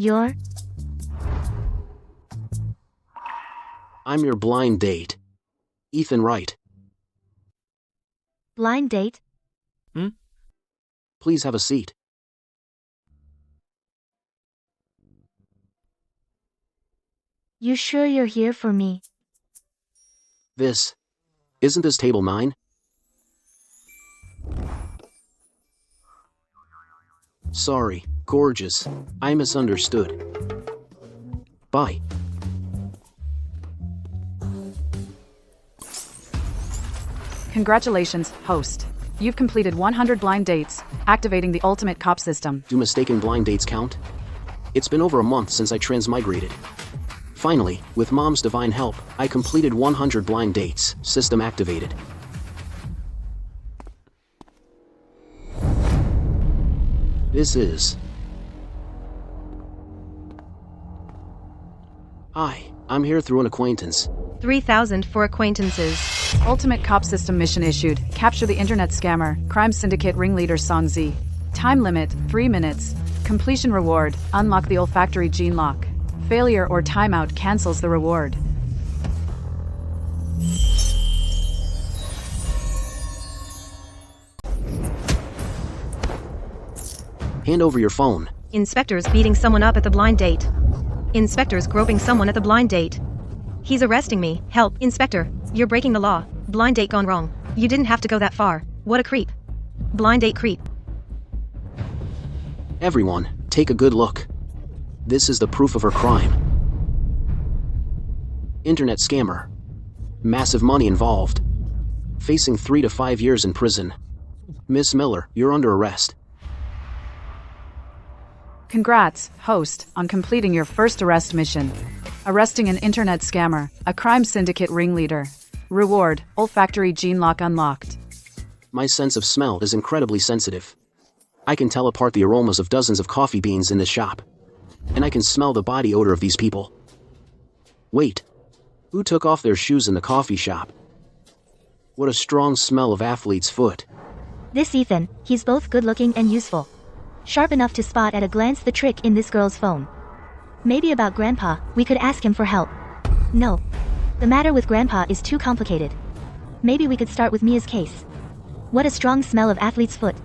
You're? I'm your blind date. Ethan Wright. Blind date? Please have a seat. You sure you're here for me? Isn't this table 9? Sorry, gorgeous. I misunderstood. Bye. Congratulations, host. You've completed 100 blind dates, activating the ultimate cop system. Do mistaken blind dates count? It's been over a month since I transmigrated. Finally, with Mom's divine help, I completed 100 blind dates, system activated. This is... Hi, I'm here through an acquaintance. 3,000 for acquaintances. Ultimate cop system mission issued. Capture the internet scammer, crime syndicate ringleader Song Z. Time limit, 3 minutes. Completion reward, unlock the olfactory gene lock. Failure or timeout cancels the reward. Hand over your phone. Inspectors beating someone up at the blind date. Inspectors groping someone at the blind date. He's arresting me. Help, Inspector. You're breaking the law. Blind date gone wrong. You didn't have to go that far. What a creep. Blind date creep. Everyone, take a good look. This is the proof of her crime. Internet scammer. Massive money involved. Facing 3 to 5 years in prison. Miss Miller, you're under arrest. Congrats, host, on completing your first arrest mission. Arresting an internet scammer, a crime syndicate ringleader. Reward, olfactory gene lock unlocked. My sense of smell is incredibly sensitive. I can tell apart the aromas of dozens of coffee beans in this shop. And I can smell the body odor of these people. Wait, who took off their shoes in the coffee shop? What a strong smell of athlete's foot. This Ethan, he's both good-looking and useful. Sharp enough to spot at a glance the trick in this girl's phone. Maybe about Grandpa, we could ask him for help. No. The matter with Grandpa is too complicated. Maybe we could start with Mia's case. What a strong smell of athlete's foot.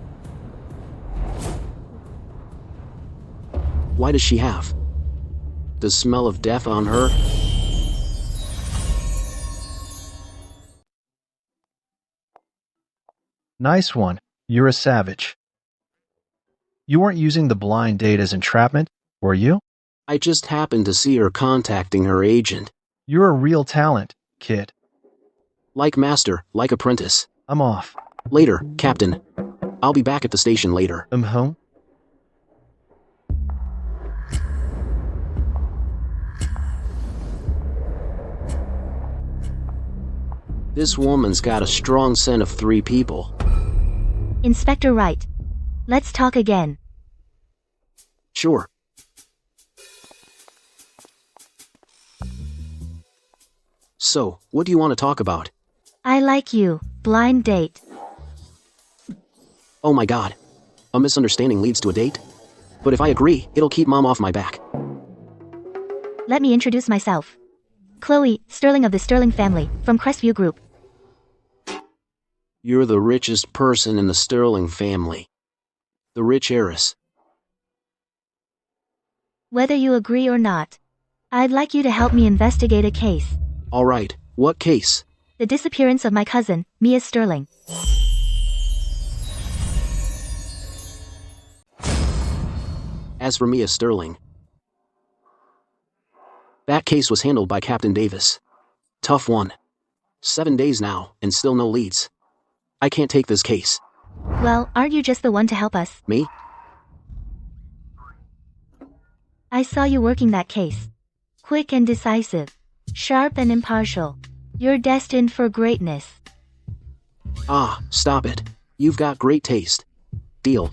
Why does she have the smell of death on her? Nice one. You're a savage. You weren't using the blind date as entrapment, were you? I just happened to see her contacting her agent. You're a real talent, kid. Like master, like apprentice. I'm off. Later, Captain. I'll be back at the station later. Home? This woman's got a strong scent of 3 people. Inspector Wright. Let's talk again. Sure. So, what do you want to talk about? I like you. Blind date. Oh my god. A misunderstanding leads to a date? But if I agree, it'll keep Mom off my back. Let me introduce myself. Chloe, Sterling of the Sterling family, from Crestview Group. You're the richest person in the Sterling family. The rich heiress. Whether you agree or not, I'd like you to help me investigate a case. All right, what case? The disappearance of my cousin, Mia Sterling. As for Mia Sterling, that case was handled by Captain Davis. Tough one. 7 days now, and still no leads. I can't take this case. Well, aren't you just the one to help us? Me? I saw you working that case. Quick and decisive. Sharp and impartial. You're destined for greatness. Ah, stop it. You've got great taste. Deal.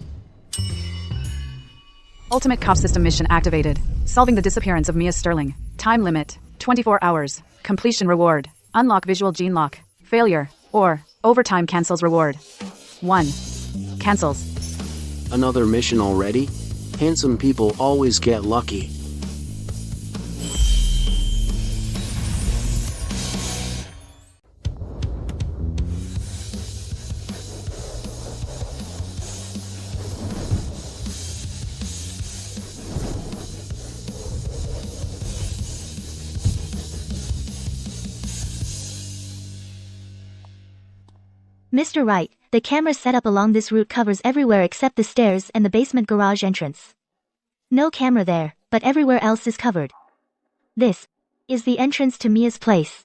Ultimate cop system mission activated. Solving the disappearance of Mia Sterling. Time limit, 24 hours. Completion reward. Unlock visual gene lock. Failure. Or, overtime cancels reward. 1. Cancels. Another mission already? Handsome people always get lucky. Mr. Wright, the camera set up along this route covers everywhere except the stairs and the basement garage entrance. No camera there, but everywhere else is covered. This is the entrance to Mia's place.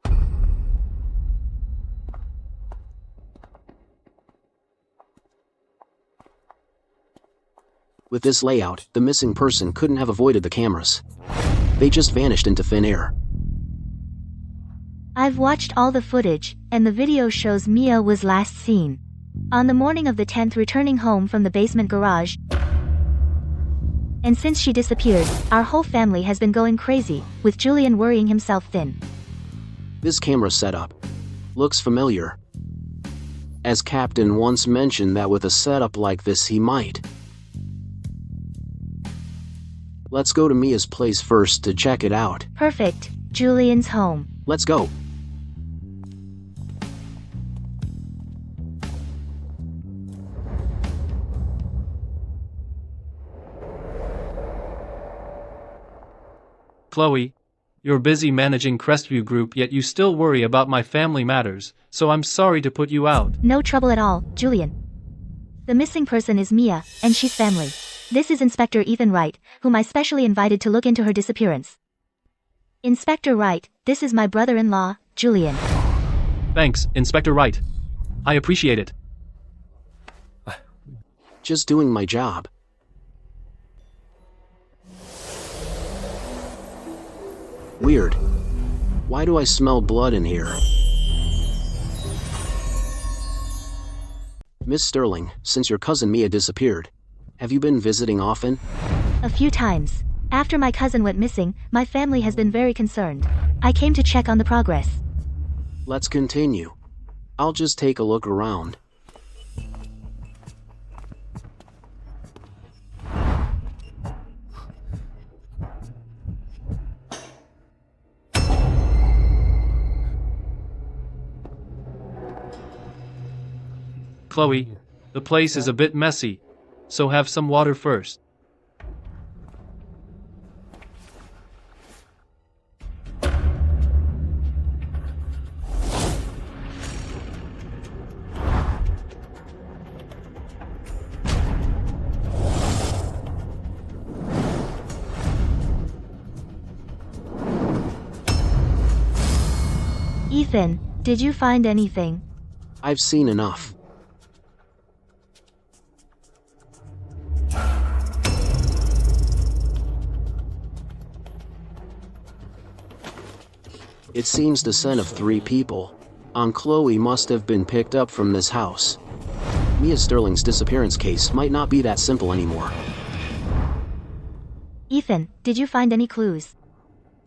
With this layout, the missing person couldn't have avoided the cameras. They just vanished into thin air. I've watched all the footage, and the video shows Mia was last seen on the morning of the 10th returning home from the basement garage. And since she disappeared, our whole family has been going crazy, with Julian worrying himself thin. This camera setup looks familiar. As Captain once mentioned that with a setup like this he might. Let's go to Mia's place first to check it out. Perfect. Julian's home. Let's go. Chloe, you're busy managing Crestview Group yet you still worry about my family matters, so I'm sorry to put you out. No trouble at all, Julian. The missing person is Mia, and she's family. This is Inspector Ethan Wright, whom I specially invited to look into her disappearance. Inspector Wright, this is my brother-in-law, Julian. Thanks, Inspector Wright. I appreciate it. Just doing my job. Weird. Why do I smell blood in here? Miss Sterling, since your cousin Mia disappeared, have you been visiting often? A few times. After my cousin went missing, my family has been very concerned. I came to check on the progress. Let's continue. I'll just take a look around. Chloe, the place is a bit messy, so have some water first. Ethan, did you find anything? I've seen enough. It seems the scent of 3 people on Chloe must have been picked up from this house. Mia Sterling's disappearance case might not be that simple anymore. Ethan, did you find any clues?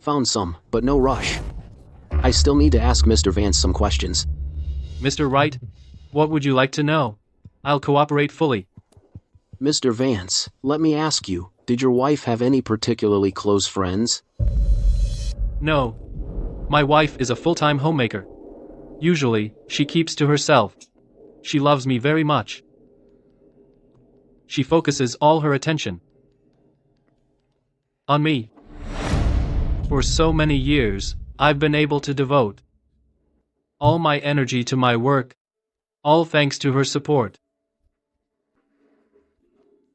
Found some, but no rush. I still need to ask Mr. Vance some questions. Mr. Wright, what would you like to know? I'll cooperate fully. Mr. Vance, let me ask you, did your wife have any particularly close friends? No. My wife is a full-time homemaker. Usually, she keeps to herself. She loves me very much. She focuses all her attention on me. For so many years, I've been able to devote all my energy to my work, all thanks to her support.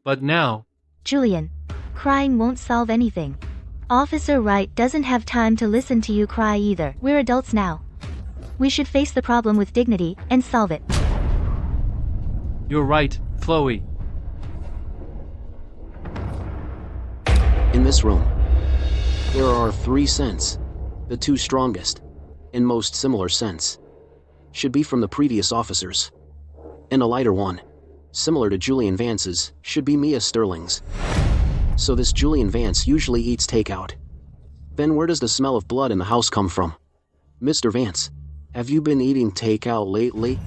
But now, Julian, crying won't solve anything. Officer Wright doesn't have time to listen to you cry either. We're adults now. We should face the problem with dignity and solve it. you're right, Chloe. In this room, there are 3 scents. The 2 strongest, and most similar scents, should be from the previous officers. And a lighter one, similar to Julian Vance's, should be Mia Sterling's. So this Julian Vance usually eats takeout. Then where does the smell of blood in the house come from? Mr. Vance, have you been eating takeout lately?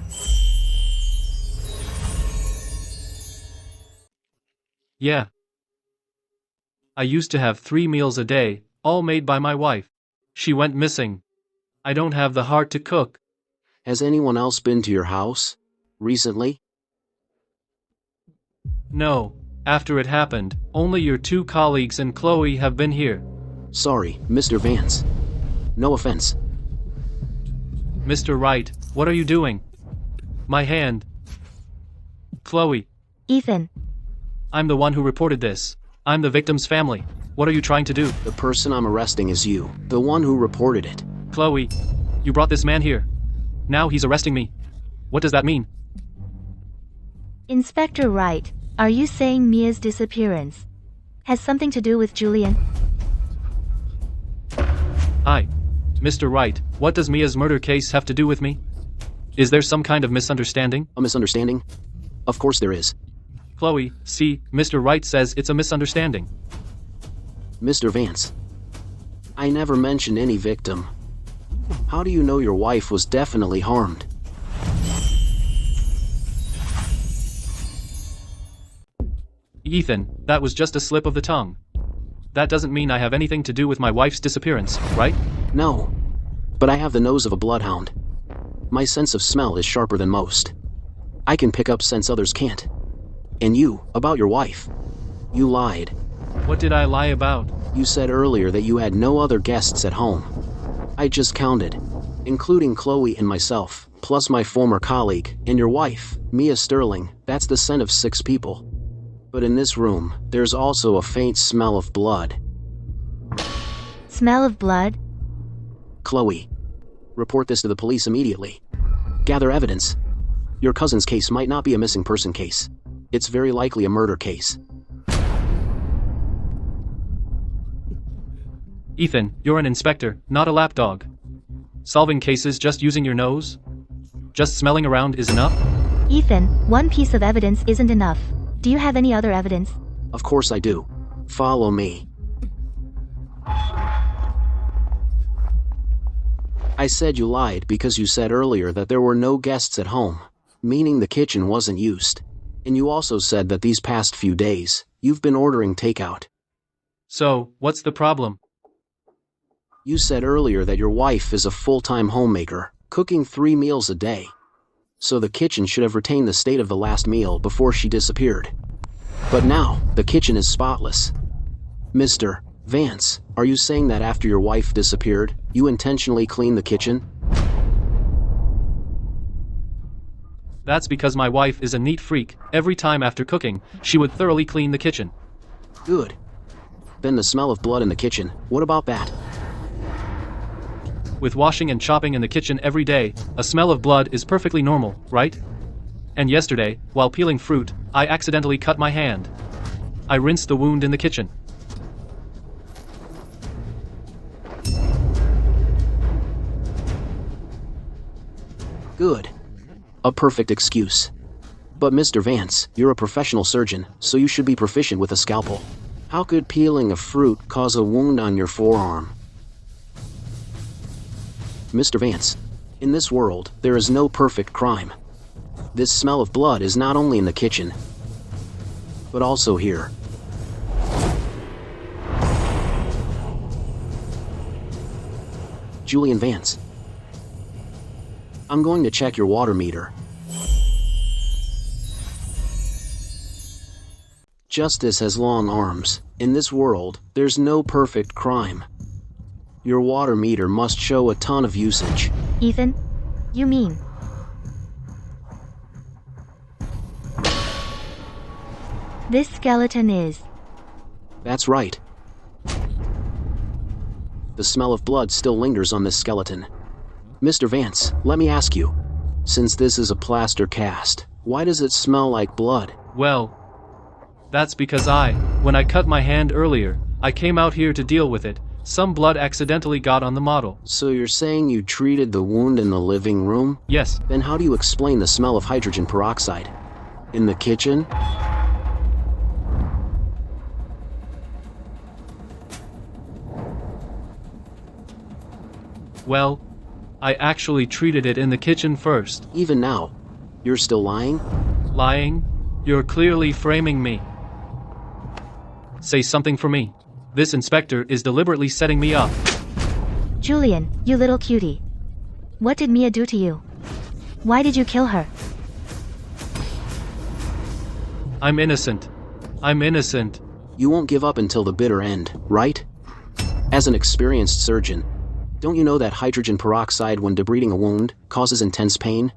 Yeah. I used to have 3 meals a day, all made by my wife. She went missing. I don't have the heart to cook. Has anyone else been to your house recently? No. After it happened, only your 2 colleagues and Chloe have been here. Sorry, Mr. Vance. No offense. Mr. Wright, what are you doing? My hand. Chloe. Ethan. I'm the one who reported this. I'm the victim's family. What are you trying to do? The person I'm arresting is you, the one who reported it. Chloe. You brought this man here. Now he's arresting me. What does that mean? Inspector Wright, are you saying Mia's disappearance has something to do with Julian? Hi. Mr. Wright, what does Mia's murder case have to do with me? Is there some kind of misunderstanding? A misunderstanding? Of course there is. Chloe, see, Mr. Wright says it's a misunderstanding. Mr. Vance. I never mentioned any victim. How do you know your wife was definitely harmed? Ethan, that was just a slip of the tongue. That doesn't mean I have anything to do with my wife's disappearance, right? No. But I have the nose of a bloodhound. My sense of smell is sharper than most. I can pick up scents others can't. And you, about your wife. You lied. What did I lie about? You said earlier that you had no other guests at home. I just counted, including Chloe and myself, plus my former colleague, and your wife, Mia Sterling. That's the scent of 6 people. But in this room, there's also a faint smell of blood. Smell of blood? Chloe. Report this to the police immediately. Gather evidence. Your cousin's case might not be a missing person case. It's very likely a murder case. Ethan, you're an inspector, not a lapdog. Solving cases just using your nose? Just smelling around is enough? Ethan, one piece of evidence isn't enough. Do you have any other evidence? Of course I do. Follow me. I said you lied because you said earlier that there were no guests at home, meaning the kitchen wasn't used. And you also said that these past few days, you've been ordering takeout. So, what's the problem? You said earlier that your wife is a full-time homemaker, cooking 3 meals a day. So the kitchen should have retained the state of the last meal before she disappeared. But now, the kitchen is spotless. Mr. Vance, are you saying that after your wife disappeared, you intentionally cleaned the kitchen? That's because my wife is a neat freak. Every time after cooking, she would thoroughly clean the kitchen. Good. Then the smell of blood in the kitchen, what about that? With washing and chopping in the kitchen every day, a smell of blood is perfectly normal, right? And yesterday, while peeling fruit, I accidentally cut my hand. I rinsed the wound in the kitchen. Good. A perfect excuse. But Mr. Vance, you're a professional surgeon, so you should be proficient with a scalpel. How could peeling a fruit cause a wound on your forearm? Mr. Vance, in this world, there is no perfect crime. This smell of blood is not only in the kitchen, but also here. Julian Vance. I'm going to check your water meter. Justice has long arms. In this world, there's no perfect crime. Your water meter must show a ton of usage. Ethan? You mean? This skeleton is... That's right. The smell of blood still lingers on this skeleton. Mr. Vance, let me ask you. Since this is a plaster cast, why does it smell like blood? Well, that's because when I cut my hand earlier, I came out here to deal with it. Some blood accidentally got on the model. So you're saying you treated the wound in the living room? Yes. Then how do you explain the smell of hydrogen peroxide? In the kitchen? Well, I actually treated it in the kitchen first. Even now, you're still lying? Lying? You're clearly framing me. Say something for me. This inspector is deliberately setting me up. Julian, you little cutie. What did Mia do to you? Why did you kill her? I'm innocent. I'm innocent. You won't give up until the bitter end, right? As an experienced surgeon, don't you know that hydrogen peroxide when debriding a wound causes intense pain?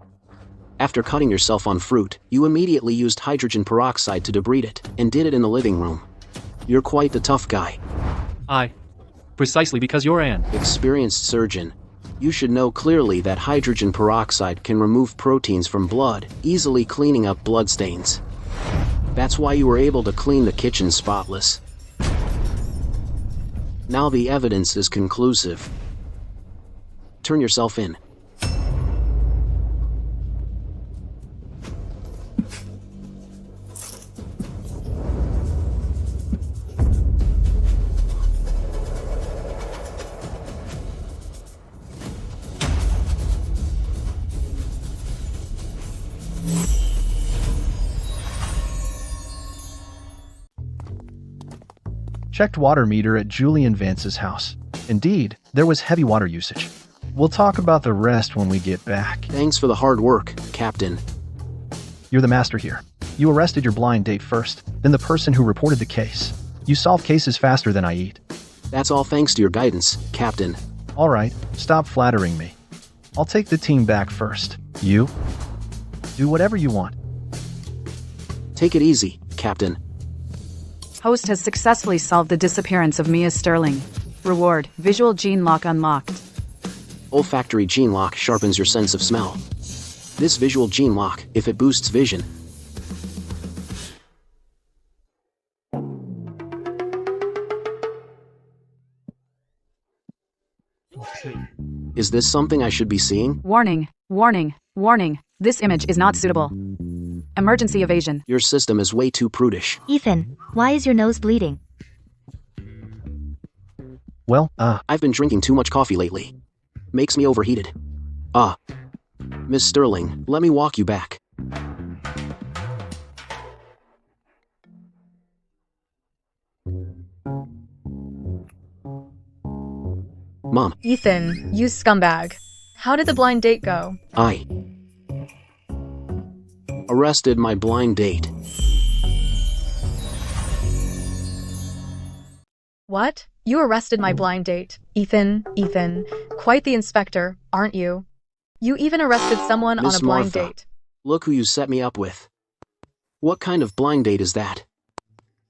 After cutting yourself on fruit, you immediately used hydrogen peroxide to debride it, and did it in the living room. You're quite the tough guy. Precisely because you're an experienced surgeon. You should know clearly that hydrogen peroxide can remove proteins from blood, easily cleaning up bloodstains. That's why you were able to clean the kitchen spotless. Now the evidence is conclusive. Turn yourself in. Checked water meter at Julian Vance's house. Indeed, there was heavy water usage. We'll talk about the rest when we get back. Thanks for the hard work, Captain. You're the master here. You arrested your blind date first, then the person who reported the case. You solve cases faster than I eat. That's all thanks to your guidance, Captain. All right, stop flattering me. I'll take the team back first. You? Do whatever you want. Take it easy, Captain. Host has successfully solved the disappearance of Mia Sterling. Reward, visual gene lock unlocked. Olfactory gene lock sharpens your sense of smell. This visual gene lock, if it boosts vision. Is this something I should be seeing? Warning, warning, warning. This image is not suitable. Emergency evasion. Your system is way too prudish. Ethan, why is your nose bleeding? Well, I've been drinking too much coffee lately. Makes me overheated. Miss Sterling, let me walk you back. Mom. Ethan, you scumbag. How did the blind date go? I arrested my blind date. What? You arrested my blind date. Ethan, quite the inspector, aren't you? You even arrested someone Miss on a blind Martha, date. Look who you set me up with. What kind of blind date is that?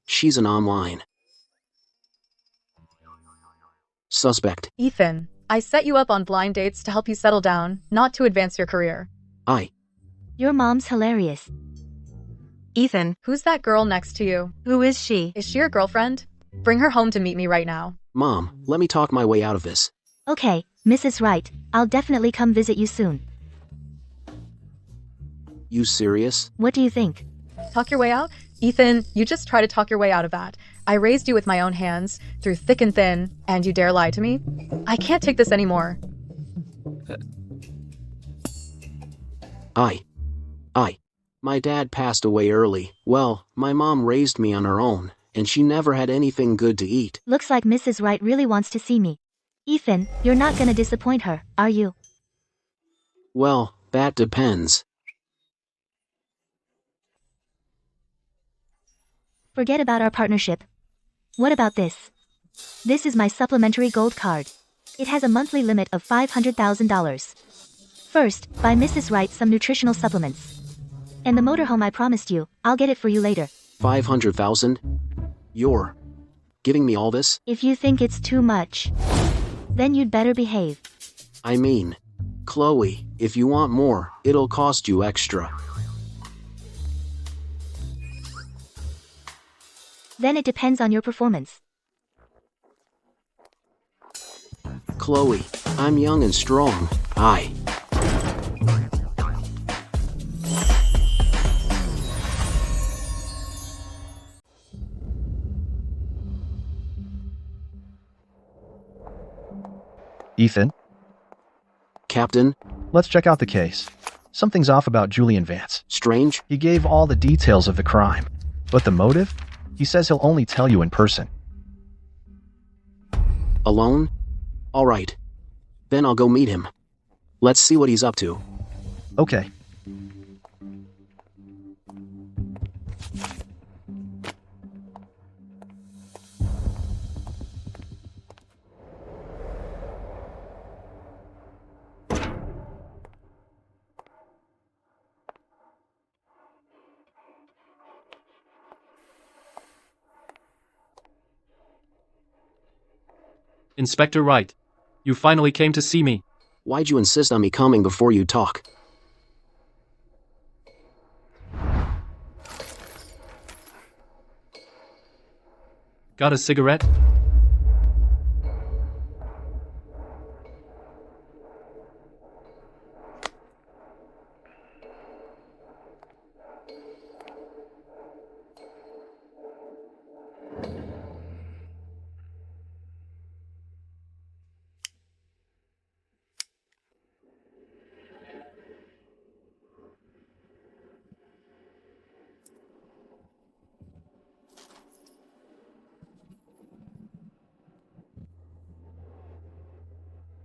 She's an online suspect. Ethan, I set you up on blind dates to help you settle down, not to advance your career. Your mom's hilarious. Ethan, Who's that girl next to you? who is she? Is she your girlfriend? Bring her home to meet me right now. Mom, let me talk my way out of this. Okay, Mrs. Wright, I'll definitely come visit you soon. You serious? What do you think? Talk your way out? Ethan, you just try to talk your way out of that. I raised you with my own hands, through thick and thin, and you dare lie to me? I can't take this anymore. My dad passed away early. Well, my mom raised me on her own, and she never had anything good to eat. Looks like Mrs. Wright really wants to see me. Ethan, you're not gonna disappoint her, are you? Well, that depends. Forget about our partnership. What about this? This is my supplementary gold card. It has a monthly limit of $500,000. First, buy Mrs. Wright some nutritional supplements. And the motorhome I promised you, I'll get it for you later. 500,000? You're giving me all this? If you think it's too much, then you'd better behave. I mean, Chloe, if you want more, it'll cost you extra. Then it depends on your performance. Chloe, I'm young and strong. Ethan, Captain? let's check out the case. Something's off about Julian Vance. Strange? He gave all the details of the crime. But the motive? He says he'll only tell you in person. Alone? All right. Then I'll go meet him. Let's see what he's up to. Okay. Inspector Wright. You finally came to see me. Why'd you insist on me coming before you talk? Got a cigarette?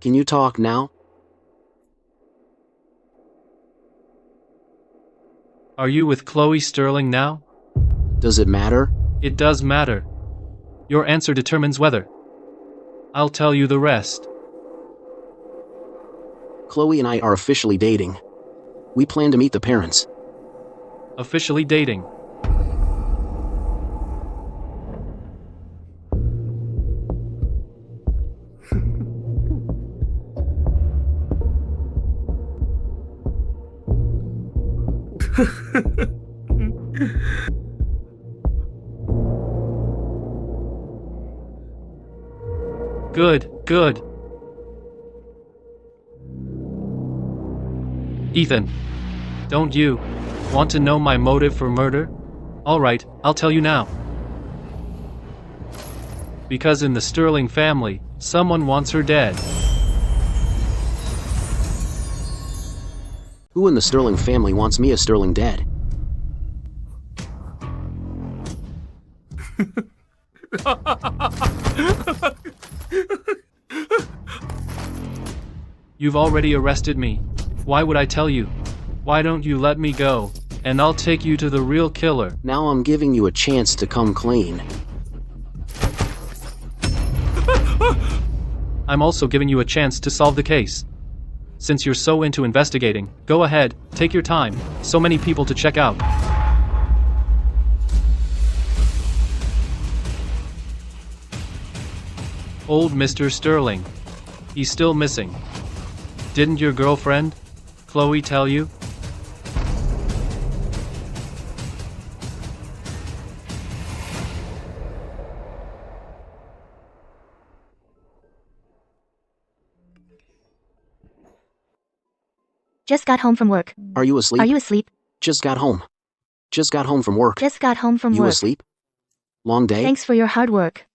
Can you talk now? Are you with Chloe Sterling now? Does it matter? It does matter. Your answer determines whether. I'll tell you the rest. Chloe and I are officially dating. We plan to meet the parents. Officially dating. Good. Ethan, don't you want to know my motive for murder? Alright, I'll tell you now. Because in the Sterling family, someone wants her dead. Who in the Sterling family wants Mia Sterling dead? You've already arrested me. Why would I tell you? Why don't you let me go, and I'll take you to the real killer. Now I'm giving you a chance to come clean. I'm also giving you a chance to solve the case. Since you're so into investigating, go ahead, take your time. So many people to check out. Old Mr. Sterling. He's still missing. Didn't your girlfriend, Chloe, tell you? Just got home from work. Are you asleep? Are you asleep? Just got home. Just got home from work. Just got home from You work. asleep? Long day? Thanks for your hard work.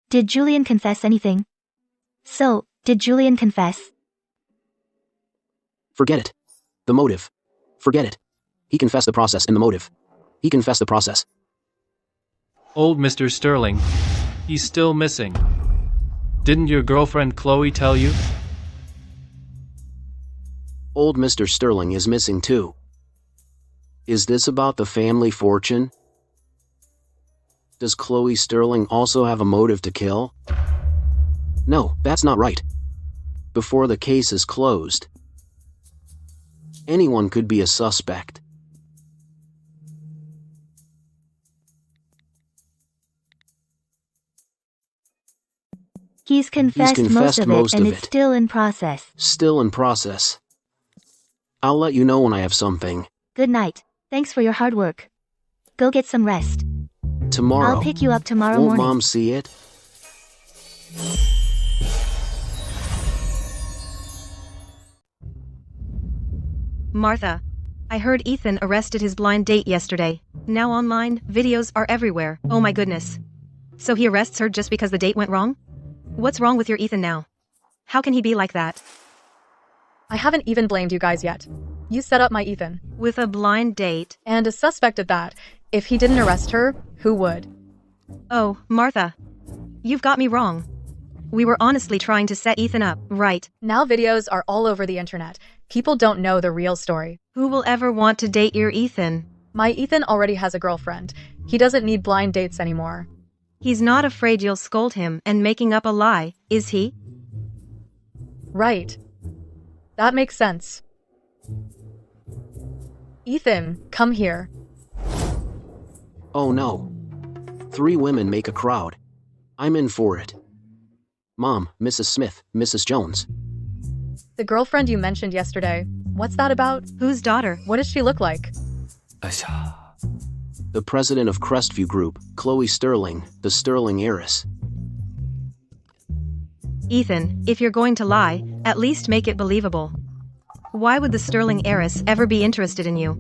Did Julian confess anything? So, did Julian confess? Forget it. The motive. Forget it. He confessed the process and the motive. He confessed the process. Old Mr. Sterling. He's still missing. Didn't your girlfriend Chloe tell you? Old Mr. Sterling is missing too. Is this about the family fortune? Does Chloe Sterling also have a motive to kill? No, that's not right. Before the case is closed, anyone could be a suspect. He's confessed most of it, and it's still in process. Still in process. I'll let you know when I have something. Good night. Thanks for your hard work. Go get some rest. Tomorrow. I'll pick you up tomorrow Won't morning. Mom see it? Martha. I heard Ethan arrested his blind date yesterday. Now online, videos are everywhere. Oh my goodness. So he arrests her just because the date went wrong? What's wrong with your Ethan now? How can he be like that? I haven't even blamed you guys yet. You set up my Ethan. With a blind date. And a suspect at that. If he didn't arrest her, who would? Oh, Martha. You've got me wrong. We were honestly trying to set Ethan up, right? Now videos are all over the internet. People don't know the real story. Who will ever want to date your Ethan? My Ethan already has a girlfriend. He doesn't need blind dates anymore. He's not afraid you'll scold him and making up a lie, is he? Right. That makes sense. Ethan, come here. Oh no. 3 women make a crowd. I'm in for it. Mom, Mrs. Smith, Mrs. Jones. The girlfriend you mentioned yesterday. What's that about? Whose daughter? What does she look like? The president of Crestview Group, Chloe Sterling, the Sterling heiress. Ethan, if you're going to lie, at least make it believable. Why would the Sterling heiress ever be interested in you?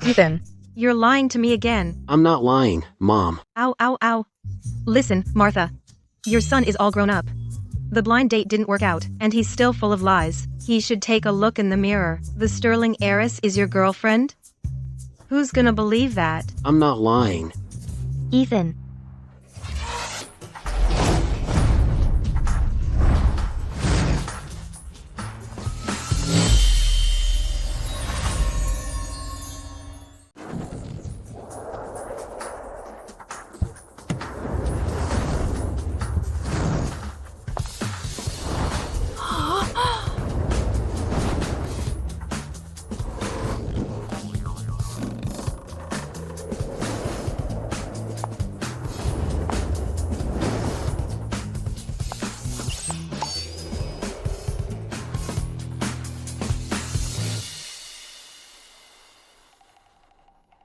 Ethan. You're lying to me again. I'm not lying, Mom. Ow, ow, ow. Listen, Martha. Your son is all grown up. The blind date didn't work out, and he's still full of lies. He should take a look in the mirror. The Sterling heiress is your girlfriend? Who's gonna believe that? I'm not lying. Ethan.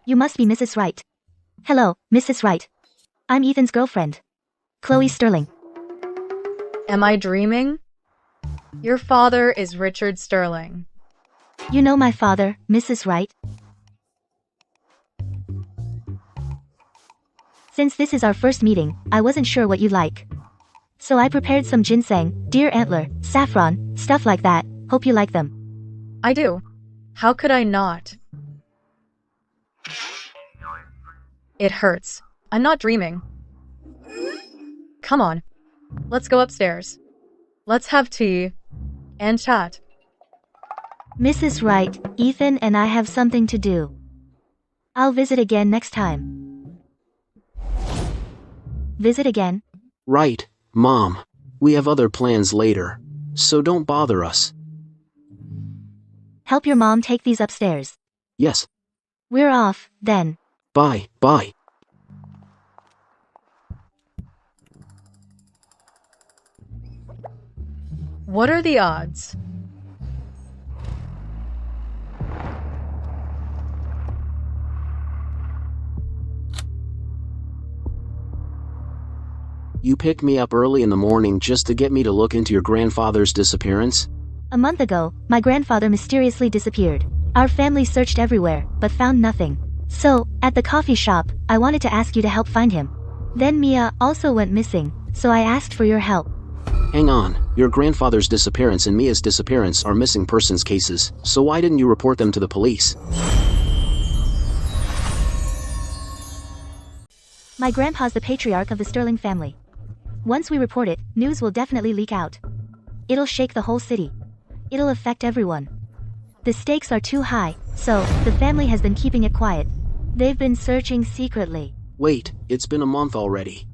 You must be Mrs. Wright. Hello, Mrs. Wright. I'm Ethan's girlfriend, Chloe Sterling. Am I dreaming? Your father is Richard Sterling. You know my father, Mrs. Wright? Since this is our first meeting, I wasn't sure what you'd like. So I prepared some ginseng, deer antler, saffron, stuff like that. Hope you like them. I do. How could I not? It hurts. I'm not dreaming. Come on. Let's go upstairs. Let's have tea and chat. Mrs. Wright, Ethan and I have something to do. I'll visit again next time. Visit again? Right, Mom. We have other plans later, so don't bother us. Help your mom take these upstairs. Yes. We're off, then. Bye, bye. What are the odds? You pick me up early in the morning just to get me to look into your grandfather's disappearance? A month ago, my grandfather mysteriously disappeared. Our family searched everywhere, but found nothing. So, at the coffee shop, I wanted to ask you to help find him. Then Mia also went missing, so I asked for your help. Hang on, your grandfather's disappearance and Mia's disappearance are missing persons cases, so why didn't you report them to the police? My grandpa's the patriarch of the Sterling family. Once we report it, news will definitely leak out. It'll shake the whole city. It'll affect everyone. The stakes are too high, so the family has been keeping it quiet. They've been searching secretly. Wait, it's been a month already.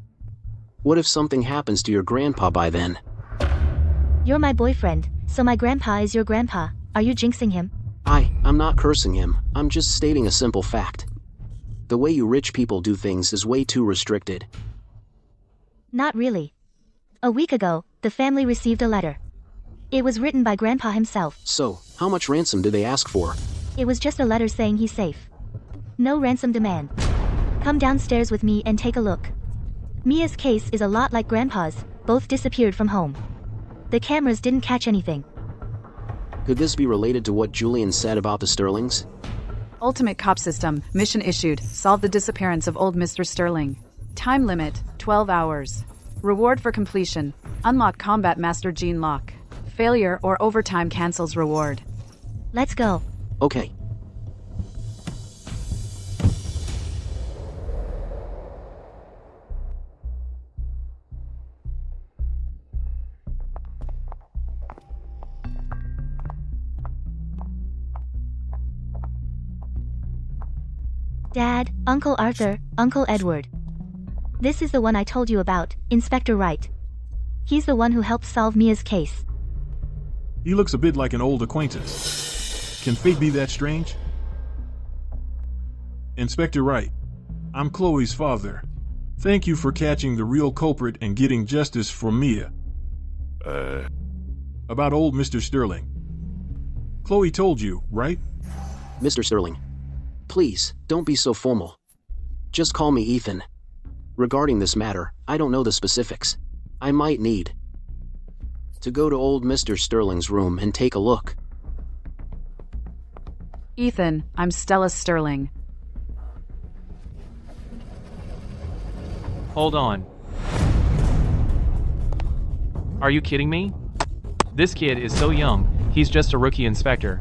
What if something happens to your grandpa by then? You're my boyfriend, so my grandpa is your grandpa. Are you jinxing him? I'm not cursing him, I'm just stating a simple fact. The way you rich people do things is way too restricted. Not really. A week ago, the family received a letter. It was written by Grandpa himself. So, how much ransom did they ask for? It was just a letter saying he's safe. No ransom demand. Come downstairs with me and take a look. Mia's case is a lot like Grandpa's, both disappeared from home. The cameras didn't catch anything. Could this be related to what Julian said about the Sterlings? Ultimate Cop System, mission issued, solve the disappearance of old Mr. Sterling. Time limit, 12 hours. Reward for completion, unlock Combat Master Gene Lock. Failure or overtime cancels reward. Let's go. Okay. Dad, Uncle Arthur, Uncle Edward. This is the one I told you about, Inspector Wright. He's the one who helped solve Mia's case. He looks a bit like an old acquaintance. Can fate be that strange? Inspector Wright, I'm Chloe's father. Thank you for catching the real culprit and getting justice for Mia. About old Mr. Sterling. Chloe told you, right? Mr. Sterling. Please, don't be so formal. Just call me Ethan. Regarding this matter, I don't know the specifics. I might need to go to old Mr. Sterling's room and take a look. Ethan, I'm Stella Sterling. Hold on. Are you kidding me? This kid is so young, he's just a rookie inspector.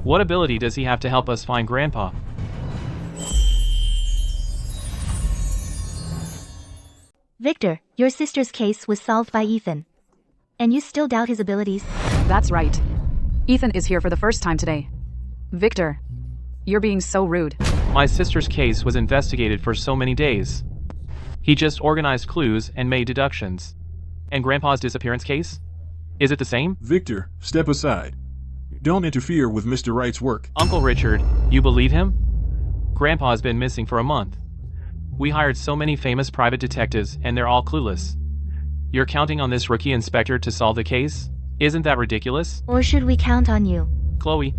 What ability does he have to help us find Grandpa? Victor, your sister's case was solved by Ethan. And you still doubt his abilities? That's right. Ethan is here for the first time today. Victor, you're being so rude. My sister's case was investigated for so many days. He just organized clues and made deductions. And Grandpa's disappearance case? Is it the same? Victor, step aside. Don't interfere with Mr. Wright's work. Uncle Richard, you believe him? Grandpa's been missing for a month. We hired so many famous private detectives and they're all clueless. You're counting on this rookie inspector to solve the case? Isn't that ridiculous? Or should we count on you? Chloe,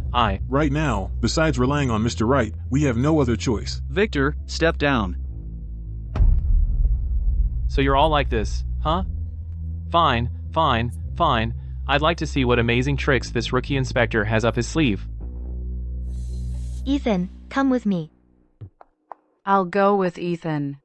Right now, besides relying on Mr. Wright, we have no other choice. Victor, step down. So you're all like this, huh? Fine. I'd like to see what amazing tricks this rookie inspector has up his sleeve. Ethan, come with me. I'll go with Ethan.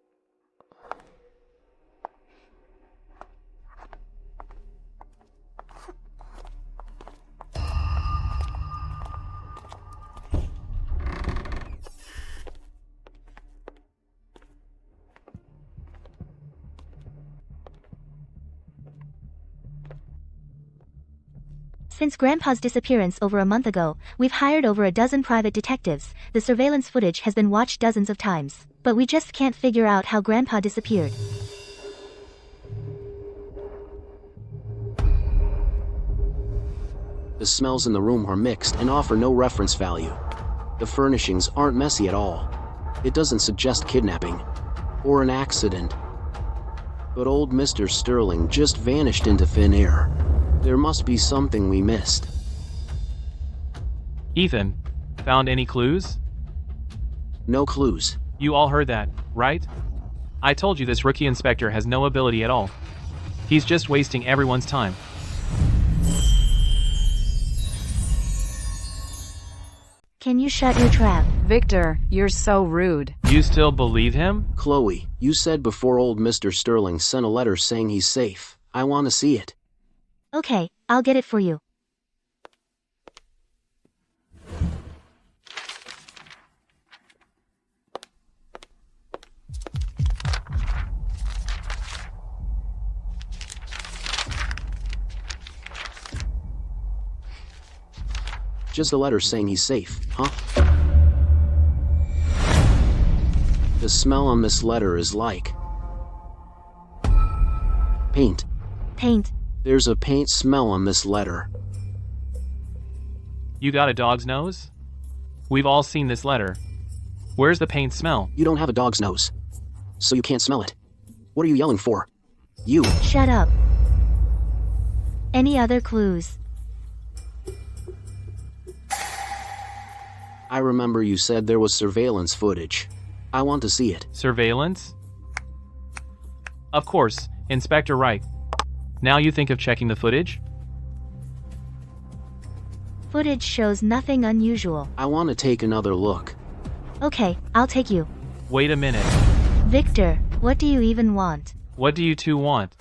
Since Grandpa's disappearance over a month ago, we've hired over a dozen private detectives. The surveillance footage has been watched dozens of times. But we just can't figure out how Grandpa disappeared. The smells in the room are mixed and offer no reference value. The furnishings aren't messy at all. It doesn't suggest kidnapping or an accident. But old Mr. Sterling just vanished into thin air. There must be something we missed. Ethan, found any clues? No clues. You all heard that, right? I told you this rookie inspector has no ability at all. He's just wasting everyone's time. Can you shut your trap? Victor, you're so rude. You still believe him? Chloe, you said before old Mr. Sterling sent a letter saying he's safe. I want to see it. Okay, I'll get it for you. Just a letter saying he's safe, huh? The smell on this letter is like paint. Paint. There's a paint smell on this letter. You got a dog's nose? We've all seen this letter. Where's the paint smell? You don't have a dog's nose, so you can't smell it. What are you yelling for? You. Shut up. Any other clues? I remember you said there was surveillance footage. I want to see it. Surveillance? Of course, Inspector Wright. Now you think of checking the footage? Footage shows nothing unusual. I want to take another look. Okay, I'll take you. Wait a minute. Victor, what do you even want? What do you two want?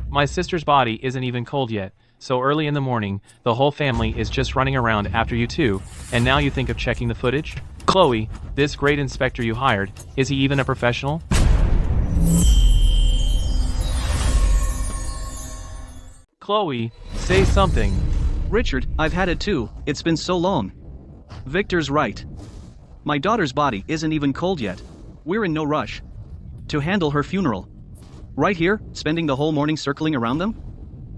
My sister's body isn't even cold yet, so early in the morning, the whole family is just running around after you two, and now you think of checking the footage? Chloe, this great inspector you hired, is he even a professional? Chloe, say something. Richard, I've had it too. It's been so long. Victor's right. My daughter's body isn't even cold yet. We're in no rush to handle her funeral. Right here, spending the whole morning circling around them?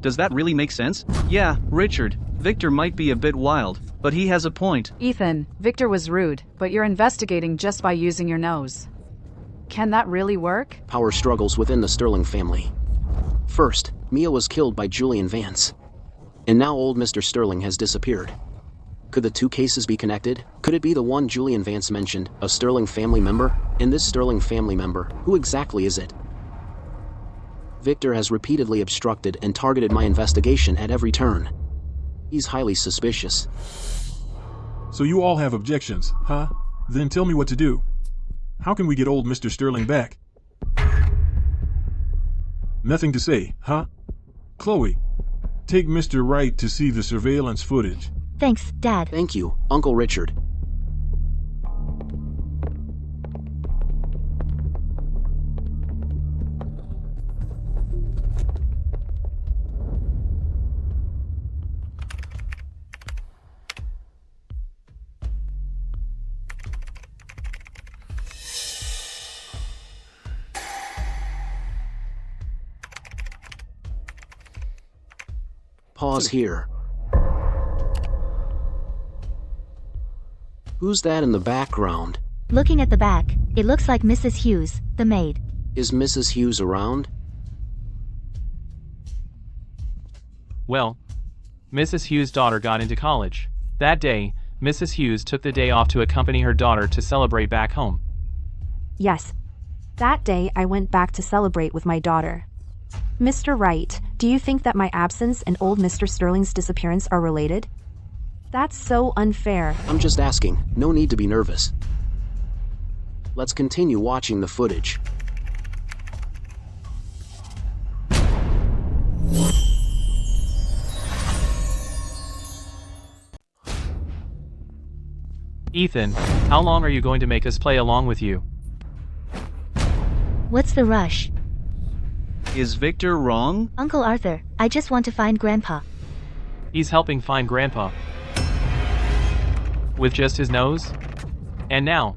Does that really make sense? Yeah, Richard, Victor might be a bit wild, but he has a point. Ethan, Victor was rude, but you're investigating just by using your nose. Can that really work? Power struggles within the Sterling family. First, Mia was killed by Julian Vance. And now old Mr. Sterling has disappeared. Could the two cases be connected? Could it be the one Julian Vance mentioned, a Sterling family member? And this Sterling family member, who exactly is it? Victor has repeatedly obstructed and targeted my investigation at every turn. He's highly suspicious. So you all have objections, huh? Then tell me what to do. How can we get old Mr. Sterling back? Nothing to say, huh? Chloe, take Mr. Wright to see the surveillance footage. Thanks, Dad. Thank you, Uncle Richard. Pause here. Who's that in the background? Looking at the back, it looks like Mrs. Hughes, the maid. Is Mrs. Hughes around? Well, Mrs. Hughes' daughter got into college. That day, Mrs. Hughes took the day off to accompany her daughter to celebrate back home. Yes. That day I went back to celebrate with my daughter. Mr. Wright, do you think that my absence and old Mr. Sterling's disappearance are related? That's so unfair. I'm just asking. No need to be nervous. Let's continue watching the footage. Ethan, how long are you going to make us play along with you? What's the rush? Is Victor wrong? Uncle Arthur, I just want to find Grandpa. He's helping find Grandpa. With just his nose? And now,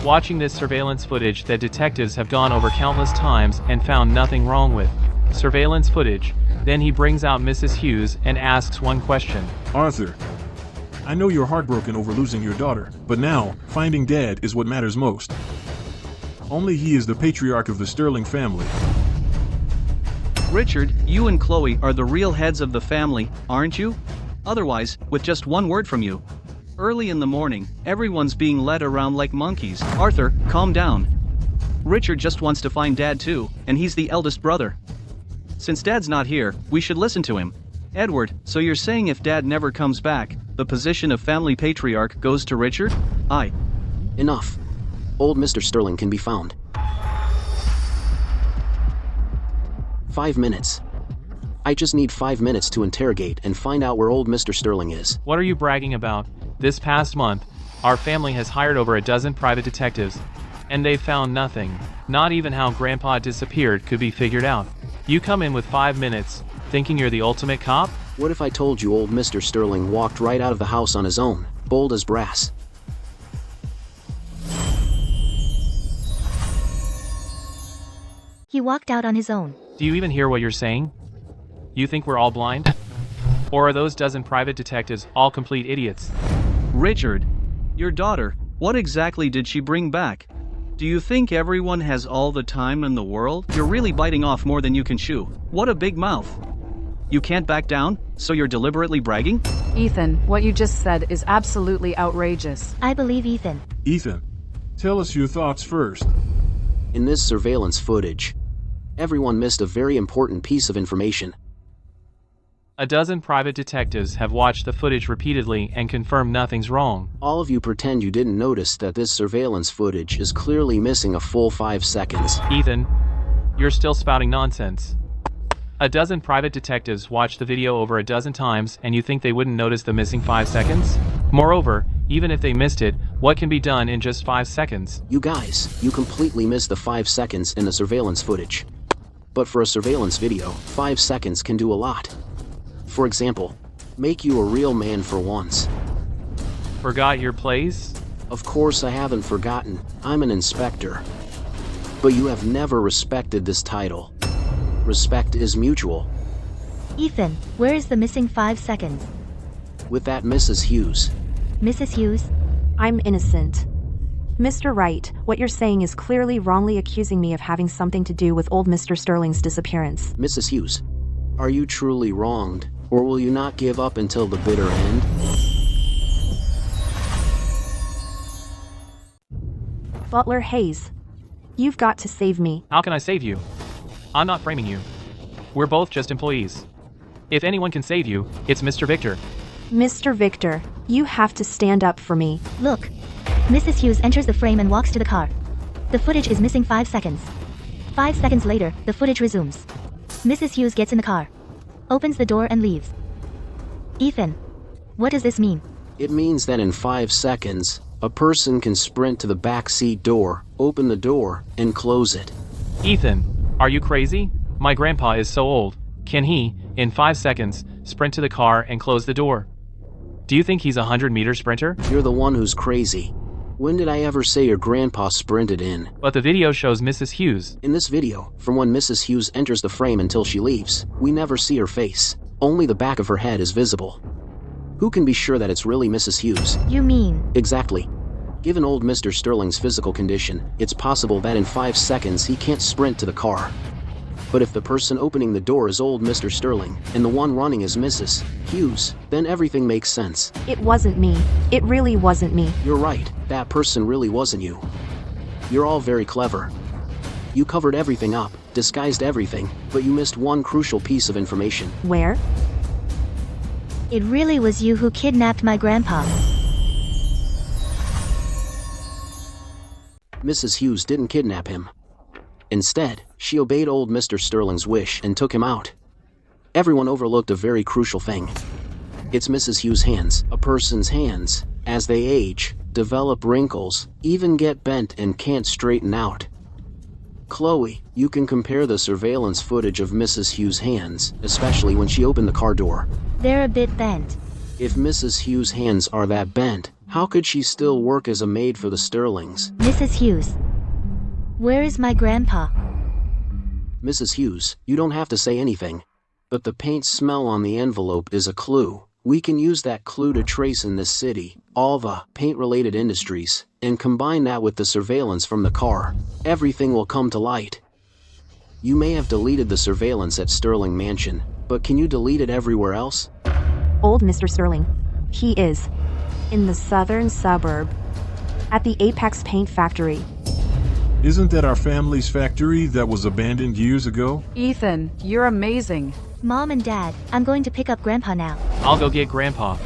watching this surveillance footage that detectives have gone over countless times and found nothing wrong with. Surveillance footage. Then he brings out Mrs. Hughes and asks one question. Arthur, I know you're heartbroken over losing your daughter, but now, finding Dad is what matters most. Only he is the patriarch of the Sterling family. Richard, you and Chloe are the real heads of the family, aren't you? Otherwise, with just one word from you. Early in the morning, everyone's being led around like monkeys. Arthur, calm down. Richard just wants to find Dad too, and he's the eldest brother. Since Dad's not here, we should listen to him. Edward, so you're saying if Dad never comes back, the position of family patriarch goes to Richard? Aye. Enough. Old Mr. Sterling can be found. 5 minutes. I just need 5 minutes to interrogate and find out where old Mr. Sterling is. What are you bragging about? This past month, our family has hired over a dozen private detectives, and they've found nothing. Not even how Grandpa disappeared could be figured out. You come in with 5 minutes, thinking you're the ultimate cop? What if I told you old Mr. Sterling walked right out of the house on his own, bold as brass? He walked out on his own. Do you even hear what you're saying? You think we're all blind? Or are those dozen private detectives all complete idiots? Richard, your daughter, what exactly did she bring back? Do you think everyone has all the time in the world? You're really biting off more than you can chew. What a big mouth. You can't back down, so you're deliberately bragging? Ethan, what you just said is absolutely outrageous. I believe Ethan. Ethan, tell us your thoughts first. In this surveillance footage, everyone missed a very important piece of information. A dozen private detectives have watched the footage repeatedly and confirmed nothing's wrong. All of you pretend you didn't notice that this surveillance footage is clearly missing a full 5 seconds. Ethan, you're still spouting nonsense. A dozen private detectives watched the video over a dozen times and you think they wouldn't notice the missing 5 seconds? Moreover, even if they missed it, what can be done in just 5 seconds? You guys, you completely missed the 5 seconds in the surveillance footage. But for a surveillance video, 5 seconds can do a lot. For example, make you a real man for once. Forgot your place? Of course I haven't forgotten. I'm an inspector. But you have never respected this title. Respect is mutual. Ethan, where is the missing 5 seconds? With that Mrs. Hughes. Mrs. Hughes? I'm innocent. Mr. Wright, what you're saying is clearly wrongly accusing me of having something to do with old Mr. Sterling's disappearance. Mrs. Hughes, Are you truly wronged, or will you not give up until the bitter end? Butler Hayes. You've got to save me. How can I save you? I'm not framing you. We're both just employees. If anyone can save you, it's Mr. Victor. Mr. Victor, you have to stand up for me. Look. Mrs. Hughes enters the frame and walks to the car. The footage is missing 5 seconds. 5 seconds later, the footage resumes. Mrs. Hughes gets in the car, opens the door and leaves. Ethan, what does this mean? It means that in 5 seconds, a person can sprint to the back seat door, open the door, and close it. Ethan, are you crazy? My grandpa is so old. Can he, in 5 seconds, sprint to the car and close the door? Do you think he's a 100-meter sprinter? You're the one who's crazy. When did I ever say your grandpa sprinted in? But the video shows Mrs. Hughes. In this video, from when Mrs. Hughes enters the frame until she leaves, we never see her face. Only the back of her head is visible. Who can be sure that it's really Mrs. Hughes? You mean? Exactly. Given old Mr. Sterling's physical condition, it's possible that in 5 seconds he can't sprint to the car. But if the person opening the door is old Mr. Sterling, and the one running is Mrs. Hughes, then everything makes sense. It wasn't me. It really wasn't me. You're right, that person really wasn't you. You're all very clever. You covered everything up, disguised everything, but you missed one crucial piece of information. Where? It really was you who kidnapped my grandpa. Mrs. Hughes didn't kidnap him. Instead, she obeyed old Mr. Sterling's wish and took him out. Everyone overlooked a very crucial thing. It's Mrs. Hughes' hands. A person's hands, as they age, develop wrinkles, even get bent and can't straighten out. Chloe, you can compare the surveillance footage of Mrs. Hughes' hands, especially when she opened the car door. They're a bit bent. If Mrs. Hughes' hands are that bent, how could she still work as a maid for the Sterlings? Mrs. Hughes. Where is my grandpa? Mrs. Hughes, you don't have to say anything. But the paint smell on the envelope is a clue. We can use that clue to trace in this city all the paint-related industries, and combine that with the surveillance from the car. Everything will come to light. You may have deleted the surveillance at Sterling Mansion, but can you delete it everywhere else? Old Mr. Sterling. He is. In the southern suburb. At the Apex Paint Factory. Isn't that our family's factory that was abandoned years ago? Ethan, you're amazing. Mom and Dad, I'm going to pick up Grandpa now. I'll go get Grandpa.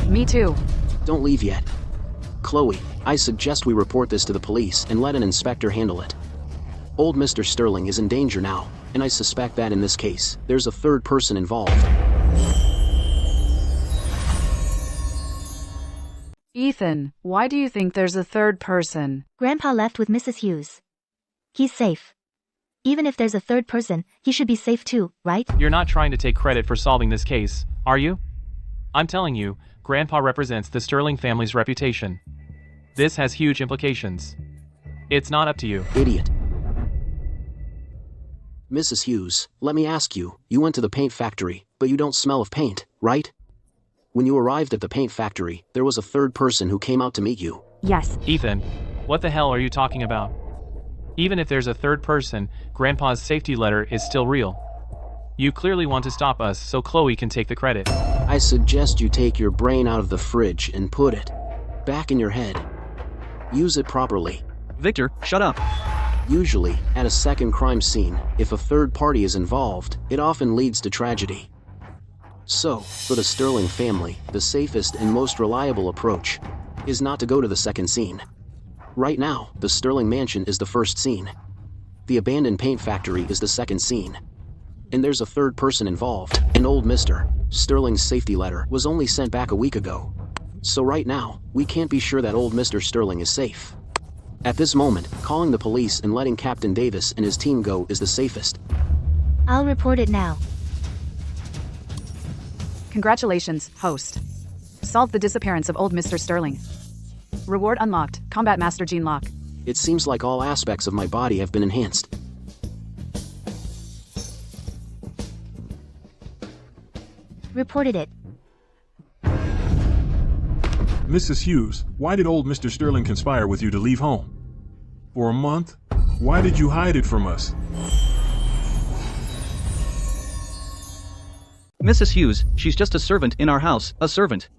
Me too. Don't leave yet. Chloe, I suggest we report this to the police and let an inspector handle it. Old Mr. Sterling is in danger now, and I suspect that in this case, there's a third person involved. Ethan, why do you think there's a third person? Grandpa left with Mrs. Hughes. He's safe. Even if there's a third person, he should be safe too, right? You're not trying to take credit for solving this case, are you? I'm telling you, Grandpa represents the Sterling family's reputation. This has huge implications. It's not up to you. Idiot. Mrs. Hughes, let me ask you, you went to the paint factory, but you don't smell of paint, right? When you arrived at the paint factory, there was a third person who came out to meet you. Yes. Ethan, what the hell are you talking about? Even if there's a third person, Grandpa's safety letter is still real. You clearly want to stop us so Chloe can take the credit. I suggest you take your brain out of the fridge and put it back in your head. Use it properly. Victor, shut up. Usually, at a second crime scene, if a third party is involved, it often leads to tragedy. So, for the Sterling family, the safest and most reliable approach is not to go to the second scene. Right now, the Sterling Mansion is the first scene. The abandoned paint factory is the second scene. And there's a third person involved, and old Mr. Sterling's safety letter was only sent back a week ago. So right now, we can't be sure that old Mr. Sterling is safe. At this moment, calling the police and letting Captain Davis and his team go is the safest. I'll report it now. Congratulations, host. Solved the disappearance of old Mr. Sterling. Reward unlocked, Combat Master Gene Lock. It seems like all aspects of my body have been enhanced. Reported it. Mrs. Hughes, why did old Mr. Sterling conspire with you to leave home? For a month? Why did you hide it from us? Mrs. Hughes, she's just a servant in our house, a servant.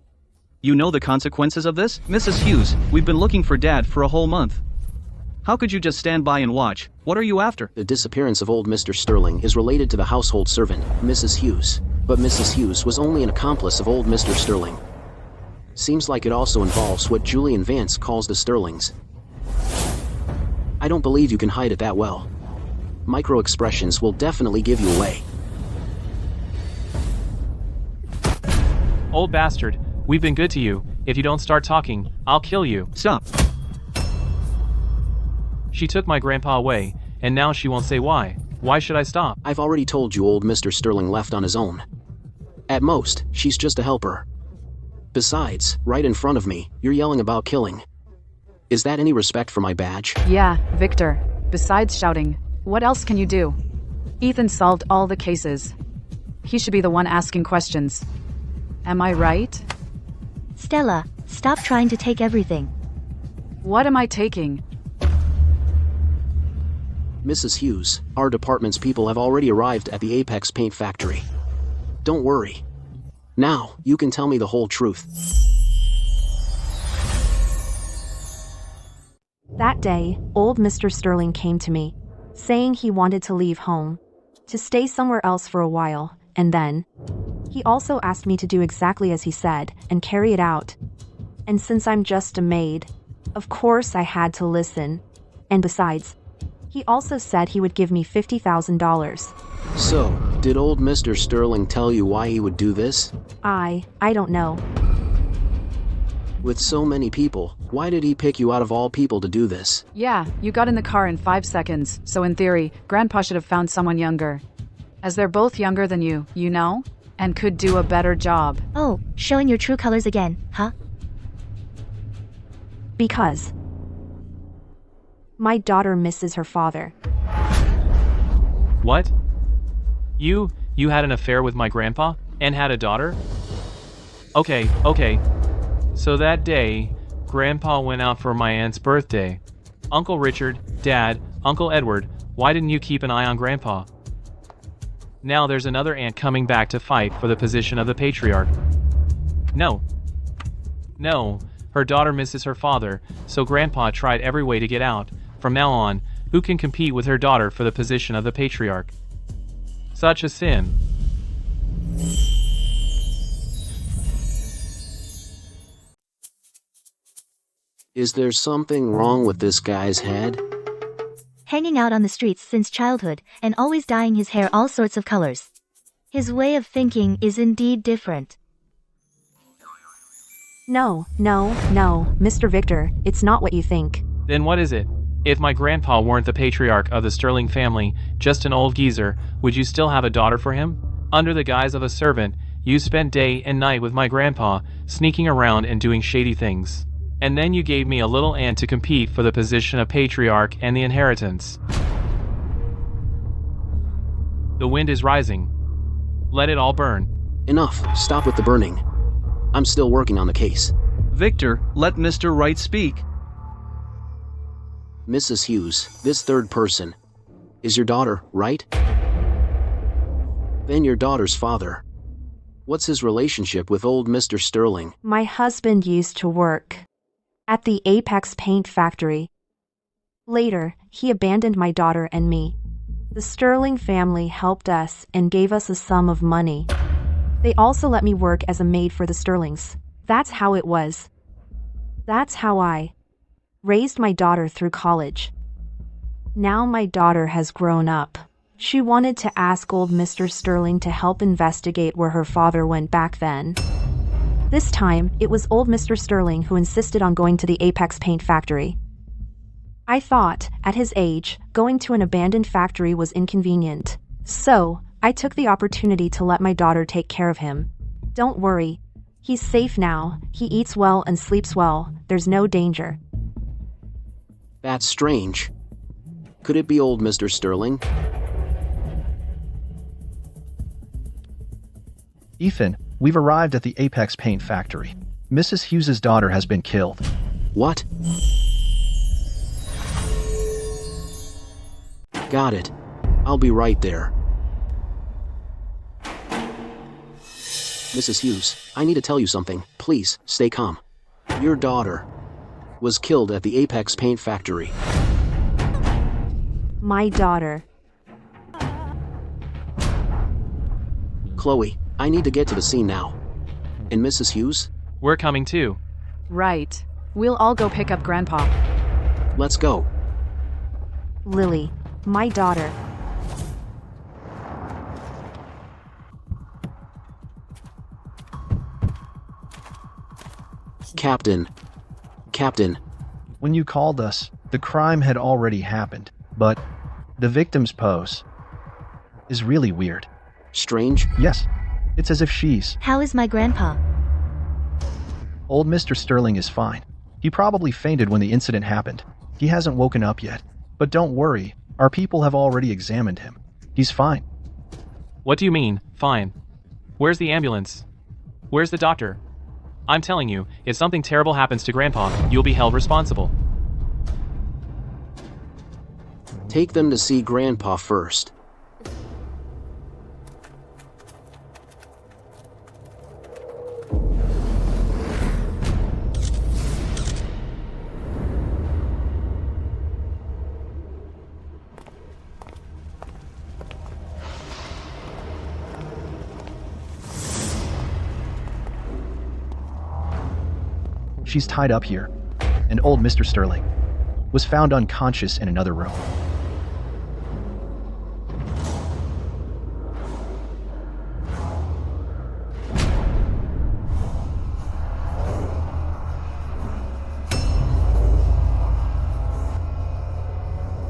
You know the consequences of this? Mrs. Hughes, we've been looking for Dad for a whole month. How could you just stand by and watch? What are you after? The disappearance of old Mr. Sterling is related to the household servant, Mrs. Hughes. But Mrs. Hughes was only an accomplice of old Mr. Sterling. Seems like it also involves what Julian Vance calls the Sterlings. I don't believe you can hide it that well. Micro-expressions will definitely give you away. Old bastard, we've been good to you. If you don't start talking, I'll kill you. Stop. She took my grandpa away, and now she won't say why. Why should I stop? I've already told you old Mr. Sterling left on his own. At most, she's just a helper. Besides, right in front of me, you're yelling about killing. Is that any respect for my badge? Yeah, Victor. Besides shouting, what else can you do? Ethan solved all the cases. He should be the one asking questions. Am I right? Stella, stop trying to take everything. What am I taking? Mrs. Hughes, our department's people have already arrived at the Apex Paint Factory. Don't worry. Now, you can tell me the whole truth. That day, old Mr. Sterling came to me, saying he wanted to leave home, to stay somewhere else for a while, and then he also asked me to do exactly as he said and carry it out. And since I'm just a maid, of course I had to listen. And besides, he also said he would give me $50,000. So, did old Mr. Sterling tell you why he would do this? I don't know. With so many people, why did he pick you out of all people to do this? Yeah, you got in the car in 5 seconds, so in theory, Grandpa should have found someone younger. As they're both younger than you know? And could do a better job. Oh, showing your true colors again, huh? Because my daughter misses her father. What? You had an affair with my grandpa? And had a daughter? Okay. So that day, Grandpa went out for my aunt's birthday. Uncle Richard, Dad, Uncle Edward, why didn't you keep an eye on Grandpa? Now there's another aunt coming back to fight for the position of the patriarch. No, her daughter misses her father, so Grandpa tried every way to get out. From now on, who can compete with her daughter for the position of the patriarch? Such a sin. Is there something wrong with this guy's head? Hanging out on the streets since childhood, and always dyeing his hair all sorts of colors. His way of thinking is indeed different. No, Mr. Victor, it's not what you think. Then what is it? If my grandpa weren't the patriarch of the Sterling family, just an old geezer, would you still have a daughter for him? Under the guise of a servant, you spent day and night with my grandpa, sneaking around and doing shady things. And then you gave me a little aunt to compete for the position of patriarch and the inheritance. The wind is rising. Let it all burn. Enough. Stop with the burning. I'm still working on the case. Victor, let Mr. Wright speak. Mrs. Hughes, this third person is your daughter, right? Then your daughter's father. What's his relationship with old Mr. Sterling? My husband used to work at the Apex Paint Factory. Later, he abandoned my daughter and me. The Sterling family helped us and gave us a sum of money. They also let me work as a maid for the Sterlings. That's how it was. That's how I raised my daughter through college. Now my daughter has grown up. She wanted to ask old Mr. Sterling to help investigate where her father went back then. This time, it was old Mr. Sterling who insisted on going to the Apex Paint Factory. I thought, at his age, going to an abandoned factory was inconvenient. So, I took the opportunity to let my daughter take care of him. Don't worry. He's safe now. He eats well and sleeps well. There's no danger. That's strange. Could it be old Mr. Sterling? Ethan, we've arrived at the Apex Paint Factory. Mrs. Hughes's daughter has been killed. What? Got it. I'll be right there. Mrs. Hughes, I need to tell you something. Please, stay calm. Your daughter was killed at the Apex Paint Factory. My daughter. Chloe, I need to get to the scene now. And Mrs. Hughes? We're coming too. Right. We'll all go pick up Grandpa. Let's go. Lily. My daughter. Captain. When you called us, the crime had already happened, but the victim's pose is really weird. Strange? Yes, it's as if she's... How is my grandpa? Old Mr. Sterling is fine. He probably fainted when the incident happened. He hasn't woken up yet. But don't worry, our people have already examined him. He's fine. What do you mean, fine? Where's the ambulance? Where's the doctor? I'm telling you, if something terrible happens to Grandpa, you'll be held responsible. Take them to see Grandpa first. She's tied up here, and old Mr. Sterling was found unconscious in another room.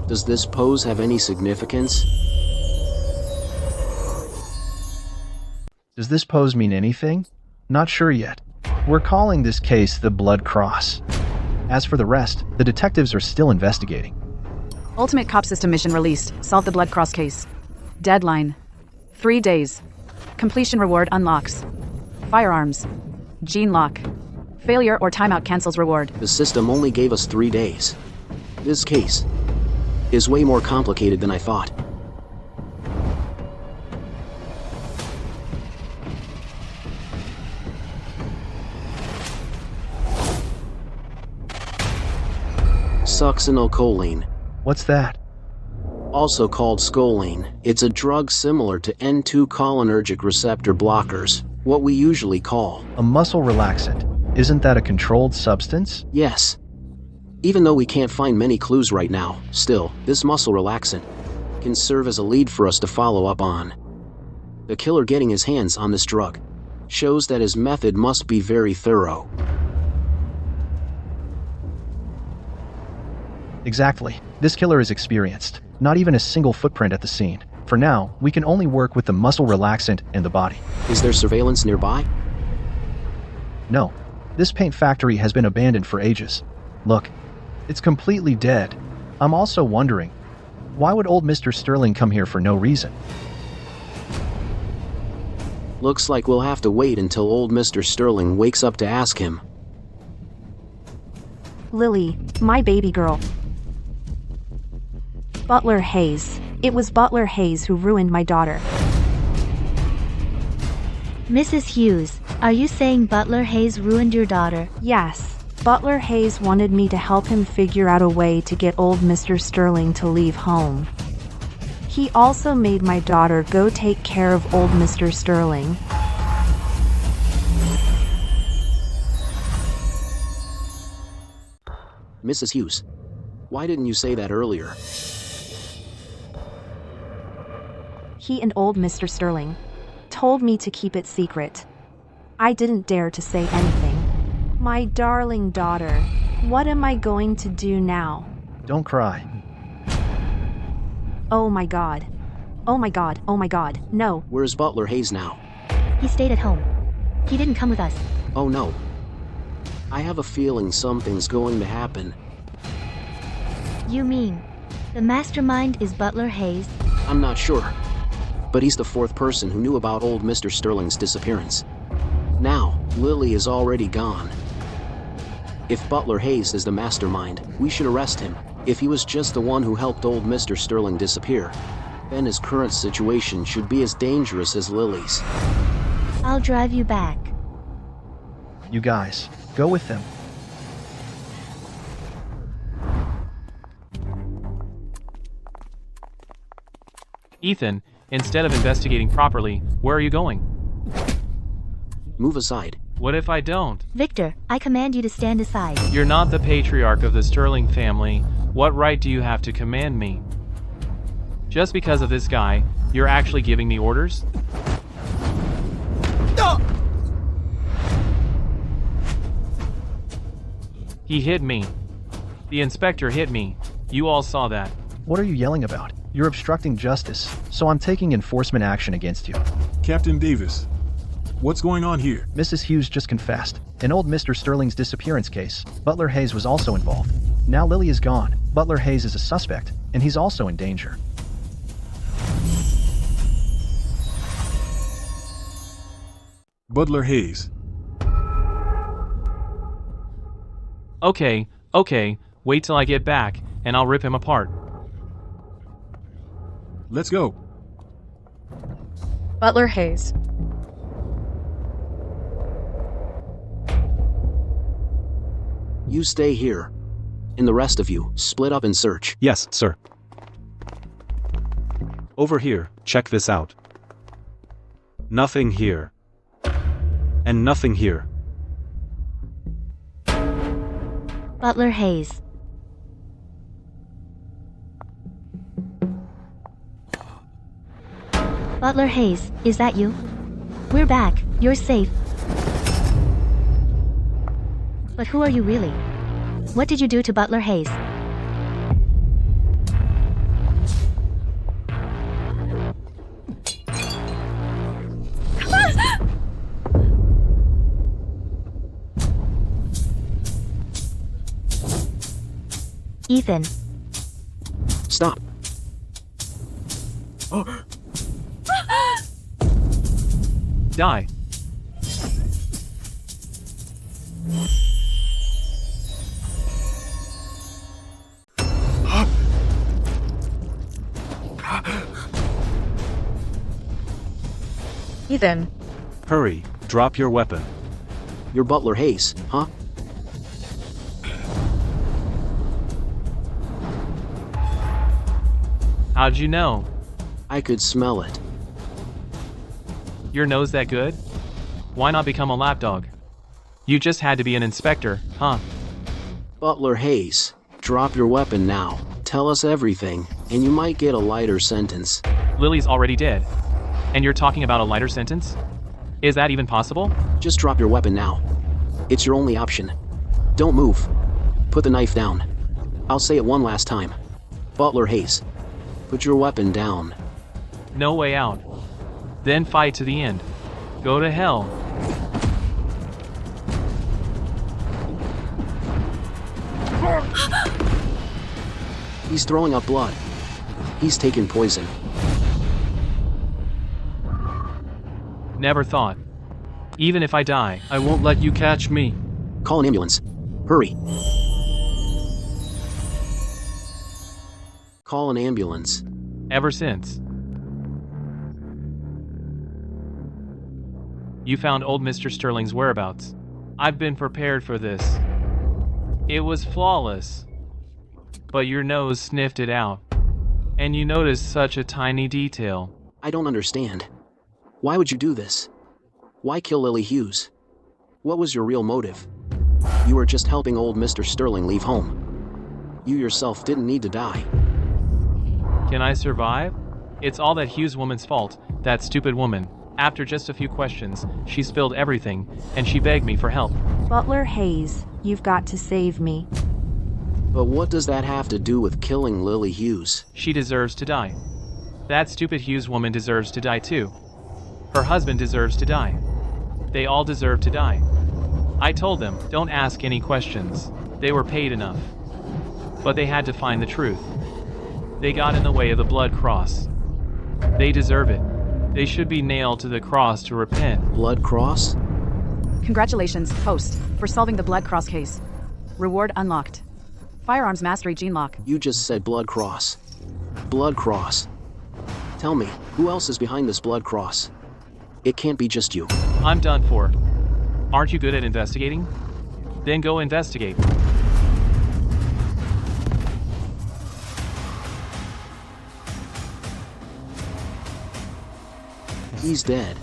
Does this pose have any significance? Does this pose mean anything? Not sure yet. We're calling this case the Blood Cross. As for the rest, the detectives are still investigating. Ultimate Cop System mission released. Solve the Blood Cross case. Deadline. 3 days. Completion reward unlocks. Firearms. Gene lock. Failure or timeout cancels reward. The system only gave us 3 days. This case is way more complicated than I thought. Succinylcholine, What's that? also called scoline. It's a drug similar to N2 cholinergic receptor blockers, what we usually call. A muscle relaxant. Isn't that a controlled substance? Yes. Even though we can't find many clues right now, still, this muscle relaxant can serve as a lead for us to follow up on. The killer getting his hands on this drug shows that his method must be very thorough. Exactly. This killer is experienced. Not even a single footprint at the scene. For now, we can only work with the muscle relaxant and the body. Is there surveillance nearby? No. This paint factory has been abandoned for ages. Look, it's completely dead. I'm also wondering, why would old Mr. Sterling come here for no reason? Looks like we'll have to wait until old Mr. Sterling wakes up to ask him. Lily, my baby girl. Butler Hayes. It was Butler Hayes who ruined my daughter. Mrs. Hughes, are you saying Butler Hayes ruined your daughter? Yes. Butler Hayes wanted me to help him figure out a way to get old Mr. Sterling to leave home. He also made my daughter go take care of old Mr. Sterling. Mrs. Hughes, why didn't you say that earlier? He and old Mr. Sterling told me to keep it secret. I didn't dare to say anything. My darling daughter, what am I going to do now? Don't cry. Oh my god. Oh my god, oh my god, no. Where's Butler Hayes now? He stayed at home. He didn't come with us. Oh no. I have a feeling something's going to happen. You mean, the mastermind is Butler Hayes? I'm not sure. But he's the 4th person who knew about old Mr. Sterling's disappearance. Now, Lily is already gone. If Butler Hayes is the mastermind, we should arrest him. If he was just the one who helped old Mr. Sterling disappear, then his current situation should be as dangerous as Lily's. I'll drive you back. You guys, go with them. Ethan, instead of investigating properly, where are you going? Move aside. What if I don't? Victor, I command you to stand aside. You're not the patriarch of the Sterling family. What right do you have to command me? Just because of this guy, you're actually giving me orders? He hit me. The inspector hit me. You all saw that. What are you yelling about? You're obstructing justice, so I'm taking enforcement action against you. Captain Davis, what's going on here? Mrs. Hughes just confessed. In old Mr. Sterling's disappearance case, Butler Hayes was also involved. Now Lily is gone. Butler Hayes is a suspect, and he's also in danger. Butler Hayes. Okay, wait till I get back, and I'll rip him apart. Let's go. Butler Hayes. You stay here. And the rest of you, split up and search. Yes, sir. Over here, check this out. Nothing here. And nothing here. Butler Hayes. Butler Hayes, is that you? We're back, you're safe. But who are you really? What did you do to Butler Hayes? Ethan. Stop. Die. Ethan. Hurry, drop your weapon. You're Butler Hayes, huh? How'd you know? I could smell it. Your nose that good? Why not become a lapdog? You just had to be an inspector, huh? Butler Hayes, drop your weapon now. Tell us everything, and you might get a lighter sentence. Lily's already dead. And you're talking about a lighter sentence? Is that even possible? Just drop your weapon now. It's your only option. Don't move. Put the knife down. I'll say it one last time. Butler Hayes, put your weapon down. No way out. Then fight to the end. Go to hell. He's throwing up blood. He's taken poison. Never thought. Even if I die, I won't let you catch me. Call an ambulance. Hurry. Call an ambulance. Ever since. You found old Mr. Sterling's whereabouts. I've been prepared for this. It was flawless. But your nose sniffed it out. And you noticed such a tiny detail. I don't understand. Why would you do this? Why kill Lily Hughes? What was your real motive? You were just helping old Mr. Sterling leave home. You yourself didn't need to die. Can I survive? It's all that Hughes woman's fault, that stupid woman. After just a few questions, she spilled everything, and she begged me for help. Butler Hayes, you've got to save me. But what does that have to do with killing Lily Hughes? She deserves to die. That stupid Hughes woman deserves to die too. Her husband deserves to die. They all deserve to die. I told them, don't ask any questions. They were paid enough. But they had to find the truth. They got in the way of the blood cross. They deserve it. They should be nailed to the cross to repent. Blood cross? Congratulations, host, for solving the Blood Cross case. Reward unlocked. Firearms Mastery Gene Lock. You just said blood cross. Blood cross. Tell me, who else is behind this blood cross? It can't be just you. I'm done for. Aren't you good at investigating? Then go investigate. He's dead.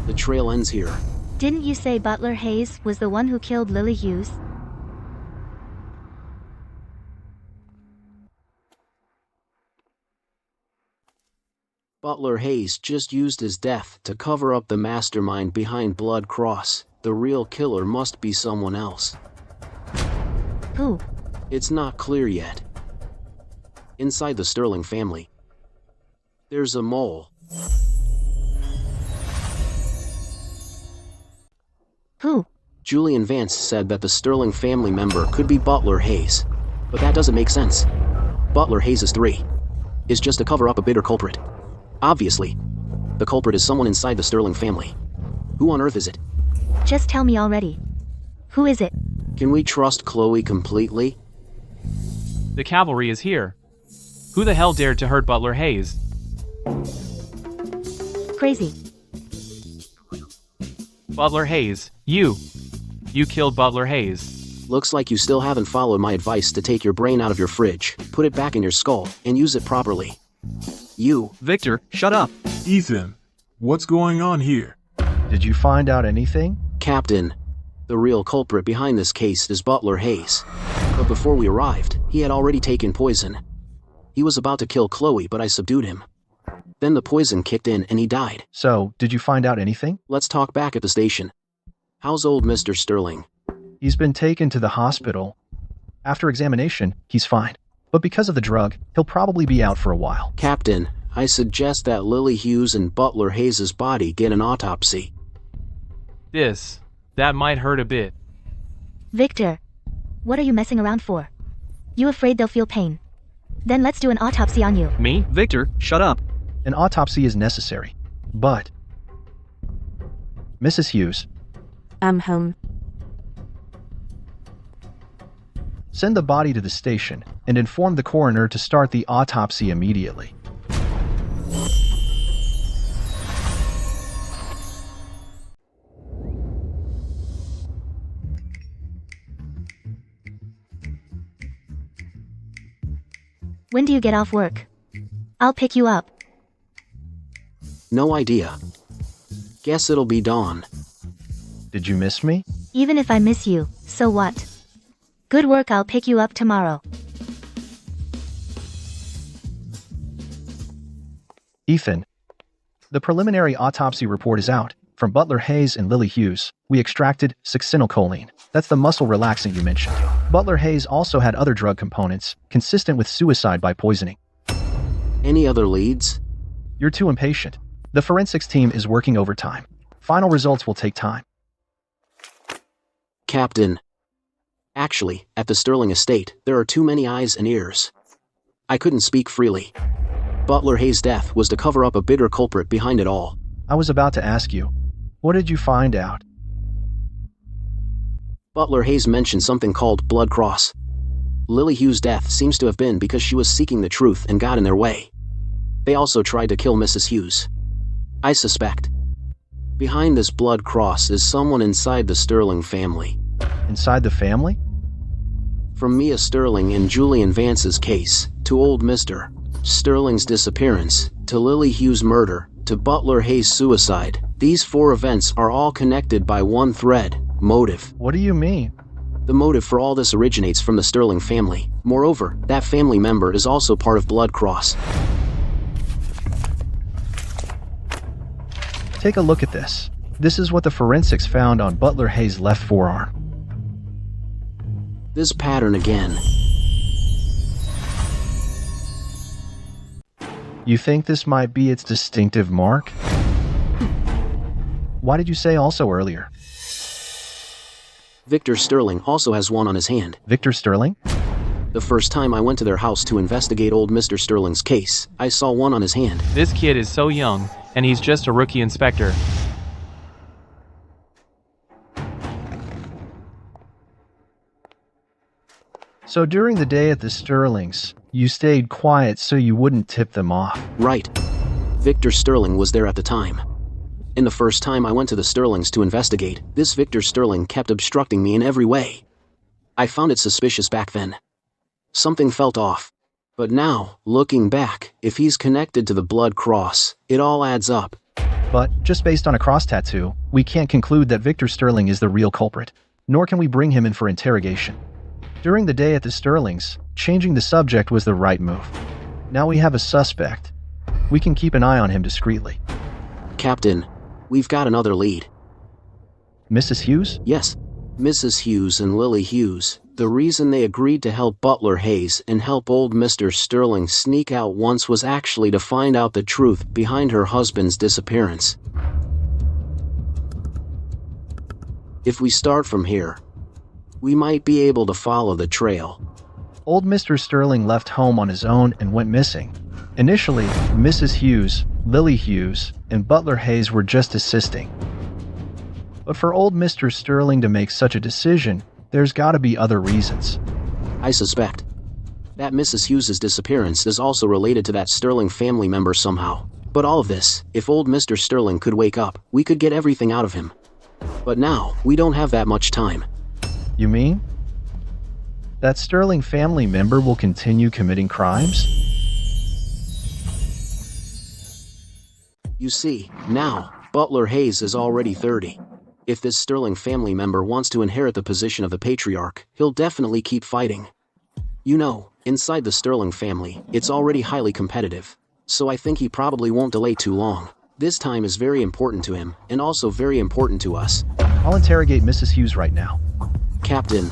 The trail ends here. Didn't you say Butler Hayes was the one who killed Lily Hughes? Butler Hayes just used his death to cover up the mastermind behind Blood Cross. The real killer must be someone else. Who? It's not clear yet. Inside the Sterling family, there's a mole. Who? Julian Vance said that the Sterling family member could be Butler Hayes. But that doesn't make sense. Butler Hayes is 3. Is just to cover up a bigger culprit. Obviously, the culprit is someone inside the Sterling family. Who on earth is it? Just tell me already. Who is it? Can we trust Chloe completely? The cavalry is here. Who the hell dared to hurt Butler Hayes? Crazy. Butler Hayes, you killed Butler Hayes. Looks like you still haven't followed my advice to take your brain out of your fridge, put it back in your skull, and use it properly. You. Victor, shut up. Ethan, what's going on here? Did you find out anything? Captain, the real culprit behind this case is Butler Hayes. But before we arrived, he had already taken poison. He was about to kill Chloe, but I subdued him. Then the poison kicked in and he died. So, did you find out anything? Let's talk back at the station. How's old Mr. Sterling? He's been taken to the hospital. After examination, he's fine. But because of the drug, he'll probably be out for a while. Captain, I suggest that Lily Hughes and Butler Hayes' body get an autopsy. That might hurt a bit. Victor, what are you messing around for? You afraid they'll feel pain? Then let's do an autopsy on you. Me? Victor, shut up. An autopsy is necessary. But... Mrs. Hughes, I'm home. send the body to the station and inform the coroner to start the autopsy immediately. When do you get off work? I'll pick you up. No idea. Guess it'll be dawn. Did you miss me? Even if I miss you, so what? Good work, I'll pick you up tomorrow. Ethan, the preliminary autopsy report is out. From Butler Hayes and Lily Hughes, we extracted succinylcholine. That's the muscle relaxant you mentioned. Butler Hayes also had other drug components, consistent with suicide by poisoning. Any other leads? You're too impatient. The forensics team is working overtime. Final results will take time. Captain. Actually, at the Sterling estate, there are too many eyes and ears. I couldn't speak freely. Butler Hayes' death was to cover up a bigger culprit behind it all. I was about to ask you, what did you find out? Butler Hayes mentioned something called Blood Cross. Lily Hughes' death seems to have been because she was seeking the truth and got in their way. They also tried to kill Mrs. Hughes. I suspect behind this Blood Cross is someone inside the Sterling family. Inside the family? From Mia Sterling and Julian Vance's case, to old Mr. Sterling's disappearance, to Lily Hughes' murder, to Butler Hayes' suicide, these 4 events are all connected by one thread: motive. What do you mean? The motive for all this originates from the Sterling family. Moreover, that family member is also part of Blood Cross. Take a look at this. This is what the forensics found on Butler Hayes' left forearm. This pattern again. You think this might be its distinctive mark? Why did you say also earlier? Victor Sterling also has one on his hand. Victor Sterling? The first time I went to their house to investigate old Mr. Sterling's case, I saw one on his hand. This kid is so young, and he's just a rookie inspector. So during the day at the Sterlings, you stayed quiet so you wouldn't tip them off. Right. Victor Sterling was there at the time. And the first time I went to the Sterlings to investigate, this Victor Sterling kept obstructing me in every way. I found it suspicious back then. Something felt off. But now, looking back, if he's connected to the Blood Cross, it all adds up. But, just based on a cross tattoo, we can't conclude that Victor Sterling is the real culprit, nor can we bring him in for interrogation. During the day at the Sterlings, changing the subject was the right move. Now we have a suspect. We can keep an eye on him discreetly. Captain, we've got another lead. Mrs. Hughes? Yes, Mrs. Hughes and Lily Hughes. The reason they agreed to help Butler Hayes and help old Mr. Sterling sneak out once was actually to find out the truth behind her husband's disappearance. If we start from here, we might be able to follow the trail. Old Mr. Sterling left home on his own and went missing. Initially, Mrs. Hughes, Lily Hughes, and Butler Hayes were just assisting. But for old Mr. Sterling to make such a decision, there's gotta be other reasons. I suspect that Mrs. Hughes's disappearance is also related to that Sterling family member somehow. But all of this, if old Mr. Sterling could wake up, we could get everything out of him. But now, we don't have that much time. You mean? That Sterling family member will continue committing crimes? You see, now, Butler Hayes is already 30. If this Sterling family member wants to inherit the position of the patriarch, he'll definitely keep fighting. You know, inside the Sterling family, it's already highly competitive. So I think he probably won't delay too long. This time is very important to him, and also very important to us. I'll interrogate Mrs. Hughes right now. Captain,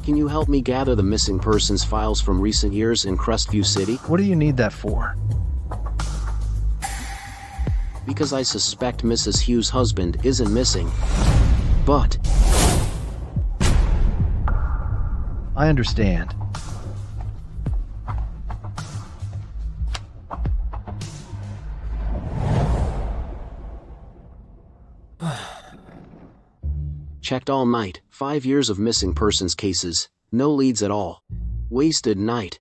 can you help me gather the missing persons files from recent years in Crestview City? What do you need that for? Because I suspect Mrs. Hughes' husband isn't missing. But I understand. checked all night, 5 years of missing persons cases, no leads at all. Wasted night.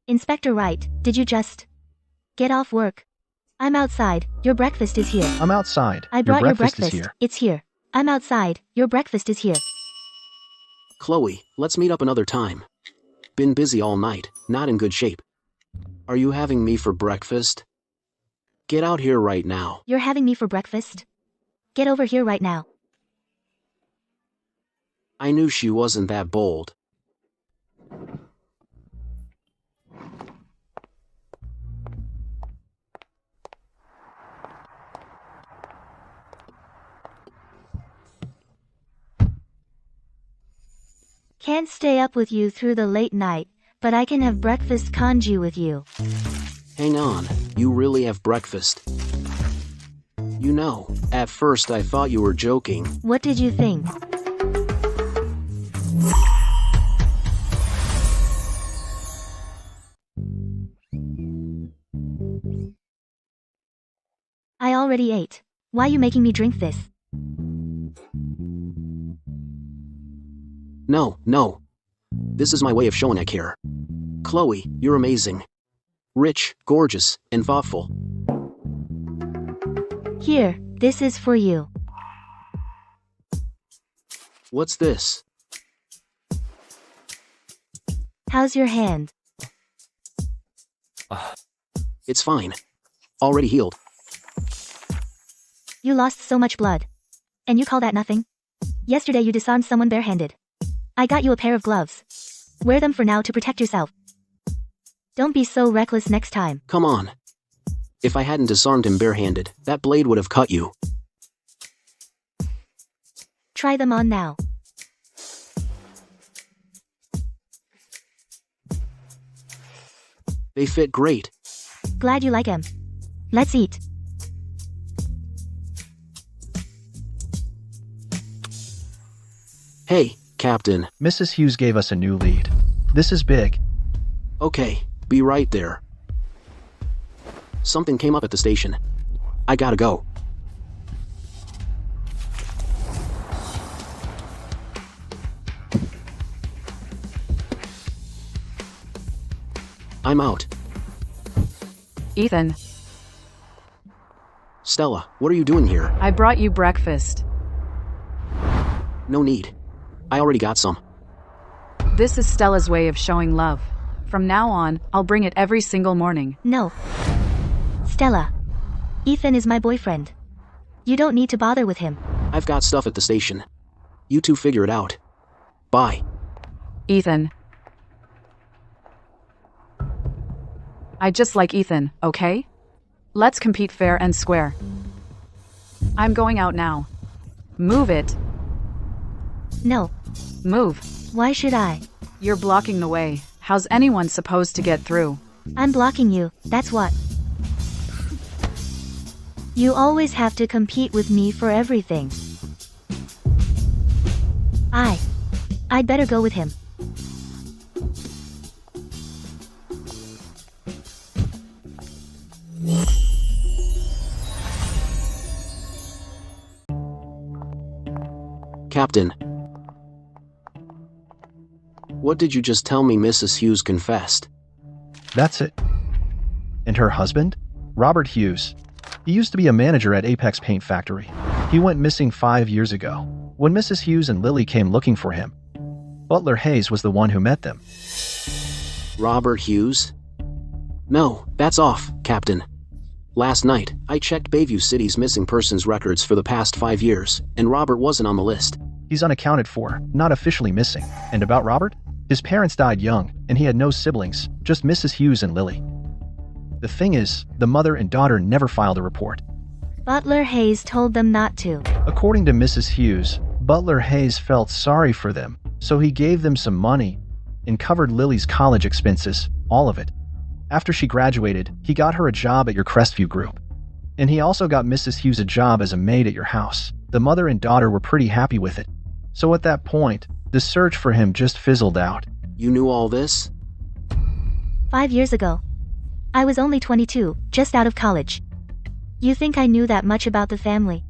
Inspector Wright, did you just get off work? I'm outside. Your breakfast is here. I'm outside. I brought your Is breakfast. here. It's here. I'm outside. Your breakfast is here. Chloe, let's meet up another time. Been busy all night, not in good shape. Are you having me for breakfast? Get out here right now. You're having me for breakfast? Get over here right now. I knew she wasn't that bold. Can't stay up with you through the late night, but I can have breakfast congee with you. Hang on, you really have breakfast? You know, at first I thought you were joking. What did you think? I already ate. Why are you making me drink this? No. This is my way of showing I care. Chloe, you're amazing. Rich, gorgeous, and thoughtful. Here, this is for you. What's this? How's your hand? It's fine. Already healed. You lost so much blood. And you call that nothing? Yesterday you disarmed someone barehanded. I got you a pair of gloves. Wear them for now to protect yourself. Don't be so reckless next time. Come on. If I hadn't disarmed him barehanded, that blade would have cut you. Try them on now. They fit great. Glad you like 'em. Let's eat. Hey, Captain. Mrs. Hughes gave us a new lead. This is big. Okay, be right there. Something came up at the station. I gotta go. I'm out. Ethan, Stella, what are you doing here? I brought you breakfast. No need. I already got some. This is Stella's way of showing love. From now on, I'll bring it every single morning. No. Stella. Ethan is my boyfriend. You don't need to bother with him. I've got stuff at the station. You two figure it out. Bye. Ethan. I just like Ethan, okay? Let's compete fair and square. I'm going out now. Move it. No. Move. Why should I? You're blocking the way. How's anyone supposed to get through? I'm blocking you, that's what. You always have to compete with me for everything. I'd better go with him. Captain. What did you just tell me Mrs. Hughes confessed? That's it. And her husband? Robert Hughes. He used to be a manager at Apex Paint Factory. He went missing 5 years ago. When Mrs. Hughes and Lily came looking for him, Butler Hayes was the one who met them. Robert Hughes? No, that's off, Captain. Last night, I checked Bayview City's missing persons records for the past 5 years, and Robert wasn't on the list. He's unaccounted for, not officially missing. And about Robert? His parents died young, and he had no siblings, just Mrs. Hughes and Lily. The thing is, the mother and daughter never filed a report. Butler Hayes told them not to. According to Mrs. Hughes, Butler Hayes felt sorry for them, so he gave them some money and covered Lily's college expenses, all of it. After she graduated, he got her a job at your Crestview group. And he also got Mrs. Hughes a job as a maid at your house. The mother and daughter were pretty happy with it. So at that point, the search for him just fizzled out. You knew all this? 5 years ago. I was only 22, just out of college. You think I knew that much about the family?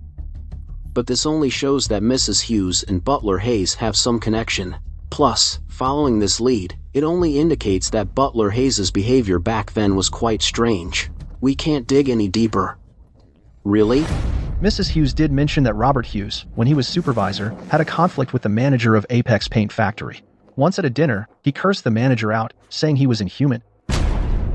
But this only shows that Mrs. Hughes and Butler Hayes have some connection. Plus, following this lead, it only indicates that Butler Hayes' behavior back then was quite strange. We can't dig any deeper. Really? Mrs. Hughes did mention that Robert Hughes, when he was supervisor, had a conflict with the manager of Apex Paint Factory. Once at a dinner, he cursed the manager out, saying he was inhuman.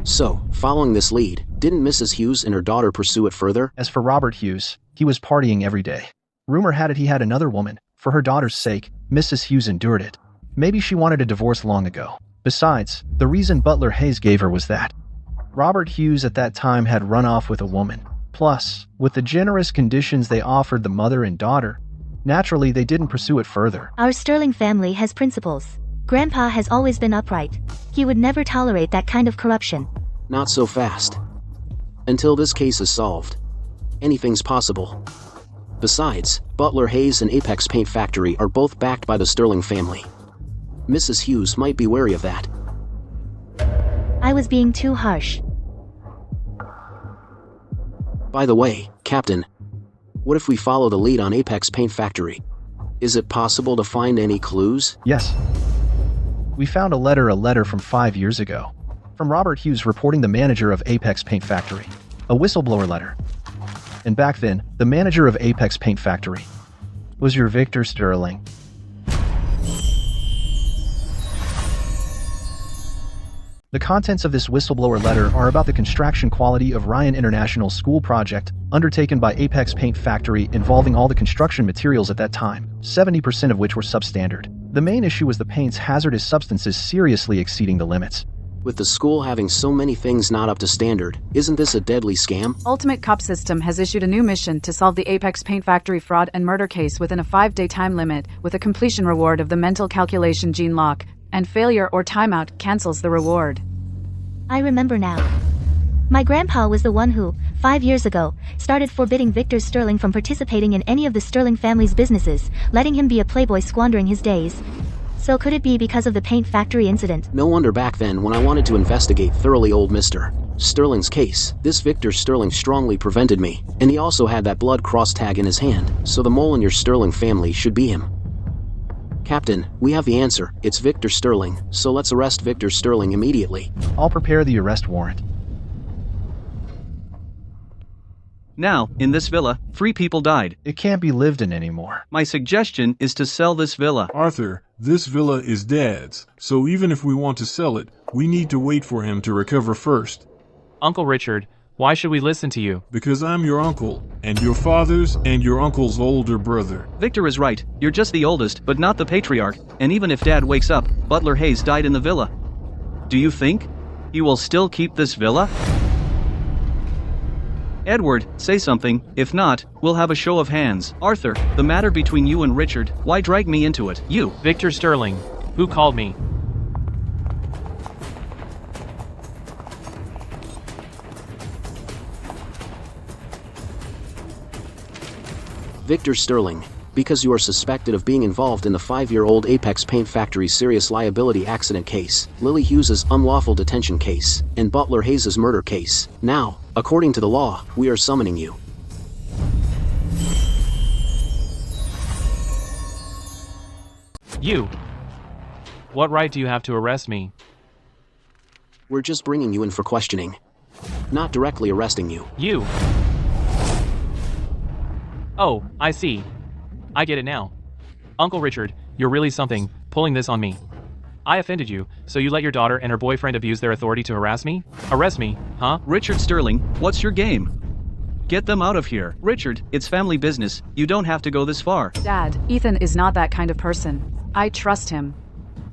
So, following this lead, didn't Mrs. Hughes and her daughter pursue it further? As for Robert Hughes, he was partying every day. Rumor had it he had another woman. For her daughter's sake, Mrs. Hughes endured it. Maybe she wanted a divorce long ago. Besides, the reason Butler Hayes gave her was that Robert Hughes at that time had run off with a woman. Plus, with the generous conditions they offered the mother and daughter, naturally they didn't pursue it further. Our Sterling family has principles. Grandpa has always been upright. He would never tolerate that kind of corruption. Not so fast. Until this case is solved, anything's possible. Besides, Butler Hayes and Apex Paint Factory are both backed by the Sterling family. Mrs. Hughes might be wary of that. I was being too harsh. By the way, Captain, what if we follow the lead on Apex Paint Factory? Is it possible to find any clues? Yes. We found a letter from 5 years ago. From Robert Hughes reporting the manager of Apex Paint Factory. A whistleblower letter. And back then, the manager of Apex Paint Factory was your Victor Sterling. The contents of this whistleblower letter are about the construction quality of Ryan International's school project, undertaken by Apex Paint Factory involving all the construction materials at that time, 70% of which were substandard. The main issue was the paint's hazardous substances seriously exceeding the limits. With the school having so many things not up to standard, isn't this a deadly scam? Ultimate Cop System has issued a new mission to solve the Apex Paint Factory fraud and murder case within a 5-day time limit, with a completion reward of the mental calculation gene lock, and failure or timeout cancels the reward. I remember now. My grandpa was the one who, 5 years ago, started forbidding Victor Sterling from participating in any of the Sterling family's businesses, letting him be a playboy squandering his days. So could it be because of the paint factory incident? No wonder back then when I wanted to investigate thoroughly old Mr. Sterling's case, this Victor Sterling strongly prevented me, and he also had that blood cross tag in his hand, so the mole in your Sterling family should be him. Captain, we have the answer. It's Victor Sterling, so let's arrest Victor Sterling immediately. I'll prepare the arrest warrant. Now, in this villa, 3 people died. It can't be lived in anymore. My suggestion is to sell this villa. Arthur, this villa is Dad's, so even if we want to sell it, we need to wait for him to recover first. Uncle Richard, why should we listen to you? Because I'm your uncle, and your father's and your uncle's older brother. Victor is right. You're just the oldest, but not the patriarch, and even if Dad wakes up, Butler Hayes died in the villa. Do you think he will still keep this villa? Edward, say something. If not, we'll have a show of hands. Arthur, the matter between you and Richard, why drag me into it? You. Victor Sterling. Who called me? Victor Sterling, because you are suspected of being involved in the 5-year-old Apex Paint Factory serious liability accident case, Lily Hughes's unlawful detention case, and Butler Hayes's murder case. Now, according to the law, we are summoning you. You. What right do you have to arrest me? We're just bringing you in for questioning. Not directly arresting you. You. Oh, I see. I get it now. Uncle Richard, you're really something, pulling this on me. I offended you, so you let your daughter and her boyfriend abuse their authority to harass me? Arrest me, huh? Richard Sterling, what's your game? Get them out of here. Richard, it's family business. You don't have to go this far. Dad, Ethan is not that kind of person. I trust him.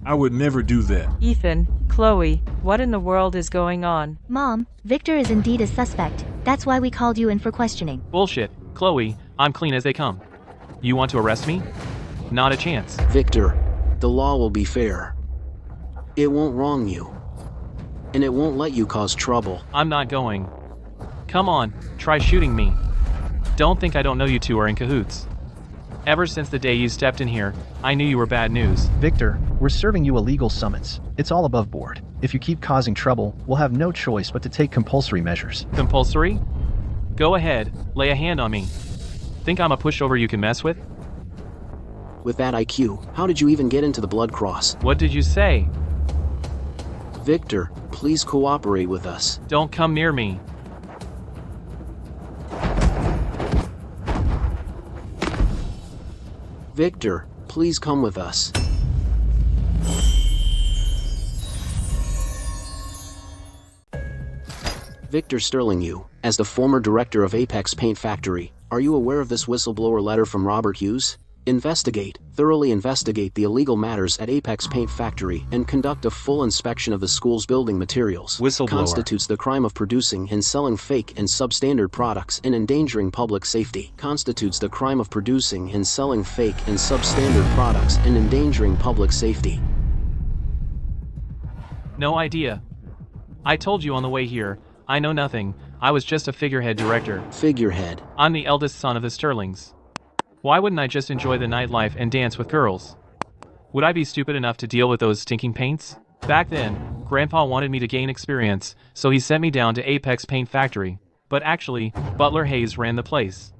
I would never do that. Ethan, Chloe, what in the world is going on? Mom, Victor is indeed a suspect. That's why we called you in for questioning. Bullshit. Chloe, I'm clean as they come. You want to arrest me? Not a chance. Victor, the law will be fair. It won't wrong you. And it won't let you cause trouble. I'm not going. Come on, try shooting me. Don't think I don't know you two are in cahoots. Ever since the day you stepped in here, I knew you were bad news. Victor, we're serving you a legal summons. It's all above board. If you keep causing trouble, we'll have no choice but to take compulsory measures. Compulsory? Go ahead, lay a hand on me. Think I'm a pushover you can mess with? With that IQ, how did you even get into the Blood Cross? What did you say? Victor, please cooperate with us. Don't come near me. Victor, please come with us. Victor Sterling, you, as the former director of Apex Paint Factory, are you aware of this whistleblower letter from Robert Hughes? Thoroughly investigate the illegal matters at Apex Paint Factory and conduct a full inspection of the school's building materials. Whistleblower. Constitutes the crime of producing and selling fake and substandard products and endangering public safety. Constitutes the crime of producing and selling fake and substandard products and endangering public safety. No idea. I told you on the way here, I know nothing. I was just a figurehead director. Figurehead. I'm the eldest son of the Sterlings. Why wouldn't I just enjoy the nightlife and dance with girls? Would I be stupid enough to deal with those stinking paints? Back then, Grandpa wanted me to gain experience, so he sent me down to Apex Paint Factory. But actually, Butler Hayes ran the place.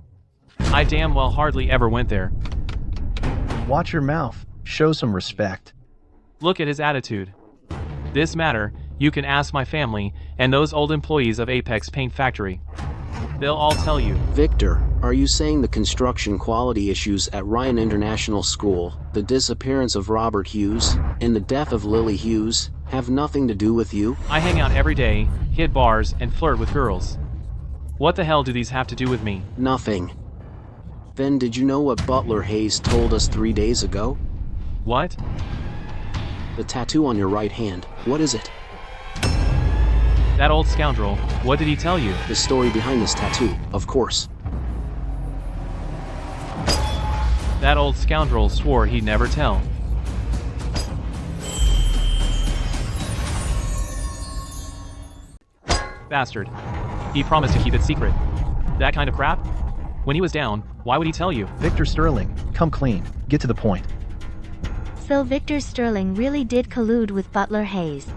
I damn well hardly ever went there. Watch your mouth. Show some respect. Look at his attitude. This matter, you can ask my family and those old employees of Apex Paint Factory. They'll all tell you. Victor, are you saying the construction quality issues at Ryan International School, the disappearance of Robert Hughes, and the death of Lily Hughes have nothing to do with you? I hang out every day, hit bars, and flirt with girls. What the hell do these have to do with me? Nothing. Then did you know what Butler Hayes told us 3 days ago? What? The tattoo on your right hand, what is it? That old scoundrel, what did he tell you? The story behind this tattoo, of course. That old scoundrel swore he'd never tell. Bastard. He promised to keep it secret. That kind of crap? When he was down, why would he tell you? Victor Sterling, come clean. Get to the point. So Victor Sterling really did collude with Butler Hayes.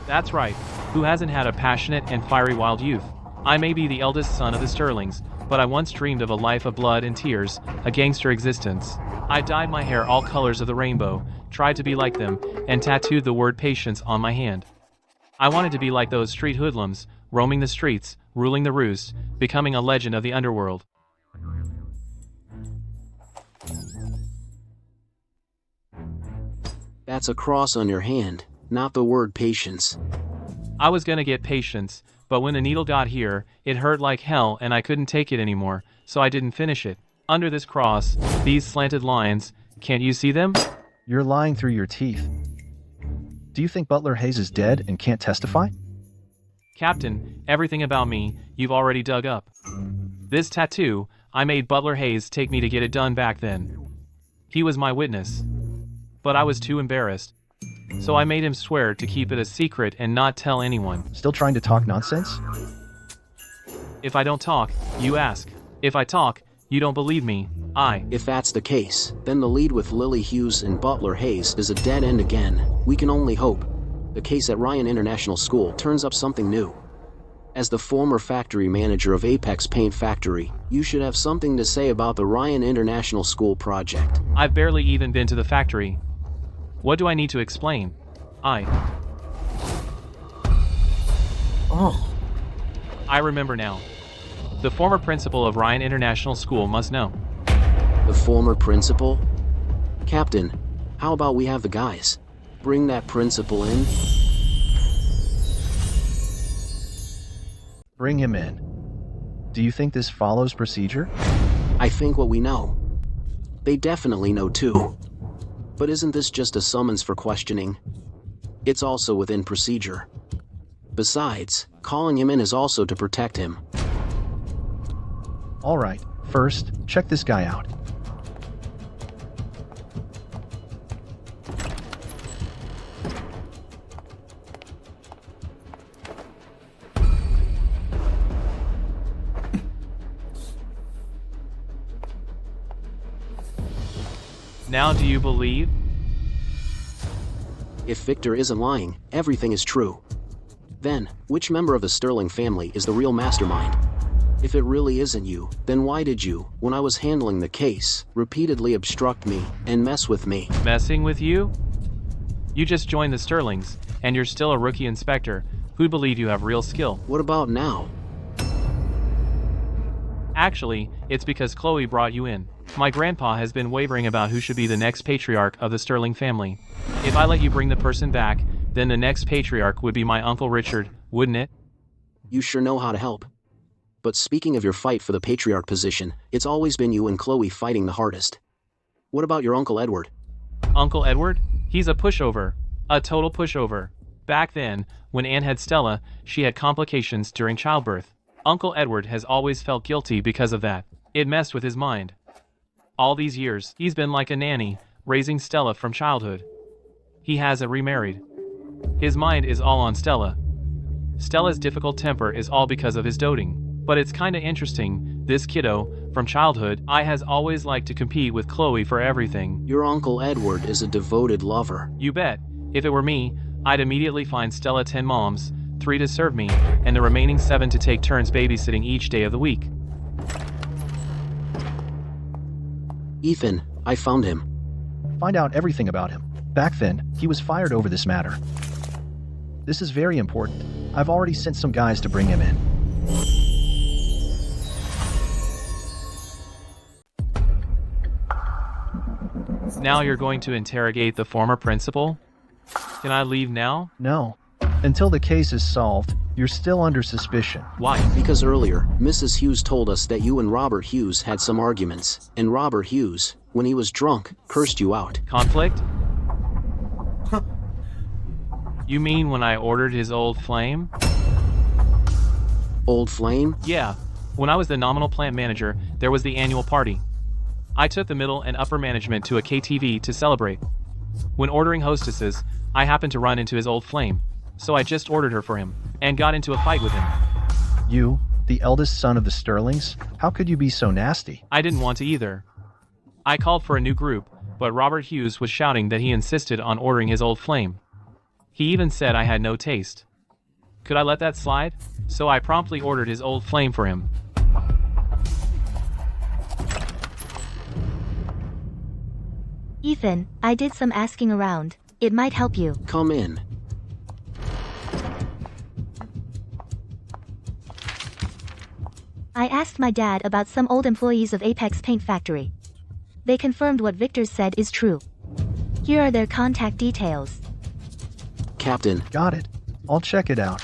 That's right. Who hasn't had a passionate and fiery wild youth? I may be the eldest son of the Sterlings, but I once dreamed of a life of blood and tears, a gangster existence. I dyed my hair all colors of the rainbow, tried to be like them, and tattooed the word patience on my hand. I wanted to be like those street hoodlums, roaming the streets, ruling the roost, becoming a legend of the underworld. That's a cross on your hand, not the word patience. I was gonna get patience, but when the needle got here, it hurt like hell and I couldn't take it anymore, so I didn't finish it. Under this cross, these slanted lines, can't you see them? You're lying through your teeth. Do you think Butler Hayes is dead and can't testify? Captain, everything about me, you've already dug up. This tattoo, I made Butler Hayes take me to get it done back then. He was my witness. But I was too embarrassed. So I made him swear to keep it a secret and not tell anyone. Still trying to talk nonsense? If I don't talk, you ask. If I talk, you don't believe me. If that's the case, then the lead with Lily Hughes and Butler Hayes is a dead end again. We can only hope the case at Ryan International School turns up something new. As the former factory manager of Apex Paint Factory, you should have something to say about the Ryan International School project. I've barely even been to the factory. What do I need to explain? Oh. I remember now. The former principal of Ryan International School must know. The former principal? Captain, how about we have the guys bring that principal in? Bring him in. Do you think this follows procedure? I think what we know. They definitely know too. But isn't this just a summons for questioning? It's also within procedure. Besides, calling him in is also to protect him. All right, first, check this guy out. Now do you believe? If Victor isn't lying, everything is true. Then, which member of the Sterling family is the real mastermind? If it really isn't you, then why did you, when I was handling the case, repeatedly obstruct me and mess with me? Messing with you? You just joined the Sterlings, and you're still a rookie inspector. Who'd believe you have real skill? What about now? Actually, it's because Chloe brought you in. My grandpa has been wavering about who should be the next patriarch of the Sterling family. If I let you bring the person back, then the next patriarch would be my Uncle Richard, wouldn't it? You sure know how to help. But speaking of your fight for the patriarch position, it's always been you and Chloe fighting the hardest. What about your Uncle Edward? Uncle Edward? He's a pushover. A total pushover. Back then, when Anne had Stella, she had complications during childbirth. Uncle Edward has always felt guilty because of that. It messed with his mind. All these years, he's been like a nanny, raising Stella from childhood. He hasn't remarried. His mind is all on Stella. Stella's difficult temper is all because of his doting. But it's kinda interesting, this kiddo, from childhood, has always liked to compete with Chloe for everything. Your Uncle Edward is a devoted lover. You bet. If it were me, I'd immediately find Stella 10 moms, 3 to serve me, and the remaining 7 to take turns babysitting each day of the week. Ethan, I found him. Find out everything about him. Back then, he was fired over this matter. This is very important. I've already sent some guys to bring him in. Now you're going to interrogate the former principal? Can I leave now? No. Until the case is solved, you're still under suspicion. Why? Because earlier, Mrs. Hughes told us that you and Robert Hughes had some arguments, and Robert Hughes, when he was drunk, cursed you out. Conflict? You mean when I ordered his old flame? Old flame? Yeah. When I was the nominal plant manager, there was the annual party. I took the middle and upper management to a KTV to celebrate. When ordering hostesses, I happened to run into his old flame, so I just ordered her for him, and got into a fight with him. You, the eldest son of the Sterlings? How could you be so nasty? I didn't want to either. I called for a new group, but Robert Hughes was shouting that he insisted on ordering his old flame. He even said I had no taste. Could I let that slide? So I promptly ordered his old flame for him. Ethan, I did some asking around. It might help you. Come in. I asked my dad about some old employees of Apex Paint Factory. They confirmed what Victor said is true. Here are their contact details. Captain. Got it. I'll check it out.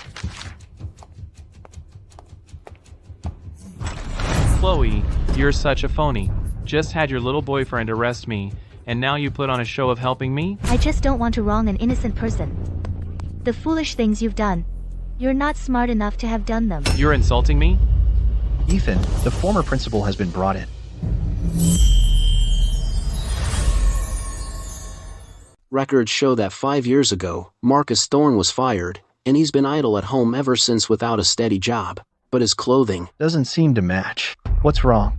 Chloe, you're such a phony. Just had your little boyfriend arrest me, and now you put on a show of helping me? I just don't want to wrong an innocent person. The foolish things you've done. You're not smart enough to have done them. You're insulting me? Ethan, the former principal has been brought in. Records show that 5 years ago, Marcus Thorne was fired, and he's been idle at home ever since without a steady job. But his clothing doesn't seem to match. What's wrong?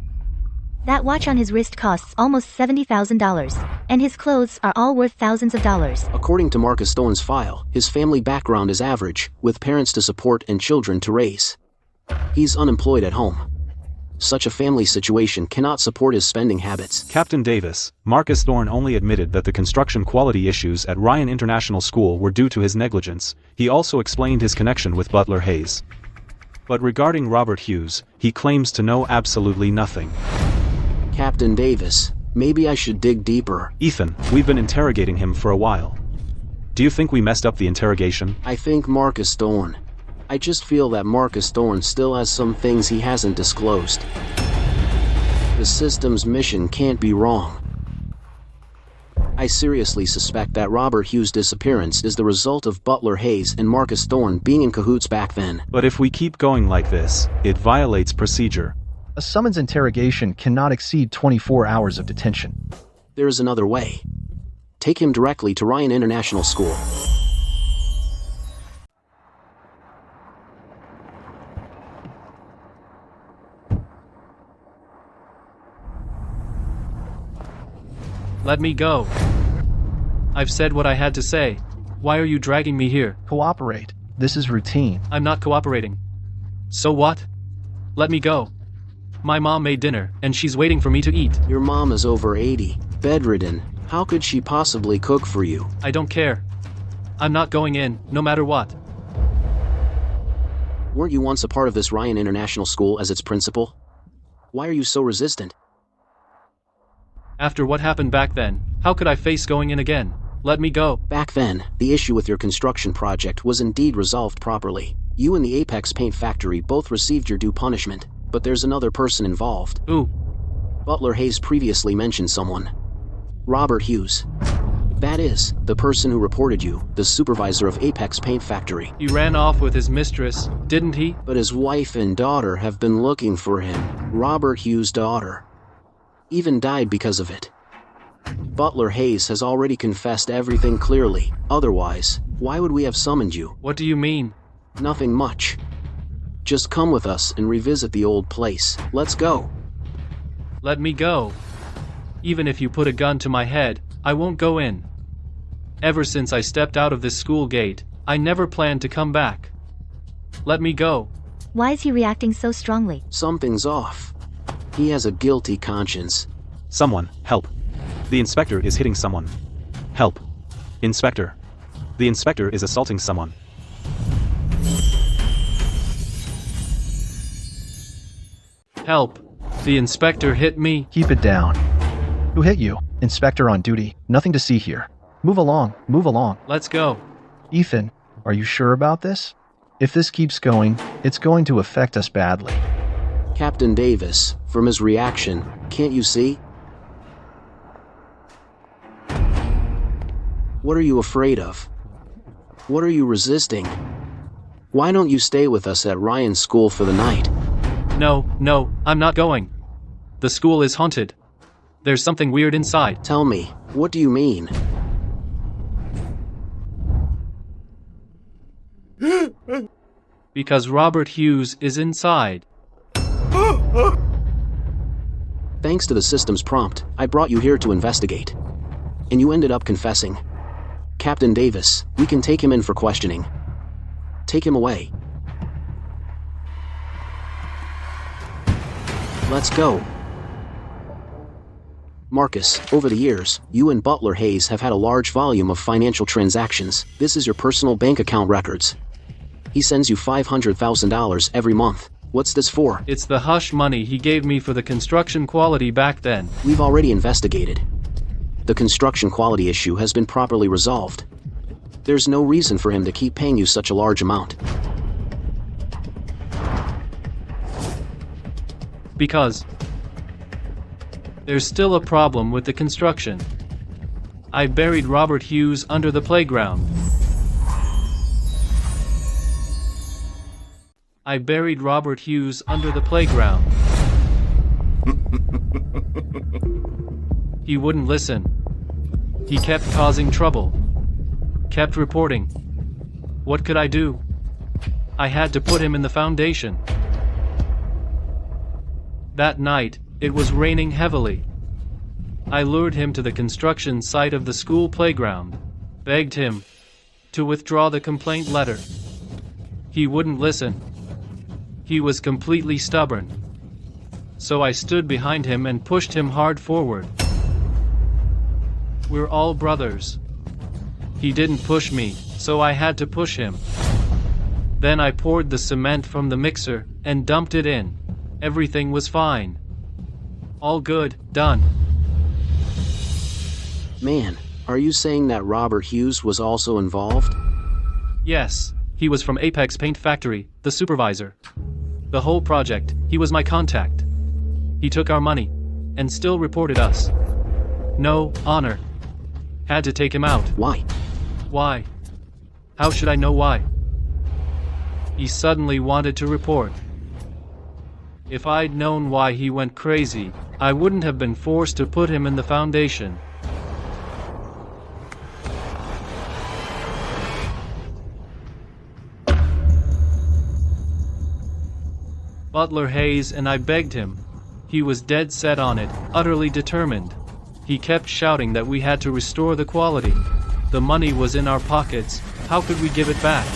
That watch on his wrist costs almost $70,000, and his clothes are all worth thousands of dollars. According to Marcus Thorne's file, his family background is average, with parents to support and children to raise. He's unemployed at home. Such a family situation cannot support his spending habits. Captain Davis, Marcus Thorne only admitted that the construction quality issues at Ryan International School were due to his negligence. He also explained his connection with Butler Hayes. But regarding Robert Hughes, he claims to know absolutely nothing. Captain Davis, maybe I should dig deeper. Ethan, we've been interrogating him for a while. Do you think we messed up the interrogation? I think Marcus Thorne. I just feel that Marcus Thorne still has some things he hasn't disclosed. The system's mission can't be wrong. I seriously suspect that Robert Hughes' disappearance is the result of Butler Hayes and Marcus Thorne being in cahoots back then. But if we keep going like this, it violates procedure. A summons interrogation cannot exceed 24 hours of detention. There is another way. Take him directly to Ryan International School. Let me go. I've said what I had to say. Why are you dragging me here? Cooperate. This is routine. I'm not cooperating. So what? Let me go. My mom made dinner, and she's waiting for me to eat. Your mom is over 80, bedridden. How could she possibly cook for you? I don't care. I'm not going in, no matter what. Weren't you once a part of this Ryan International School as its principal? Why are you so resistant? After what happened back then, how could I face going in again? Let me go. Back then, the issue with your construction project was indeed resolved properly. You and the Apex Paint Factory both received your due punishment, but there's another person involved. Who? Butler Hayes previously mentioned someone. Robert Hughes. That is, the person who reported you, the supervisor of Apex Paint Factory. He ran off with his mistress, didn't he? But his wife and daughter have been looking for him. Robert Hughes' daughter even died because of it. Butler Hayes has already confessed everything clearly. Otherwise, why would we have summoned you? What do you mean? Nothing much. Just come with us and revisit the old place. Let's go. Let me go. Even if you put a gun to my head, I won't go in. Ever since I stepped out of this school gate, I never planned to come back. Let me go. Why is he reacting so strongly? Something's off. He has a guilty conscience. Someone, help. The inspector is hitting someone. Help. Inspector. The inspector is assaulting someone. Help. The inspector hit me. Keep it down. Who hit you? Inspector on duty. Nothing to see here. Move along. Move along. Let's go. Ethan, are you sure about this? If this keeps going, it's going to affect us badly. Captain Davis, from his reaction, can't you see? What are you afraid of? What are you resisting? Why don't you stay with us at Ryan's school for the night? No, I'm not going. The school is haunted. There's something weird inside. Tell me, what do you mean? Because Robert Hughes is inside. Thanks to the system's prompt, I brought you here to investigate. And you ended up confessing. Captain Davis, we can take him in for questioning. Take him away. Let's go. Marcus, over the years, you and Butler Hayes have had a large volume of financial transactions. This is your personal bank account records. He sends you $500,000 every month. What's this for? It's the hush money he gave me for the construction quality back then. We've already investigated. The construction quality issue has been properly resolved. There's no reason for him to keep paying you such a large amount. Because there's still a problem with the construction. I buried Robert Hughes under the playground. I buried Robert Hughes under the playground. He wouldn't listen. He kept causing trouble. Kept reporting. What could I do? I had to put him in the foundation. That night, it was raining heavily. I lured him to the construction site of the school playground, begged him to withdraw the complaint letter. He wouldn't listen. He was completely stubborn. So I stood behind him and pushed him hard forward. We're all brothers. He didn't push me, so I had to push him. Then I poured the cement from the mixer and dumped it in. Everything was fine. All good, done. Man, are you saying that Robert Hughes was also involved? Yes, he was from Apex Paint Factory, the supervisor. The whole project, he was my contact. He took our money, and still reported us. No honor. Had to take him out. Why? Why? How should I know why? He suddenly wanted to report. If I'd known why he went crazy, I wouldn't have been forced to put him in the foundation. Butler Hayes and I begged him. He was dead set on it, utterly determined. He kept shouting that we had to restore the quality. The money was in our pockets, how could we give it back?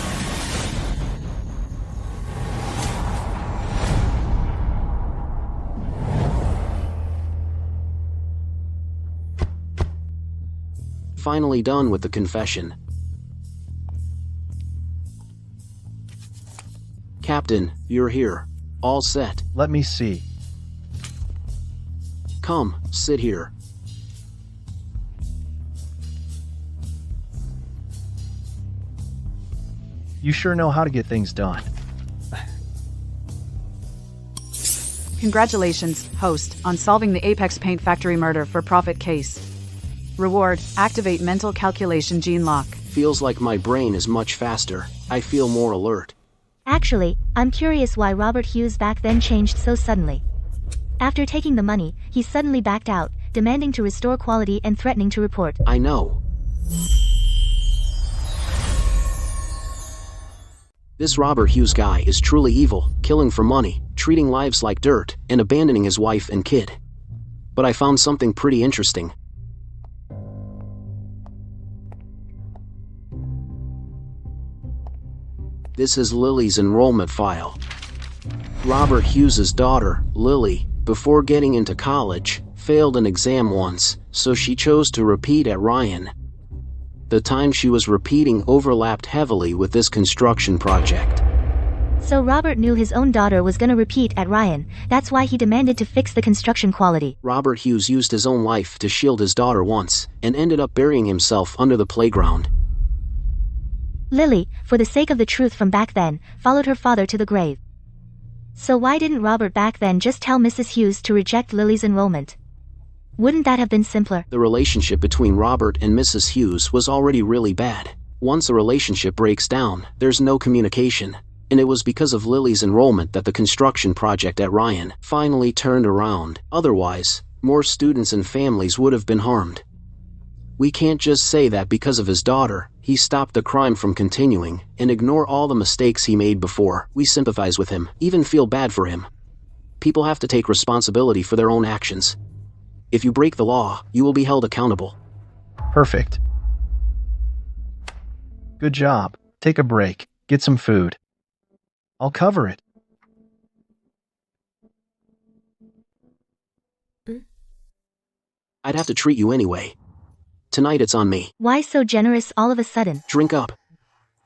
Finally done with the confession. Captain, you're here. All set. Let me see. Come, sit here. You sure know how to get things done. Congratulations, host, on solving the Apex Paint Factory murder for profit case. Reward, activate mental calculation gene lock. Feels like my brain is much faster. I feel more alert. Actually, I'm curious why Robert Hughes back then changed so suddenly. After taking the money, he suddenly backed out, demanding to restore quality and threatening to report. I know. This Robert Hughes guy is truly evil, killing for money, treating lives like dirt, and abandoning his wife and kid. But I found something pretty interesting. This is Lily's enrollment file. Robert Hughes's daughter, Lily, before getting into college, failed an exam once, so she chose to repeat at Ryan. The time she was repeating overlapped heavily with this construction project. So Robert knew his own daughter was gonna repeat at Ryan, that's why he demanded to fix the construction quality. Robert Hughes used his own life to shield his daughter once, and ended up burying himself under the playground. Lily, for the sake of the truth from back then, followed her father to the grave. So why didn't Robert back then just tell Mrs. Hughes to reject Lily's enrollment? Wouldn't that have been simpler? The relationship between Robert and Mrs. Hughes was already really bad. Once a relationship breaks down, there's no communication. And it was because of Lily's enrollment that the construction project at Ryan finally turned around. Otherwise, more students and families would have been harmed. We can't just say that because of his daughter, he stopped the crime from continuing, and ignore all the mistakes he made before. We sympathize with him, even feel bad for him. People have to take responsibility for their own actions. If you break the law, you will be held accountable. Perfect. Good job. Take a break. Get some food. I'll cover it. I'd have to treat you anyway. Tonight it's on me. Why so generous all of a sudden? Drink up.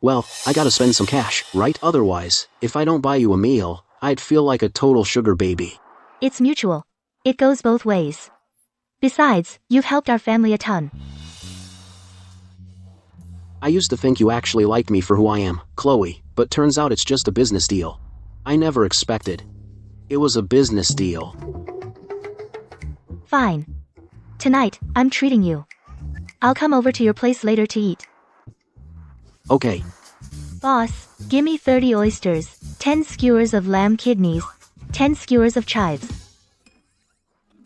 Well, I gotta spend some cash, right? Otherwise, if I don't buy you a meal, I'd feel like a total sugar baby. It's mutual. It goes both ways. Besides, you've helped our family a ton. I used to think you actually liked me for who I am, Chloe, but turns out it's just a business deal. I never expected. It was a business deal. Fine. Tonight, I'm treating you. I'll come over to your place later to eat. Okay. Boss, give me 30 oysters, 10 skewers of lamb kidneys, 10 skewers of chives.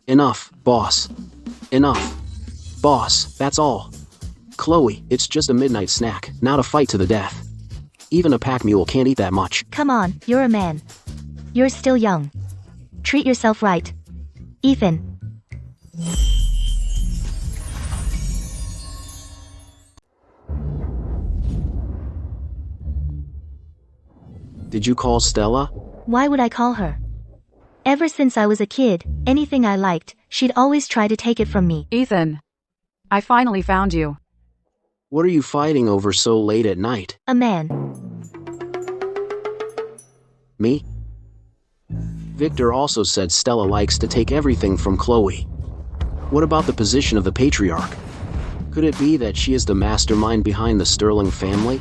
Enough, boss. Enough. Boss, that's all. Chloe, it's just a midnight snack, not a fight to the death. Even a pack mule can't eat that much. Come on, you're a man. You're still young. Treat yourself right. Ethan. Did you call Stella? Why would I call her? Ever since I was a kid, anything I liked, she'd always try to take it from me. Ethan. I finally found you. What are you fighting over so late at night? A man. Me? Victor also said Stella likes to take everything from Chloe. What about the position of the patriarch? Could it be that she is the mastermind behind the Sterling family?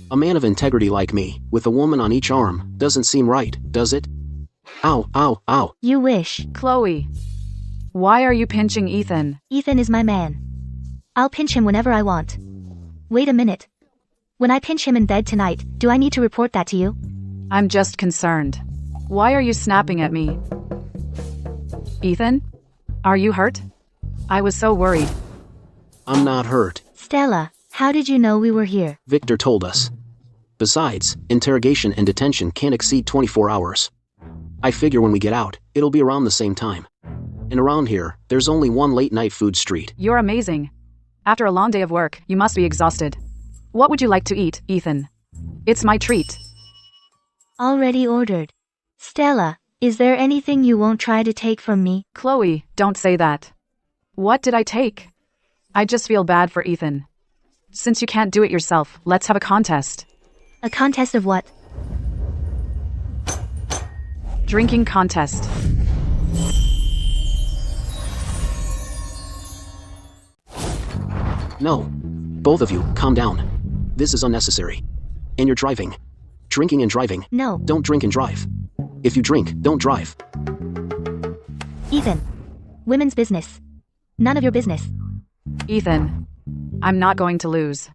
A man of integrity like me, with a woman on each arm, doesn't seem right, does it? Ow, ow, ow. You wish. Chloe. Why are you pinching Ethan? Ethan is my man. I'll pinch him whenever I want. Wait a minute. When I pinch him in bed tonight, do I need to report that to you? I'm just concerned. Why are you snapping at me? Ethan? Are you hurt? I was so worried. I'm not hurt. Stella, how did you know we were here? Victor told us. Besides, interrogation and detention can't exceed 24 hours. I figure when we get out, it'll be around the same time. And around here, there's only one late-night food street. You're amazing. After a long day of work, you must be exhausted. What would you like to eat, Ethan? It's my treat. Already ordered. Stella, is there anything you won't try to take from me? Chloe, don't say that. What did I take? I just feel bad for Ethan. Since you can't do it yourself, let's have a contest. A contest of what? Drinking contest. No. Both of you, calm down. This is unnecessary. And you're driving. Drinking and driving. No. Don't drink and drive. If you drink, don't drive. Ethan. Women's business. None of your business. Ethan. I'm not going to lose.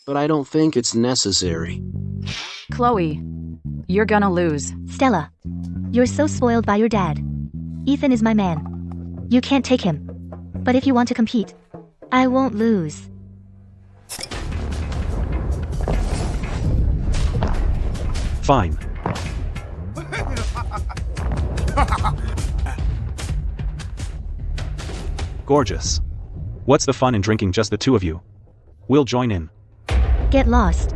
But I don't think it's necessary. Chloe. You're gonna lose. Stella. You're so spoiled by your dad. Ethan is my man. You can't take him. But if you want to compete, I won't lose. Fine. Gorgeous. What's the fun in drinking just the two of you? We'll join in. Get lost.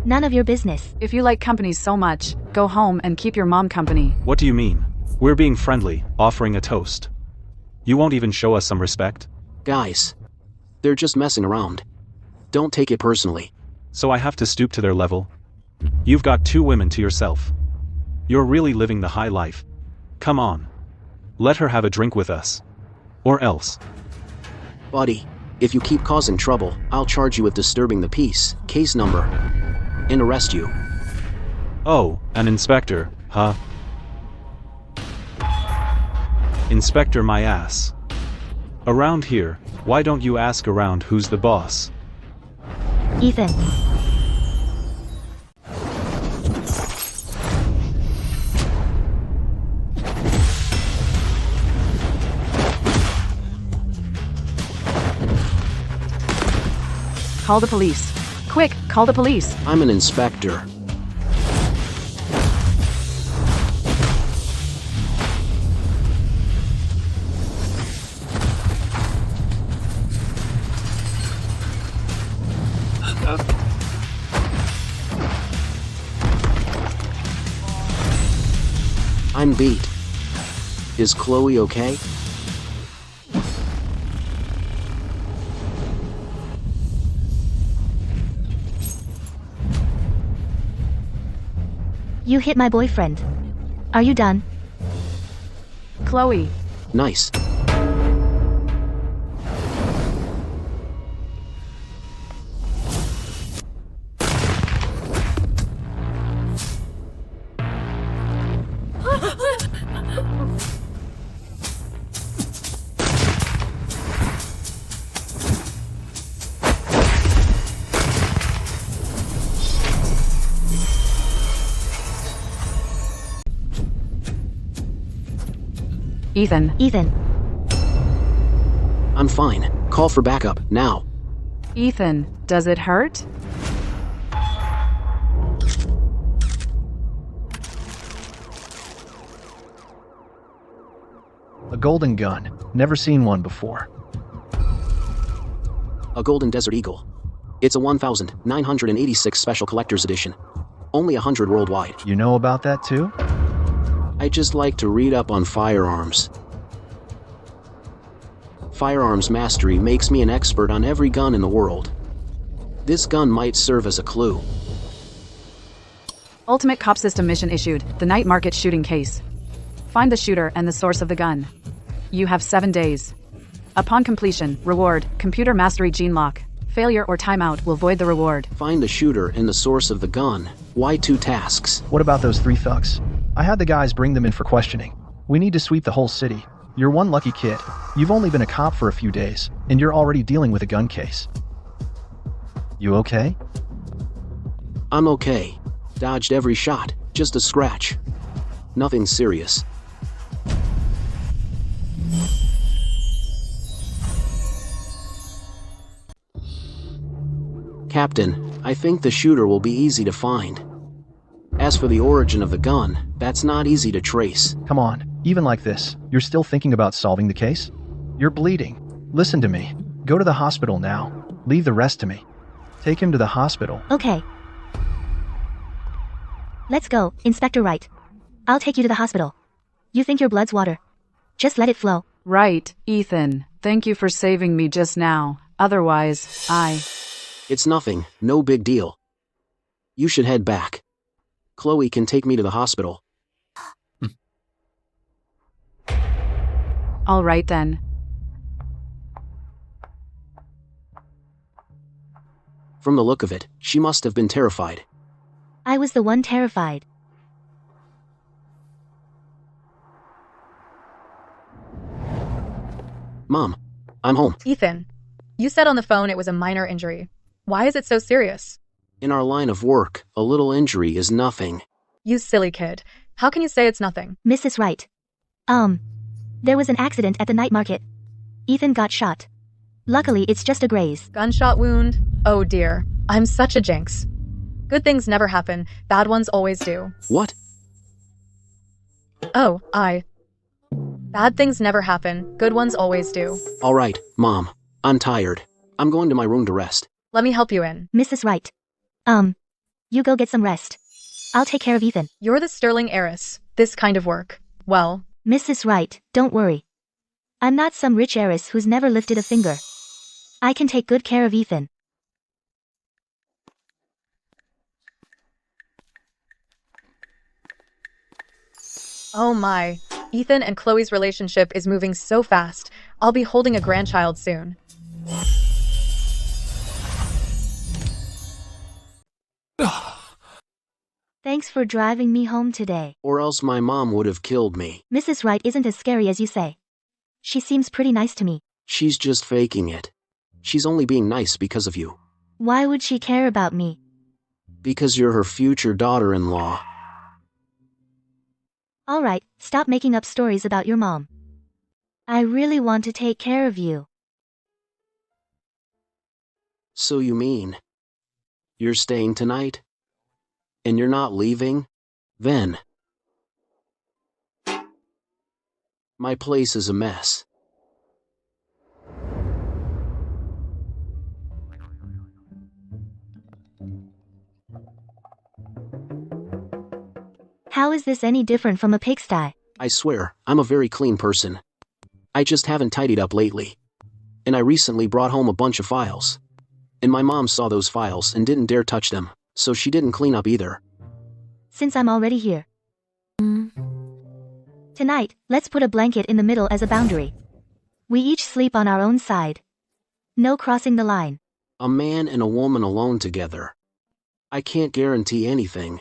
None of your business. If you like company so much, go home and keep your mom company. What do you mean? We're being friendly, offering a toast. You won't even show us some respect? Guys. They're just messing around. Don't take it personally. So I have to stoop to their level? You've got two women to yourself. You're really living the high life. Come on. Let her have a drink with us. Or else. Buddy, if you keep causing trouble, I'll charge you with disturbing the peace, case number, and arrest you. Oh, an inspector, huh? Inspector my ass. Around here, why don't you ask around who's the boss? Ethan. Call the police. Quick, call the police. I'm an inspector. I'm beat. Is Chloe okay? You hit my boyfriend. Are you done? Chloe. Nice. Ethan. Ethan. I'm fine. Call for backup, now. Ethan, does it hurt? A golden gun. Never seen one before. A Golden Desert Eagle. It's a 1986 Special Collector's Edition. Only 100 worldwide. You know about that too? I just like to read up on firearms. Firearms mastery makes me an expert on every gun in the world. This gun might serve as a clue. Ultimate Cop System mission issued. The night market shooting case. Find the shooter and the source of the gun. You have 7 days. Upon completion, reward, computer mastery gene lock. Failure or timeout will void the reward. Find the shooter and the source of the gun. Why 2 tasks? What about those 3 thugs? I had the guys bring them in for questioning. We need to sweep the whole city. You're one lucky kid. You've only been a cop for a few days, and you're already dealing with a gun case. You okay? I'm okay. Dodged every shot. Just a scratch. Nothing serious. Captain, I think the shooter will be easy to find. As for the origin of the gun, that's not easy to trace. Come on, even like this, you're still thinking about solving the case? You're bleeding. Listen to me. Go to the hospital now. Leave the rest to me. Take him to the hospital. Okay. Let's go, Inspector Wright. I'll take you to the hospital. You think your blood's water? Just let it flow. Right, Ethan. Thank you for saving me just now. Otherwise, It's nothing, no big deal. You should head back. Chloe can take me to the hospital. All right then. From the look of it, she must have been terrified. I was the one terrified. Mom, I'm home. Ethan, you said on the phone it was a minor injury. Why is it so serious? In our line of work, a little injury is nothing. You silly kid. How can you say it's nothing? Mrs. Wright. There was an accident at the night market. Ethan got shot. Luckily, it's just a graze. Gunshot wound? Oh dear. I'm such a jinx. Good things never happen. Bad ones always do. What? Oh, Bad things never happen. Good ones always do. All right, Mom. I'm tired. I'm going to my room to rest. Let me help you in. Mrs. Wright. You go get some rest. I'll take care of Ethan. You're the sterling heiress. This kind of work. Well, Mrs. Wright, don't worry. I'm not some rich heiress who's never lifted a finger. I can take good care of Ethan. oh my. Ethan and Chloe's relationship is moving so fast. I'll be holding a grandchild soon. Thanks for driving me home today. Or else my mom would have killed me. Mrs. Wright isn't as scary as you say. She seems pretty nice to me. She's just faking it. She's only being nice because of you. Why would she care about me? Because you're her future daughter-in-law. Alright, stop making up stories about your mom. I really want to take care of you. So you mean you're staying tonight? And you're not leaving? Then my place is a mess. How is this any different from a pigsty? I swear, I'm a very clean person. I just haven't tidied up lately. And I recently brought home a bunch of files. And my mom saw those files and didn't dare touch them, so she didn't clean up either. since I'm already here. Tonight, let's put a blanket in the middle as a boundary. We each sleep on our own side. No crossing the line. A man and a woman alone together. I can't guarantee anything.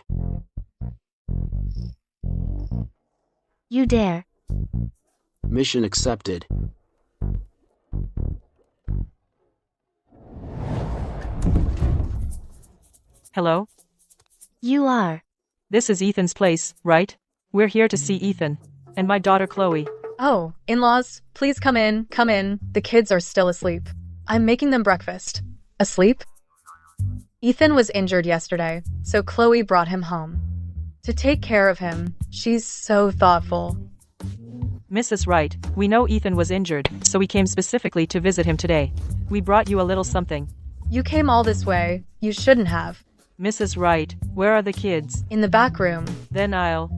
You dare. Mission accepted. Hello? You are. This is Ethan's place, right? We're here to see Ethan. And my daughter Chloe. Oh, in-laws, please come in, come in. The kids are still asleep. I'm making them breakfast. Asleep? Ethan was injured yesterday, so Chloe brought him home. To take care of him, she's so thoughtful. Mrs. Wright, we know Ethan was injured, so we came specifically to visit him today. We brought you a little something. You came all this way. You shouldn't have. Mrs. Wright, where are the kids? In the back room. Then I'll...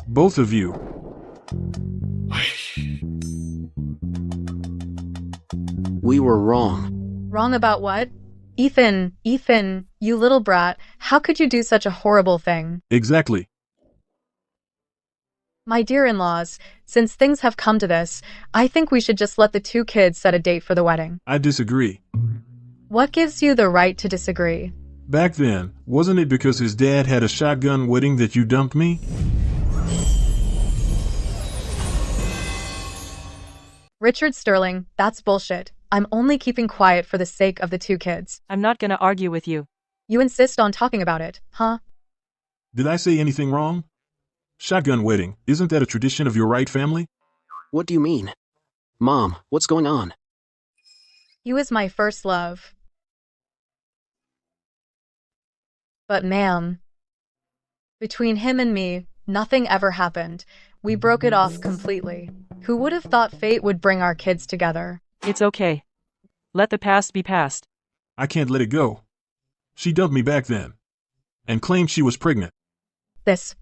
Both of you. We were wrong. Wrong about what? Ethan, you little brat, how could you do such a horrible thing? Exactly. My dear in-laws, since things have come to this, I think we should just let the two kids set a date for the wedding. I disagree. What gives you the right to disagree? Back then, wasn't it because his dad had a shotgun wedding that you dumped me? Richard Sterling, that's bullshit. I'm only keeping quiet for the sake of the two kids. I'm not gonna argue with you. You insist on talking about it, huh? Did I say anything wrong? Shotgun wedding, isn't that a tradition of your Wright family? What do you mean? Mom, what's going on? He was my first love. But ma'am, between him and me, nothing ever happened. We broke it off completely. Who would have thought fate would bring our kids together? It's okay. Let the past be past. I can't let it go. She dumped me back then. And claimed she was pregnant. This.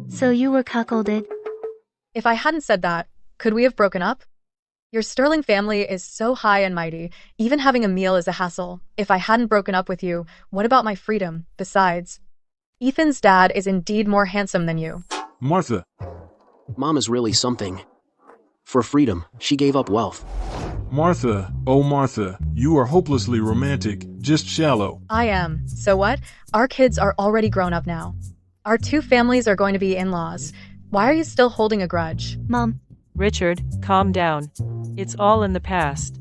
So you were cuckolded? If I hadn't said that, could we have broken up? Your Sterling family is so high and mighty, even having a meal is a hassle. If I hadn't broken up with you, what about my freedom? Besides, Ethan's dad is indeed more handsome than you. Martha. Mom is really something. For freedom, she gave up wealth. Martha, oh Martha, you are hopelessly romantic, just shallow. I am. So what? Our kids are already grown up now. Our two families are going to be in-laws. Why are you still holding a grudge? Mom. Richard, calm down. It's all in the past.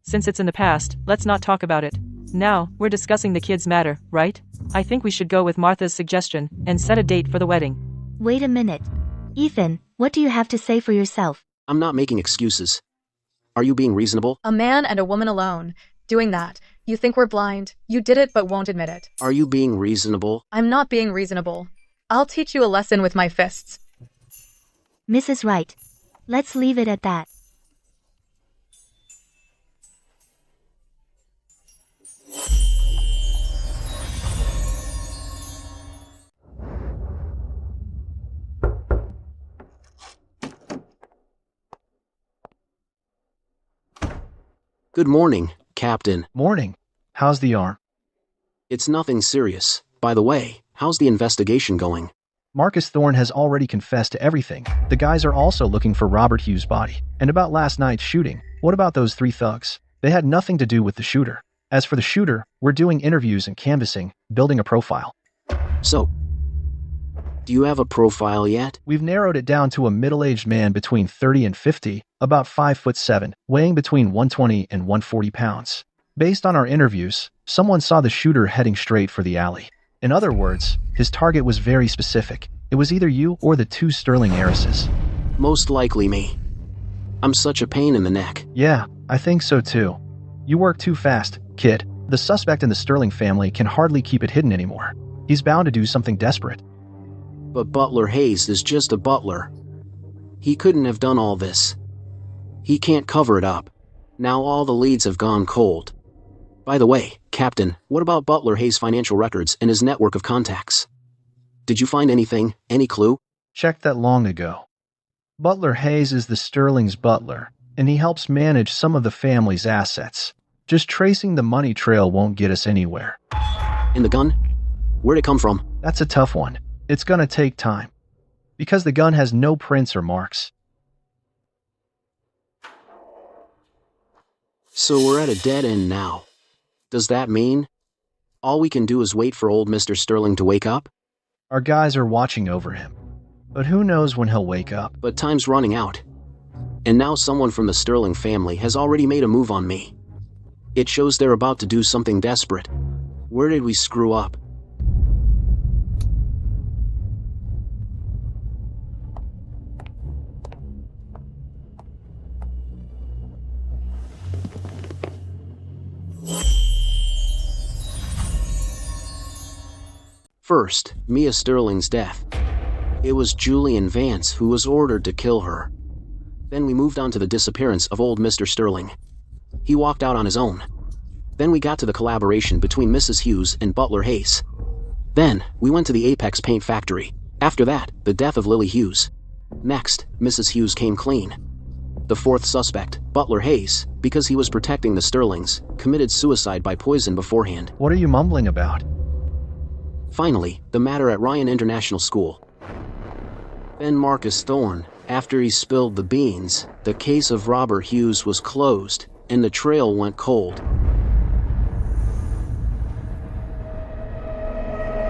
Since it's in the past, let's not talk about it. Now, we're discussing the kids' matter, right? I think we should go with Martha's suggestion and set a date for the wedding. Wait a minute. Ethan, what do you have to say for yourself? I'm not making excuses. Are you being reasonable? A man and a woman alone. Doing that. You think we're blind. You did it but won't admit it. Are you being reasonable? I'm not being reasonable. I'll teach you a lesson with my fists. Mrs. Wright. Let's leave it at that. Good morning, Captain. Morning. How's the arm? It's nothing serious. By the way, how's the investigation going? Marcus Thorne has already confessed to everything. The guys are also looking for Robert Hughes' body. And about last night's shooting, what about those 3 thugs? They had nothing to do with the shooter. As for the shooter, we're doing interviews and canvassing, building a profile. So, do you have a profile yet? We've narrowed it down to a middle-aged man between 30 and 50, about 5'7", weighing between 120 and 140 pounds. Based on our interviews, someone saw the shooter heading straight for the alley. In other words, his target was very specific. It was either you or the two Sterling heiresses. Most likely me. I'm such a pain in the neck. Yeah, I think so too. You work too fast, kid. The suspect in the Sterling family can hardly keep it hidden anymore. He's bound to do something desperate. But Butler Hayes is just a butler. He couldn't have done all this. He can't cover it up. Now all the leads have gone cold. By the way, Captain, what about Butler Hayes' financial records and his network of contacts? Did you find anything, any clue? Checked that long ago. Butler Hayes is the Sterling's butler, and he helps manage some of the family's assets. Just tracing the money trail won't get us anywhere. And the gun? Where'd it come from? That's a tough one. It's gonna take time. Because the gun has no prints or marks. So we're at a dead end now. Does that mean all we can do is wait for old Mr. Sterling to wake up? Our guys are watching over him. But who knows when he'll wake up? But time's running out. And now someone from the Sterling family has already made a move on me. It shows they're about to do something desperate. Where did we screw up? First, Mia Sterling's death. It was Julian Vance who was ordered to kill her. Then we moved on to the disappearance of old Mr. Sterling. He walked out on his own. Then we got to the collaboration between Mrs. Hughes and Butler Hayes. Then, we went to the Apex Paint Factory. After that, the death of Lily Hughes. Next, Mrs. Hughes came clean. The fourth suspect, Butler Hayes, because he was protecting the Sterlings, committed suicide by poison beforehand. What are you mumbling about? Finally, the matter at Ryan International School. Ben Marcus Thorne, after he spilled the beans, the case of Robert Hughes was closed, and the trail went cold.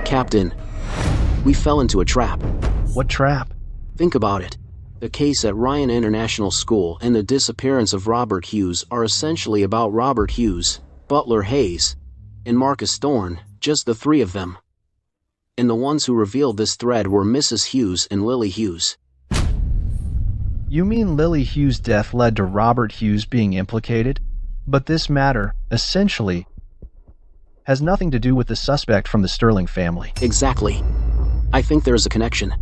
Captain, we fell into a trap. What trap? Think about it. The case at Ryan International School and the disappearance of Robert Hughes are essentially about Robert Hughes, Butler Hayes, and Marcus Thorne, just the three of them. And the ones who revealed this thread were Mrs. Hughes and Lily Hughes. You mean Lily Hughes' death led to Robert Hughes being implicated? But this matter, essentially, has nothing to do with the suspect from the Sterling family. Exactly. I think there is a connection.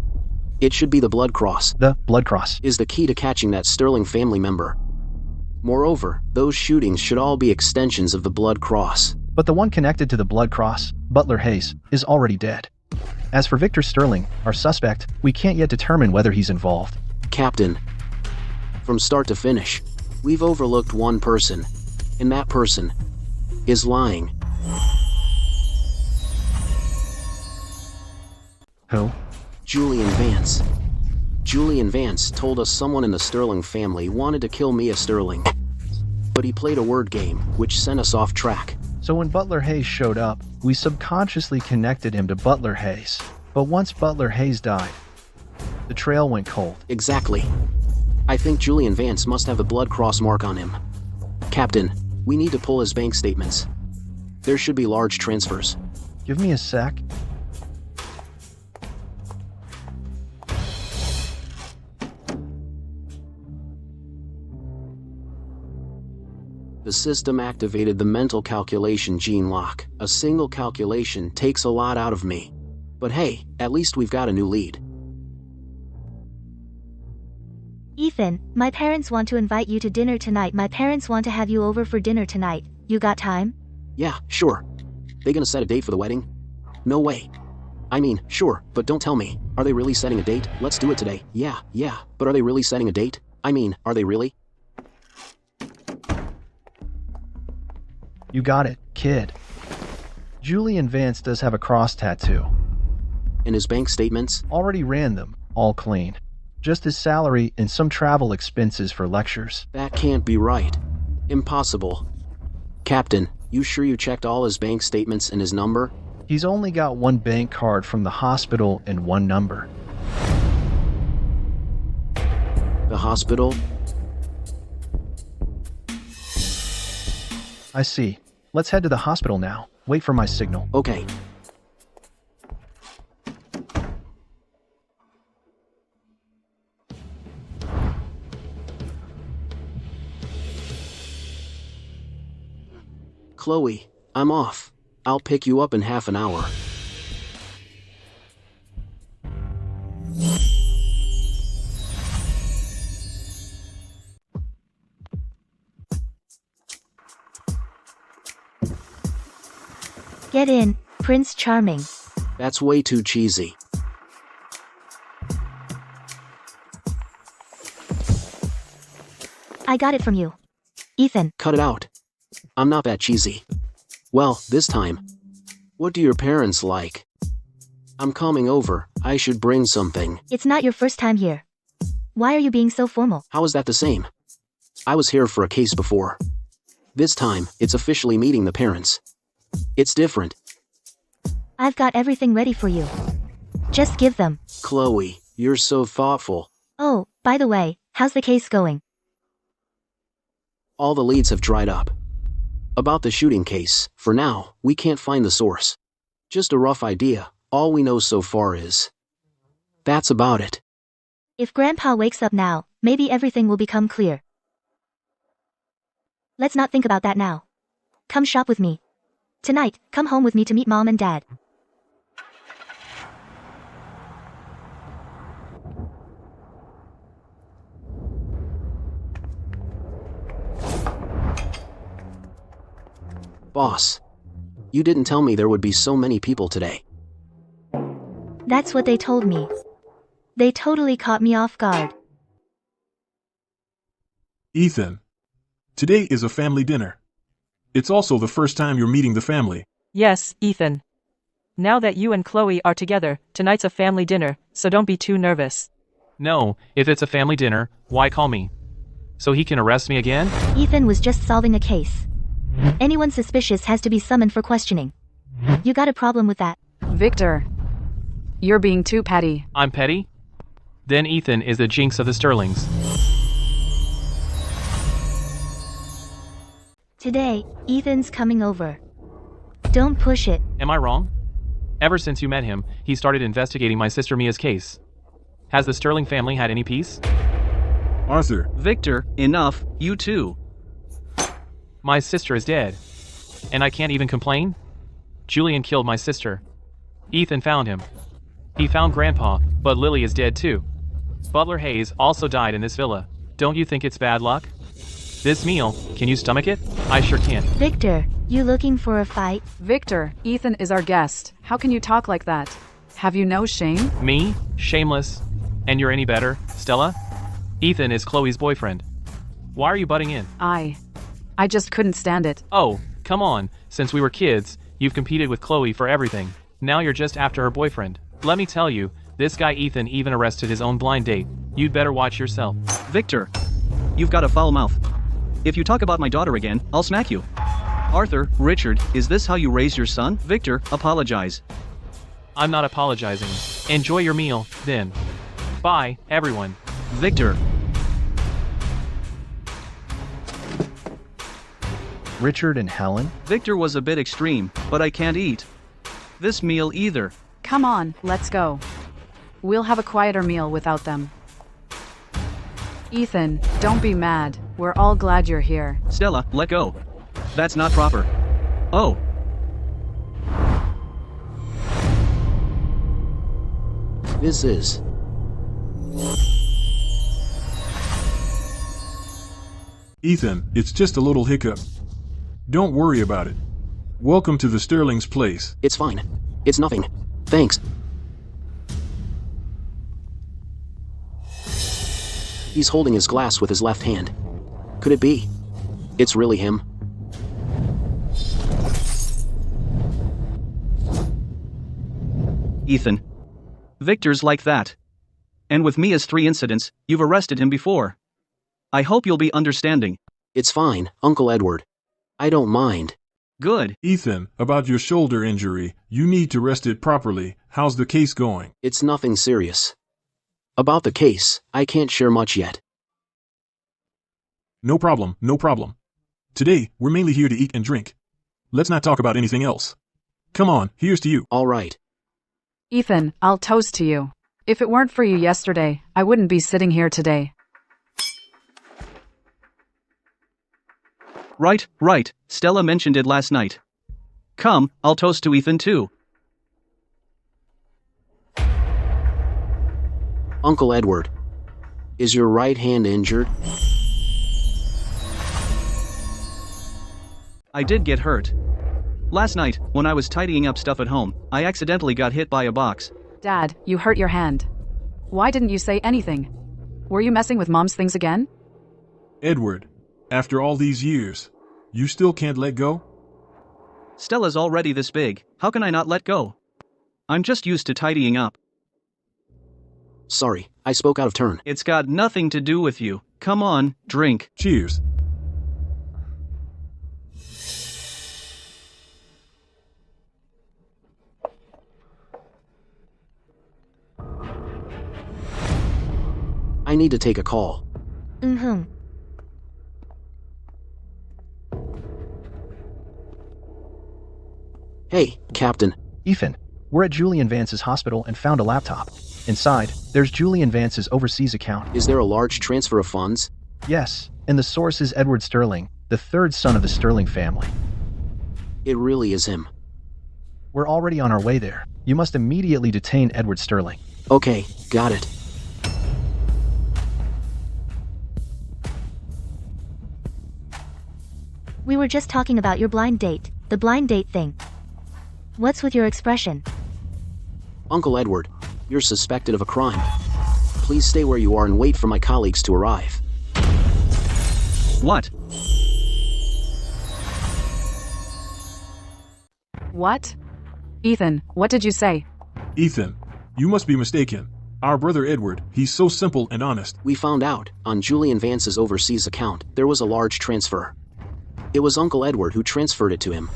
It should be the blood cross. The blood cross is the key to catching that Sterling family member. Moreover, those shootings should all be extensions of the blood cross. But the one connected to the blood cross, Butler Hayes, is already dead. As for Victor Sterling, our suspect, we can't yet determine whether he's involved. Captain, from start to finish, we've overlooked one person, and that person is lying. Who? Julian Vance. Julian Vance told us someone in the Sterling family wanted to kill Mia Sterling. But he played a word game, which sent us off track. So when Butler Hayes showed up, we subconsciously connected him to Butler Hayes. But once Butler Hayes died, the trail went cold. Exactly. I think Julian Vance must have the blood cross mark on him. Captain, we need to pull his bank statements. There should be large transfers. Give me a sec. The system activated the mental calculation gene lock. A single calculation takes a lot out of me. But hey, at least we've got a new lead. Ethan, my parents want to invite you to dinner tonight. My parents want to have you over for dinner tonight. You got time? Yeah, sure. They gonna set a date for the wedding? No way. I mean, sure, but don't tell me. Are they really setting a date? Let's do it today. Yeah, but are they really setting a date? I mean, are they really? You got it, kid. Julian Vance does have a cross tattoo. And his bank statements? Already ran them, all clean. Just his salary and some travel expenses for lectures. That can't be right. Impossible. Captain, you sure you checked all his bank statements and his number? He's only got one bank card from the hospital and one number. The hospital? I see. Let's head to the hospital now. Wait for my signal. Okay. Chloe, I'm off. I'll pick you up in half an hour. Get in, Prince Charming. That's way too cheesy. I got it from you. Ethan. Cut it out. I'm not that cheesy. Well, this time. What do your parents like? I'm coming over. I should bring something. It's not your first time here. Why are you being so formal? How is that the same? I was here for a case before. This time, it's officially meeting the parents. It's different. I've got everything ready for you. Just give them. Chloe, you're so thoughtful. Oh, by the way, how's the case going? All the leads have dried up. About the shooting case, for now, we can't find the source. Just a rough idea. All we know so far is... That's about it. If Grandpa wakes up now, maybe everything will become clear. Let's not think about that now. Come shop with me. Tonight, come home with me to meet Mom and Dad. Boss. You didn't tell me there would be so many people today. That's what they told me. They totally caught me off guard. Ethan. Today is a family dinner. It's also the first time you're meeting the family. Yes, Ethan. Now that you and Chloe are together, tonight's a family dinner, so don't be too nervous. No, if it's a family dinner, why call me? So he can arrest me again? Ethan was just solving a case. Anyone suspicious has to be summoned for questioning. You got a problem with that? Victor. You're being too petty. I'm petty? Then Ethan is the jinx of the Sterlings. Today, Ethan's coming over. Don't push it. Am I wrong? Ever since you met him, he started investigating my sister Mia's case. Has the Sterling family had any peace? Arthur. Victor, enough, you too. My sister is dead. And I can't even complain? Julian killed my sister. Ethan found him. He found Grandpa, but Lily is dead too. Butler Hayes also died in this villa. Don't you think it's bad luck? This meal, can you stomach it? I sure can't. Victor, you looking for a fight? Victor, Ethan is our guest. How can you talk like that? Have you no shame? Me? Shameless? And you're any better, Stella? Ethan is Chloe's boyfriend. Why are you butting in? I just couldn't stand it. Oh, come on. Since we were kids, you've competed with Chloe for everything. Now you're just after her boyfriend. Let me tell you, this guy Ethan even arrested his own blind date. You'd better watch yourself. Victor, you've got a foul mouth. If you talk about my daughter again, I'll smack you. Arthur, Richard, is this how you raise your son? Victor, apologize. I'm not apologizing. Enjoy your meal, then. Bye, everyone. Victor. Richard and Helen? Victor was a bit extreme, but I can't eat this meal either. Come on, let's go. We'll have a quieter meal without them. Ethan, don't be mad. We're all glad you're here. Stella, let go. That's not proper. Oh. This is... Ethan, it's just a little hiccup. Don't worry about it. Welcome to the Sterling's place. It's fine. It's nothing. Thanks. He's holding his glass with his left hand. Could it be? It's really him. Ethan. Victor's like that. And with Mia's 3 incidents, you've arrested him before. I hope you'll be understanding. It's fine, Uncle Edward. I don't mind. Good. Ethan, about your shoulder injury, you need to rest it properly. How's the case going? It's nothing serious. About the case, I can't share much yet. No problem, no problem. Today, we're mainly here to eat and drink. Let's not talk about anything else. Come on, here's to you. All right. Ethan, I'll toast to you. If it weren't for you yesterday, I wouldn't be sitting here today. Right. Stella mentioned it last night. Come, I'll toast to Ethan too. Uncle Edward, is your right hand injured? I did get hurt. Last night, when I was tidying up stuff at home, I accidentally got hit by a box. Dad, you hurt your hand. Why didn't you say anything? Were you messing with Mom's things again? Edward, after all these years, you still can't let go? Stella's already this big, how can I not let go? I'm just used to tidying up. Sorry, I spoke out of turn. It's got nothing to do with you. Come on, drink. Cheers. I need to take a call. Hey, Captain. Ethan, we're at Julian Vance's hospital and found a laptop. Inside, there's Julian Vance's overseas account. Is there a large transfer of funds? Yes, and the source is Edward Sterling, the third son of the Sterling family. It really is him. We're already on our way there. You must immediately detain Edward Sterling. Okay, got it. We were just talking about your blind date, the blind date thing. What's with your expression? Uncle Edward, you're suspected of a crime. Please stay where you are and wait for my colleagues to arrive. What? What? Ethan, what did you say? Ethan, you must be mistaken. Our brother Edward, he's so simple and honest. We found out, on Julian Vance's overseas account, there was a large transfer. It was Uncle Edward who transferred it to him.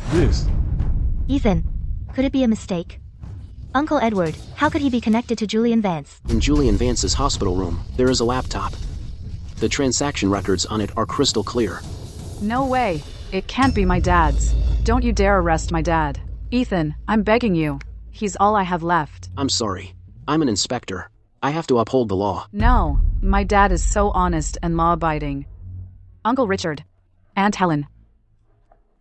Ethan, could it be a mistake? Uncle Edward, how could he be connected to Julian Vance? In Julian Vance's hospital room, there is a laptop. The transaction records on it are crystal clear. No way. It can't be my dad's. Don't you dare arrest my dad. Ethan, I'm begging you. He's all I have left. I'm sorry. I'm an inspector. I have to uphold the law. No, my dad is so honest and law-abiding. Uncle Richard. Aunt Helen.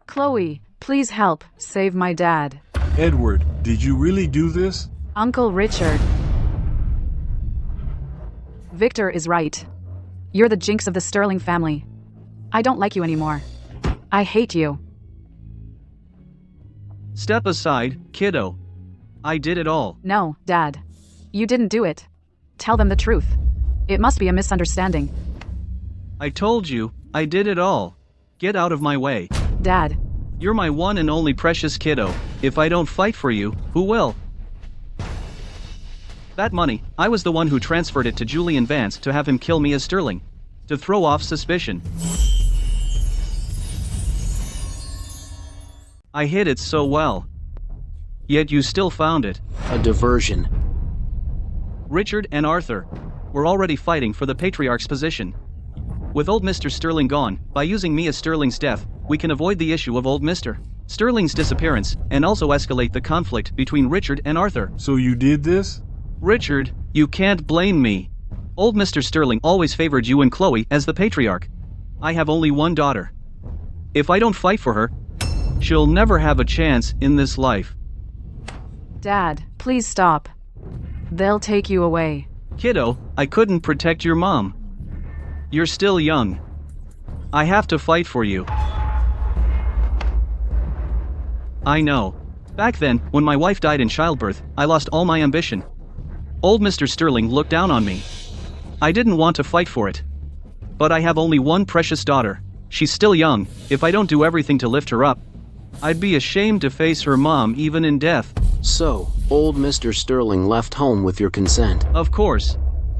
Chloe, please help. Save my dad. Edward, did you really do this? Uncle Richard. Victor is right. You're the jinx of the Sterling family. I don't like you anymore. I hate you. Step aside, kiddo. I did it all. No, Dad. You didn't do it. Tell them the truth. It must be a misunderstanding. I told you, I did it all. Get out of my way. Dad. You're my one and only precious kiddo. If I don't fight for you, who will? That money, I was the one who transferred it to Julian Vance to have him kill me as Sterling. To throw off suspicion. I hid it so well. Yet you still found it. A diversion. Richard and Arthur were already fighting for the Patriarch's position. With old Mr. Sterling gone, by using me as Sterling's death, we can avoid the issue of old Mr. Sterling's disappearance, and also escalate the conflict between Richard and Arthur. So you did this? Richard, you can't blame me. Old Mr. Sterling always favored you and Chloe as the Patriarch. I have only one daughter. If I don't fight for her, she'll never have a chance in this life. Dad, please stop. They'll take you away. Kiddo, I couldn't protect your mom. You're still young. I have to fight for you. I know. Back then, when my wife died in childbirth, I lost all my ambition. Old Mr. Sterling looked down on me. I didn't want to fight for it. But I have only one precious daughter. She's still young. If I don't do everything to lift her up, I'd be ashamed to face her mom even in death. So, old Mr. Sterling left home with your consent? Of course.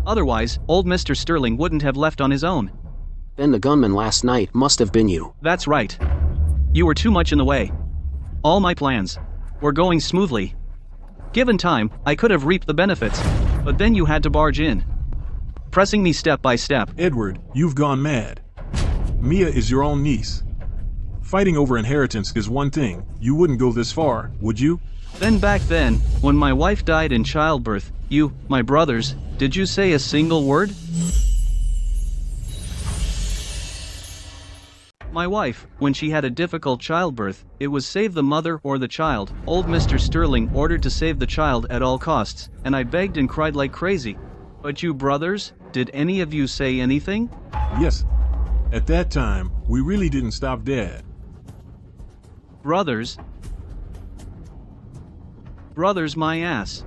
Otherwise, old Mr. Sterling wouldn't have left on his own. Then the gunman last night must have been you. That's right. You were too much in the way. All my plans were going smoothly. Given time, I could have reaped the benefits, but then you had to barge in, pressing me step by step. Edward, you've gone mad. Mia is your own niece. Fighting over inheritance is one thing. You wouldn't go this far, would you? Then back then, when my wife died in childbirth, you, my brothers, did you say a single word? My wife, when she had a difficult childbirth, it was save the mother or the child. Old Mr. Sterling ordered to save the child at all costs, and I begged and cried like crazy. But you brothers, did any of you say anything? Yes. At that time, we really didn't stop Dad. Brothers? Brothers my ass.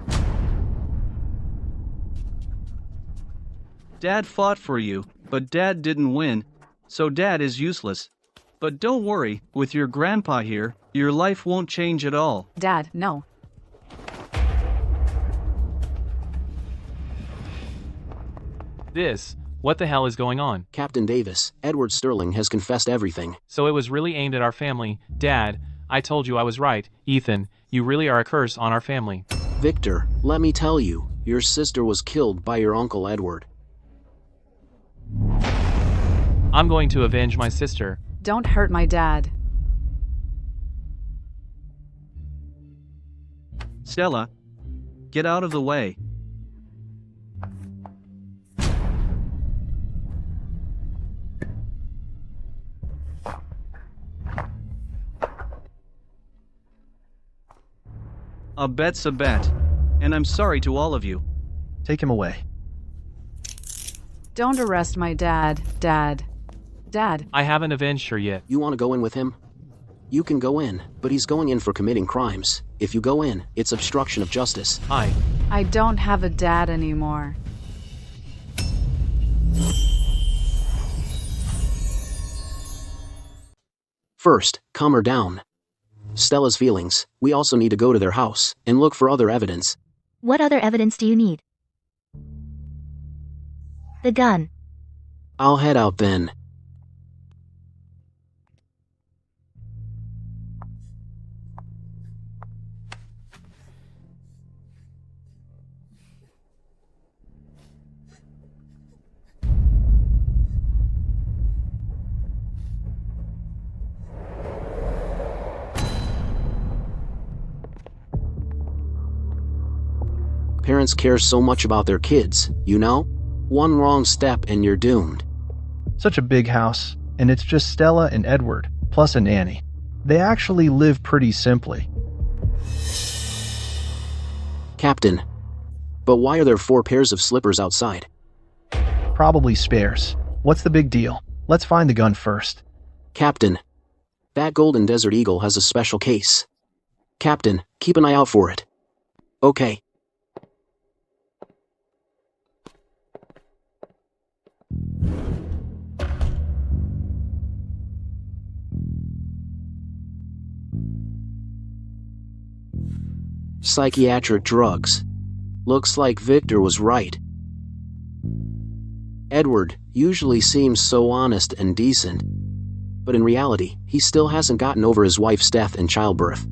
Dad fought for you, but Dad didn't win, so Dad is useless. But don't worry, with your grandpa here, your life won't change at all. Dad, no. What the hell is going on? Captain Davis, Edward Sterling has confessed everything. So it was really aimed at our family. Dad, I told you I was right. Ethan, you really are a curse on our family. Victor, let me tell you, your sister was killed by your Uncle Edward. I'm going to avenge my sister. Don't hurt my dad. Stella, get out of the way. A bet's a bet. And I'm sorry to all of you. Take him away. Don't arrest my dad, Dad. Dad. I haven't avenged her yet. You want to go in with him? You can go in, but he's going in for committing crimes. If you go in, it's obstruction of justice. I don't have a dad anymore. First, calm her down. Stella's feelings. We also need to go to their house and look for other evidence. What other evidence do you need? The gun. I'll head out then. Parents care so much about their kids, you know? One wrong step and you're doomed. Such a big house, and it's just Stella and Edward, plus a nanny. They actually live pretty simply. Captain. But why are there 4 pairs of slippers outside? Probably spares. What's the big deal? Let's find the gun first. Captain. That Golden Desert Eagle has a special case. Captain, keep an eye out for it. Okay. Psychiatric drugs. Looks like Victor was right. Edward usually seems so honest and decent, but in reality, he still hasn't gotten over his wife's death and childbirth.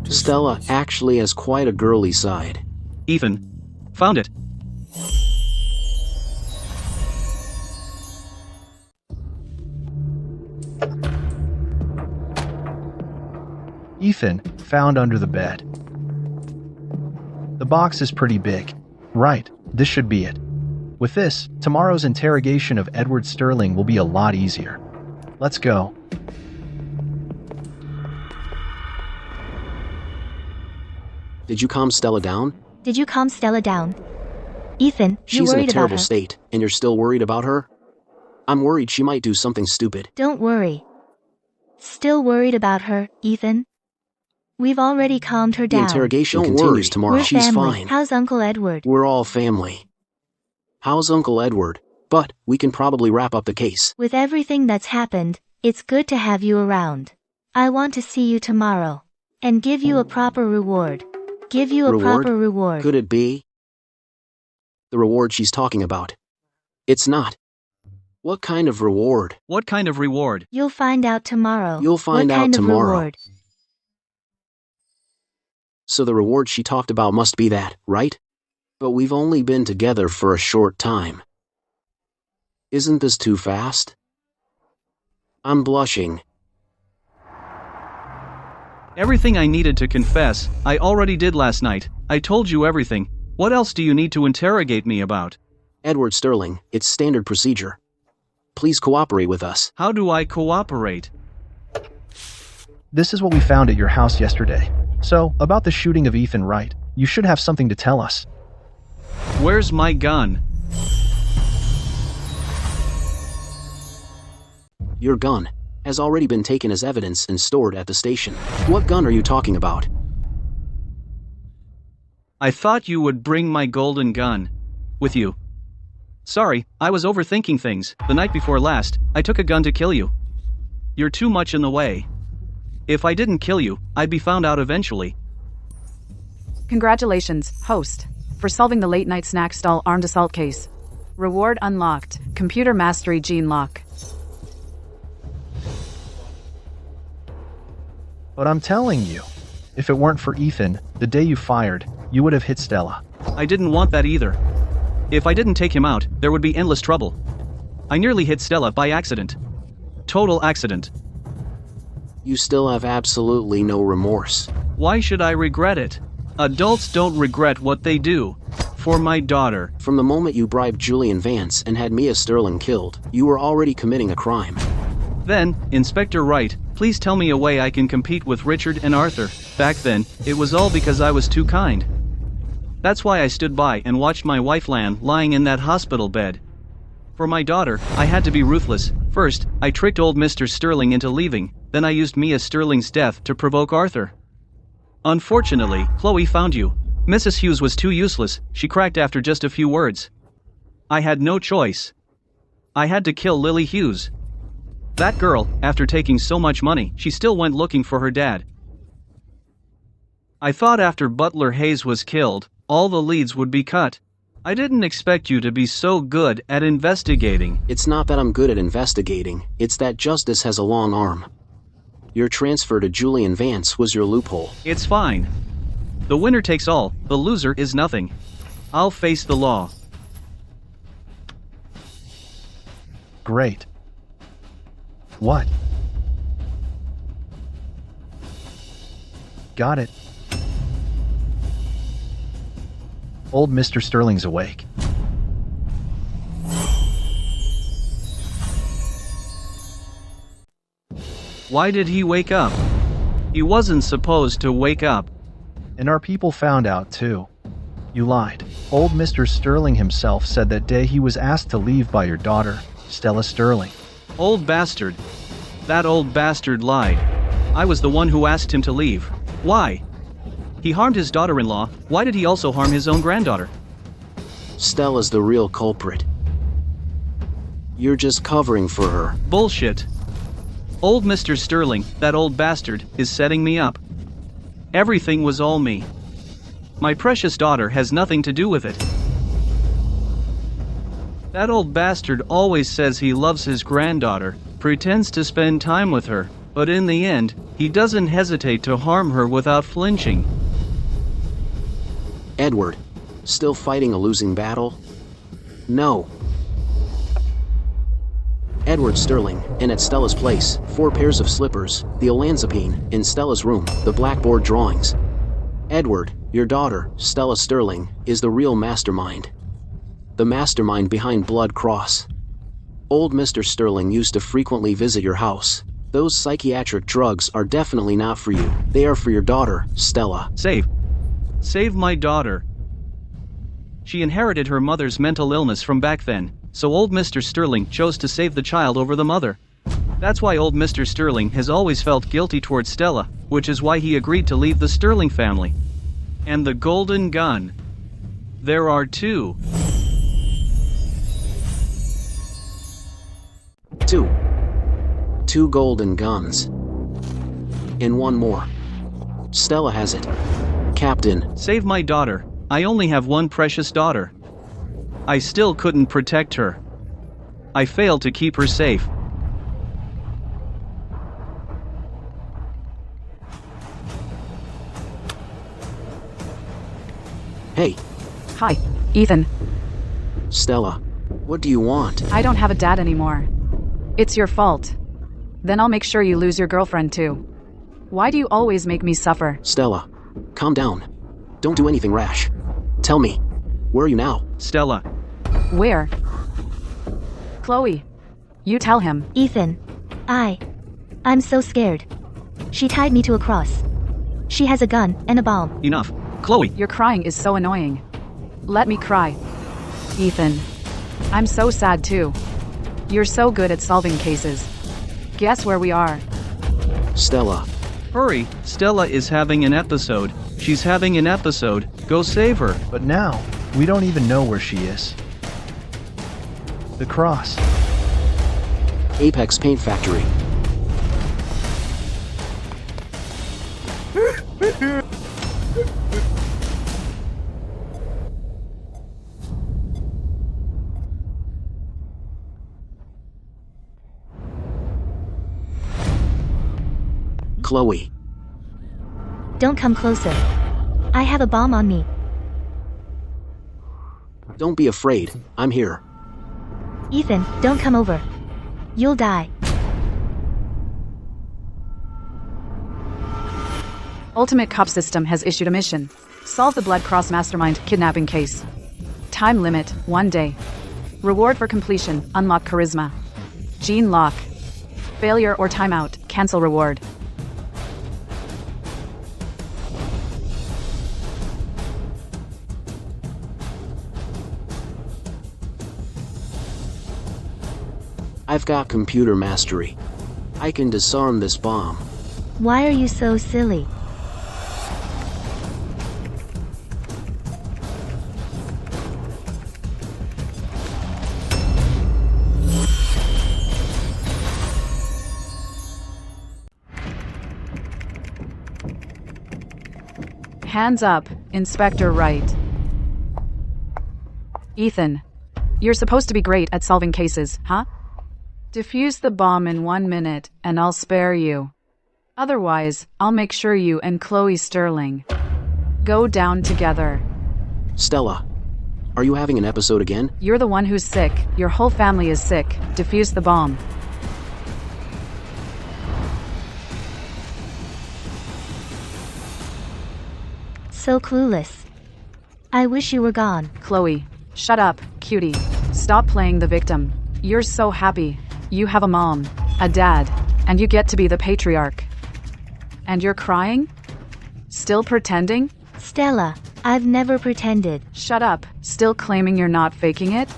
Stella actually has quite a girly side. Ethan, found it. Ethan, found under the bed. The box is pretty big. Right, this should be it. With this, tomorrow's interrogation of Edward Sterling will be a lot easier. Let's go. Did you calm Stella down? Did you calm Stella down? Ethan, She's you in a worried about terrible her. state, and you're still worried about her? I'm worried she might do something stupid. Don't worry. Still worried about her, Ethan? We've already calmed her down. The interrogation continues tomorrow. We're She's family. fine. How's Uncle Edward? We're all family. How's Uncle Edward? But we can probably wrap up the case. With everything that's happened, it's good to have you around. I want to see you tomorrow. And give you a proper reward. Give you a proper reward. Could it be? The reward she's talking about. It's not. What kind of reward? What kind of reward? You'll find out tomorrow. You'll find what out kind tomorrow. Of reward? So the reward she talked about must be that, right? But we've only been together for a short time. Isn't this too fast? I'm blushing. Everything I needed to confess, I already did last night. I told you everything. What else do you need to interrogate me about? Edward Sterling, it's standard procedure. Please cooperate with us. How do I cooperate? This is what we found at your house yesterday. So, about the shooting of Ethan Wright, you should have something to tell us. Where's my gun? Your gun has already been taken as evidence and stored at the station. What gun are you talking about? I thought you would bring my golden gun with you. Sorry, I was overthinking things. The night before last, I took a gun to kill you. You're too much in the way. If I didn't kill you, I'd be found out eventually. Congratulations, host, for solving the late-night snack stall armed assault case. Reward unlocked. Computer mastery gene lock. But I'm telling you, if it weren't for Ethan, the day you fired, you would have hit Stella. I didn't want that either. If I didn't take him out, there would be endless trouble. I nearly hit Stella by accident. Total accident. You still have absolutely no remorse. Why should I regret it? Adults don't regret what they do. For my daughter. From the moment you bribed Julian Vance and had Mia Sterling killed, you were already committing a crime. Then, Inspector Wright, please tell me a way I can compete with Richard and Arthur. Back then, it was all because I was too kind. That's why I stood by and watched my wife Lan lying in that hospital bed. For my daughter, I had to be ruthless. First, I tricked old Mr. Sterling into leaving, then I used Mia Sterling's death to provoke Arthur. Unfortunately, Chloe found you. Mrs. Hughes was too useless, she cracked after just a few words. I had no choice. I had to kill Lily Hughes. That girl, after taking so much money, she still went looking for her dad. I thought after Butler Hayes was killed, all the leads would be cut. I didn't expect you to be so good at investigating. It's not that I'm good at investigating, it's that justice has a long arm. Your transfer to Julian Vance was your loophole. It's fine. The winner takes all, the loser is nothing. I'll face the law. Great. What? Got it. Old Mr. Sterling's awake. Why did he wake up? He wasn't supposed to wake up. And our people found out too. You lied. Old Mr. Sterling himself said that day he was asked to leave by your daughter, Stella Sterling. Old bastard. That old bastard lied. I was the one who asked him to leave. Why? He harmed his daughter-in-law. Why did he also harm his own granddaughter? Stella's the real culprit. You're just covering for her. Bullshit. Old Mr. Sterling, that old bastard, is setting me up. Everything was all me. My precious daughter has nothing to do with it. That old bastard always says he loves his granddaughter, pretends to spend time with her, but in the end, he doesn't hesitate to harm her without flinching. Edward, still fighting a losing battle? No. Edward Sterling, and at Stella's place, 4 pairs of slippers, the olanzapine, in Stella's room, the blackboard drawings. Edward, your daughter, Stella Sterling, is the real mastermind. The mastermind behind Blood Cross. Old Mr. Sterling used to frequently visit your house. Those psychiatric drugs are definitely not for you. They are for your daughter, Stella. Save my daughter. She inherited her mother's mental illness from back then, so old Mr. Sterling chose to save the child over the mother. That's why old Mr. Sterling has always felt guilty towards Stella, which is why he agreed to leave the Sterling family. And the golden gun. There are 2. 2 golden guns. And 1 more. Stella has it. Captain. Save my daughter. I only have one precious daughter. I still couldn't protect her. I failed to keep her safe. Hey. Hi, Ethan. Stella, what do you want? I don't have a dad anymore. It's your fault. Then I'll make sure you lose your girlfriend too. Why do you always make me suffer? Stella, calm down. Don't do anything rash. Tell me, where are you now? Stella. Where? Chloe. You tell him. Ethan. I'm so scared. She tied me to a cross. She has a gun and a bomb. Enough. Chloe. Your crying is so annoying. Let me cry. Ethan. I'm so sad too. You're so good at solving cases. Guess where we are? Stella. Hurry, Stella is having an episode. She's having an episode. Go save her. But now, we don't even know where she is. The cross. Apex Paint Factory. Chloe. Don't come closer. I have a bomb on me. Don't be afraid. I'm here. Ethan, don't come over. You'll die. Ultimate Cop System has issued a mission. Solve the Blood Cross Mastermind kidnapping case. Time limit, 1 day. Reward for completion, unlock charisma. Gene lock. Failure or timeout, cancel reward. I've got computer mastery. I can disarm this bomb. Why are you so silly? Hands up, Inspector Wright. Ethan, you're supposed to be great at solving cases, huh? Defuse the bomb in 1 minute, and I'll spare you. Otherwise, I'll make sure you and Chloe Sterling go down together. Stella, are you having an episode again? You're the one who's sick. Your whole family is sick. Defuse the bomb. So clueless. I wish you were gone. Chloe, shut up, cutie. Stop playing the victim. You're so happy. You have a mom, a dad, and you get to be the patriarch. And you're crying? Still pretending? Stella, I've never pretended. Shut up. Still claiming you're not faking it?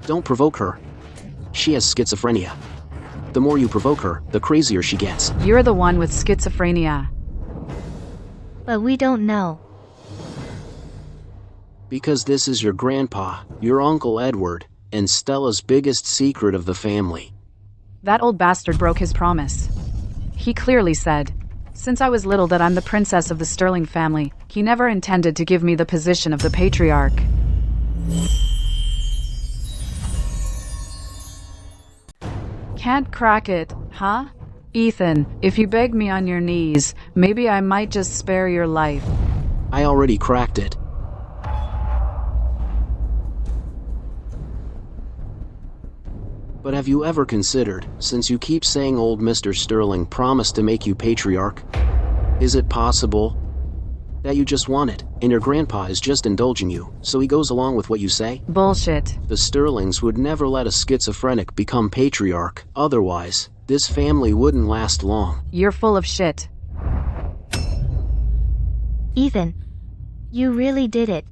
Don't provoke her. She has schizophrenia. The more you provoke her, the crazier she gets. You're the one with schizophrenia. But we don't know. Because this is your grandpa, your Uncle Edward, and Stella's biggest secret of the family. That old bastard broke his promise. He clearly said, since I was little that I'm the princess of the Sterling family, he never intended to give me the position of the patriarch. Can't crack it, huh? Ethan, if you beg me on your knees, maybe I might just spare your life. I already cracked it. But have you ever considered, since you keep saying old Mr. Sterling promised to make you patriarch, is it possible that you just want it, and your grandpa is just indulging you, so he goes along with what you say? Bullshit. The Sterlings would never let a schizophrenic become patriarch, otherwise, this family wouldn't last long. You're full of shit. Ethan, you really did it.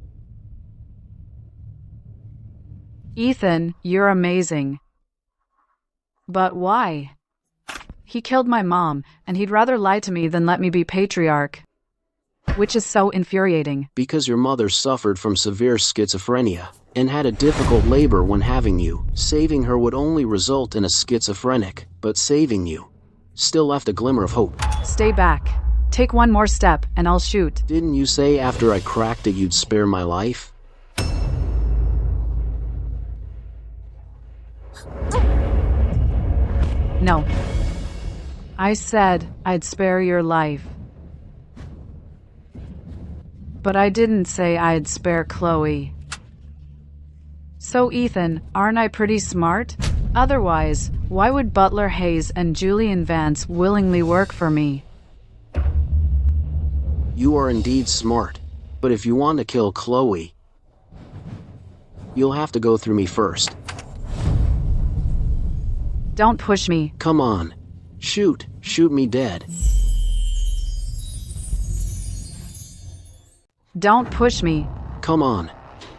Ethan, you're amazing. But why? He killed my mom, and he'd rather lie to me than let me be patriarch. Which is so infuriating. Because your mother suffered from severe schizophrenia, and had a difficult labor when having you. Saving her would only result in a schizophrenic, but saving you still left a glimmer of hope. Stay back. Take one more step, and I'll shoot. Didn't you say after I cracked it you'd spare my life? No. I said I'd spare your life. But I didn't say I'd spare Chloe. So Ethan, aren't I pretty smart? Otherwise, why would Butler Hayes and Julian Vance willingly work for me? You are indeed smart. But if you want to kill Chloe, you'll have to go through me first. Don't push me. Come on. Shoot. Shoot me dead. Don't push me. Come on.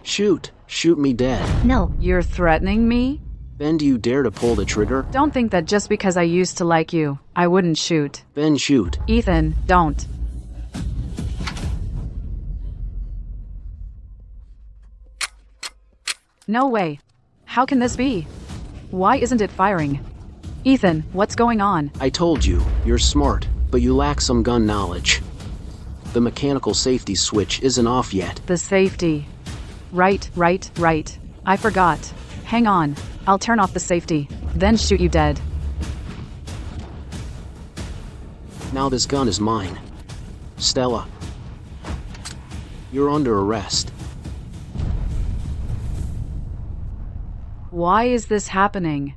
Shoot. Shoot me dead. No. You're threatening me? Ben, do you dare to pull the trigger? Don't think that just because I used to like you, I wouldn't shoot. Ben, shoot. Ethan, don't. No way. How can this be? Why isn't it firing? Ethan, what's going on? I told you, you're smart, but you lack some gun knowledge. The mechanical safety switch isn't off yet. The safety. Right. I forgot. Hang on. I'll turn off the safety, then shoot you dead. Now this gun is mine. Stella, you're under arrest. Why is this happening?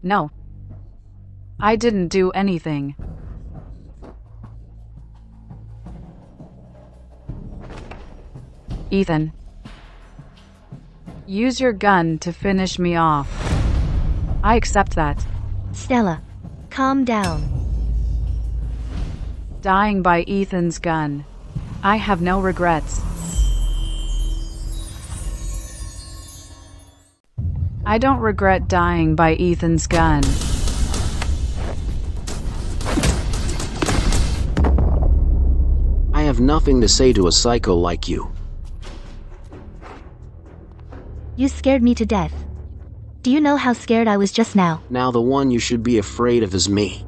No. I didn't do anything. Ethan. Use your gun to finish me off. I accept that. Stella, calm down. Dying by Ethan's gun. I have no regrets. I don't regret dying by Ethan's gun. I have nothing to say to a psycho like you. You scared me to death. Do you know how scared I was just now? Now the one you should be afraid of is me.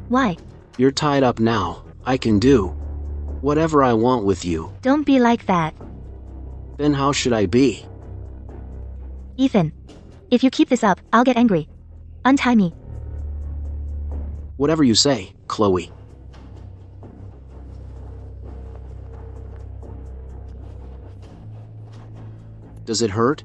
Why? You're tied up now. I can do whatever I want with you. Don't be like that. Then how should I be? Ethan, if you keep this up, I'll get angry. Untie me. Whatever you say, Chloe. Does it hurt?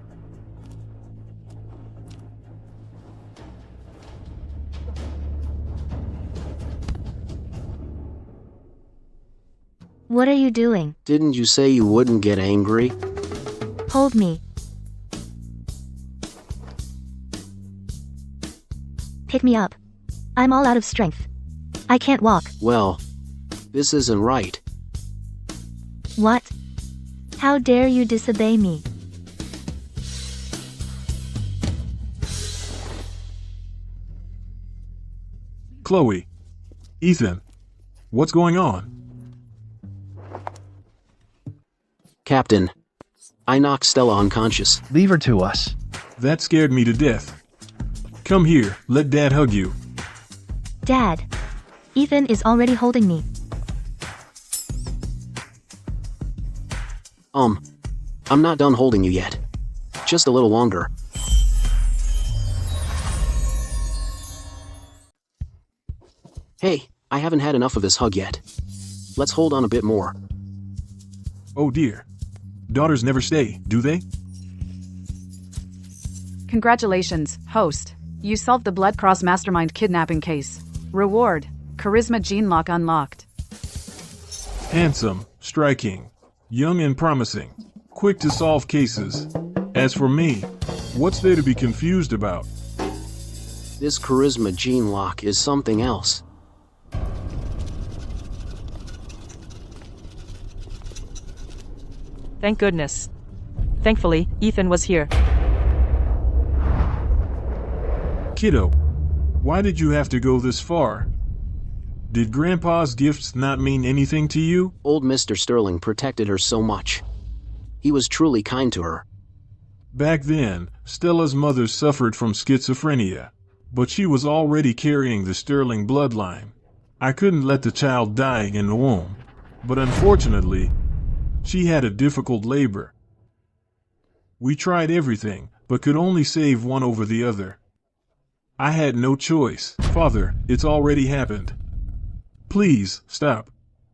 What are you doing? Didn't you say you wouldn't get angry? Hold me. Pick me up. I'm all out of strength. I can't walk. Well, this isn't right. What? How dare you disobey me? Chloe. Ethan. What's going on? Captain, I knocked Stella unconscious. Leave her to us. That scared me to death. Come here, let Dad hug you. Dad. Ethan is already holding me. I'm not done holding you yet. Just a little longer. Hey, I haven't had enough of this hug yet. Let's hold on a bit more. Oh dear. Daughters never stay, do they? Congratulations, host. You solved the Blood Cross Mastermind kidnapping case. Reward: Charisma Gene Lock unlocked. Handsome, striking, young and promising, quick to solve cases. As for me, what's there to be confused about? This Charisma Gene Lock is something else. Thank goodness. Thankfully, Ethan was here. Kiddo, why did you have to go this far? Did Grandpa's gifts not mean anything to you? Old Mr. Sterling protected her so much. He was truly kind to her. Back then, Stella's mother suffered from schizophrenia, but she was already carrying the Sterling bloodline. I couldn't let the child die in the womb, but unfortunately, she had a difficult labor. We tried everything, but could only save one over the other. I had no choice. Father, it's already happened. Please, stop.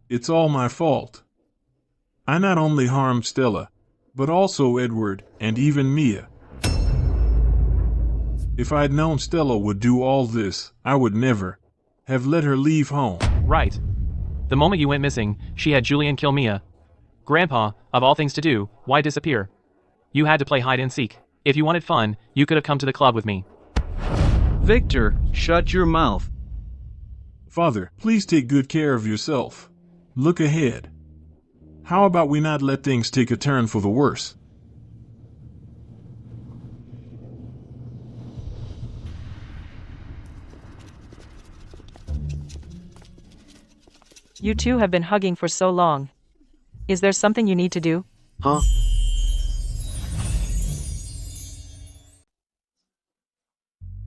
It's all my fault. I not only harmed Stella, but also Edward and even Mia. If I'd known Stella would do all this, I would never have let her leave home. Right. The moment you went missing, she had Julian kill Mia. Grandpa, of all things to do, why disappear? You had to play hide and seek. If you wanted fun, you could have come to the club with me. Victor, shut your mouth. Father, please take good care of yourself. Look ahead. How about we not let things take a turn for the worse? You two have been hugging for so long. Is there something you need to do? Huh?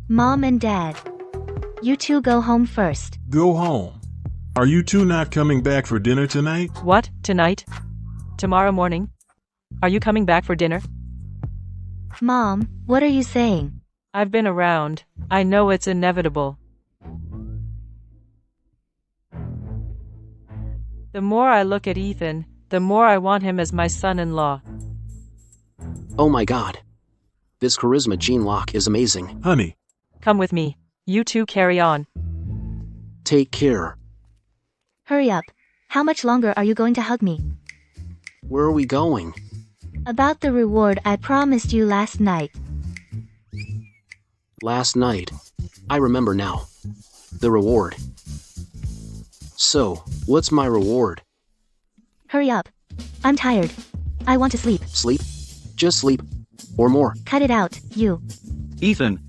Mom and Dad. You two go home first. Go home. Are you two not coming back for dinner tonight? What? Tonight? Tomorrow morning? Are you coming back for dinner? Mom, what are you saying? I've been around. I know it's inevitable. The more I look at Ethan, the more I want him as my son-in-law. Oh my god. This charisma gene lock is amazing. Honey. Come with me. You two carry on. Take care. Hurry up. How much longer are you going to hug me? Where are we going? About the reward I promised you last night. Last night. I remember now. The reward. So, what's my reward? Hurry up. I'm tired. I want to sleep. Sleep? Just sleep. Or more. Cut it out, you. Ethan.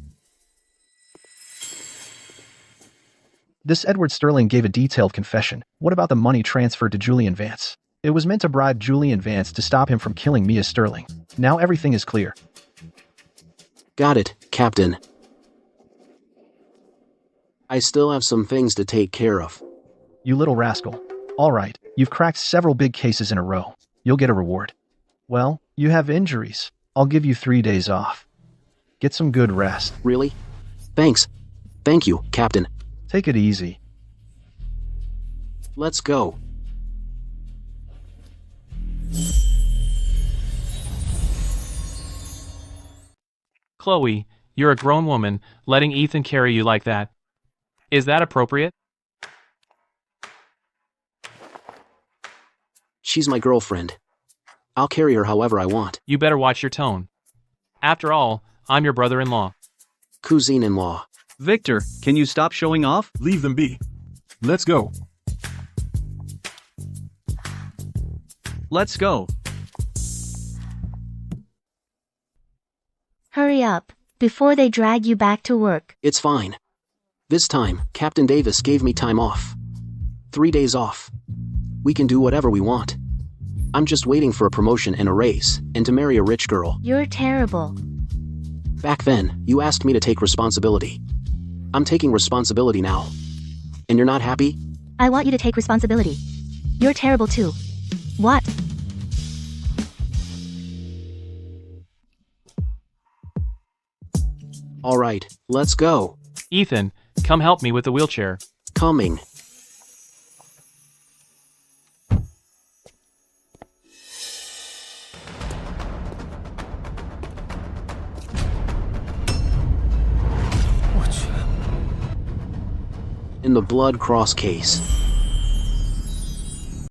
This Edward Sterling gave a detailed confession. What about the money transferred to Julian Vance? It was meant to bribe Julian Vance to stop him from killing Mia Sterling. Now everything is clear. Got it, Captain. I still have some things to take care of. You little rascal. Alright, you've cracked several big cases in a row. You'll get a reward. Well, you have injuries. I'll give you 3 days off. Get some good rest. Really? Thanks. Thank you, Captain. Take it easy. Let's go. Chloe, you're a grown woman, letting Ethan carry you like that. Is that appropriate? She's my girlfriend. I'll carry her however I want. You better watch your tone. After all, I'm your brother-in-law. Cousin-in-law. Victor, can you stop showing off? Leave them be. Let's go. Let's go. Hurry up, before they drag you back to work. It's fine. This time, Captain Davis gave me time off. 3 days off. We can do whatever we want. I'm just waiting for a promotion and a raise, and to marry a rich girl. You're terrible. Back then, you asked me to take responsibility. I'm taking responsibility now. And you're not happy? I want you to take responsibility. You're terrible too. What? Alright, let's go. Ethan, come help me with the wheelchair. Coming. In the blood cross case.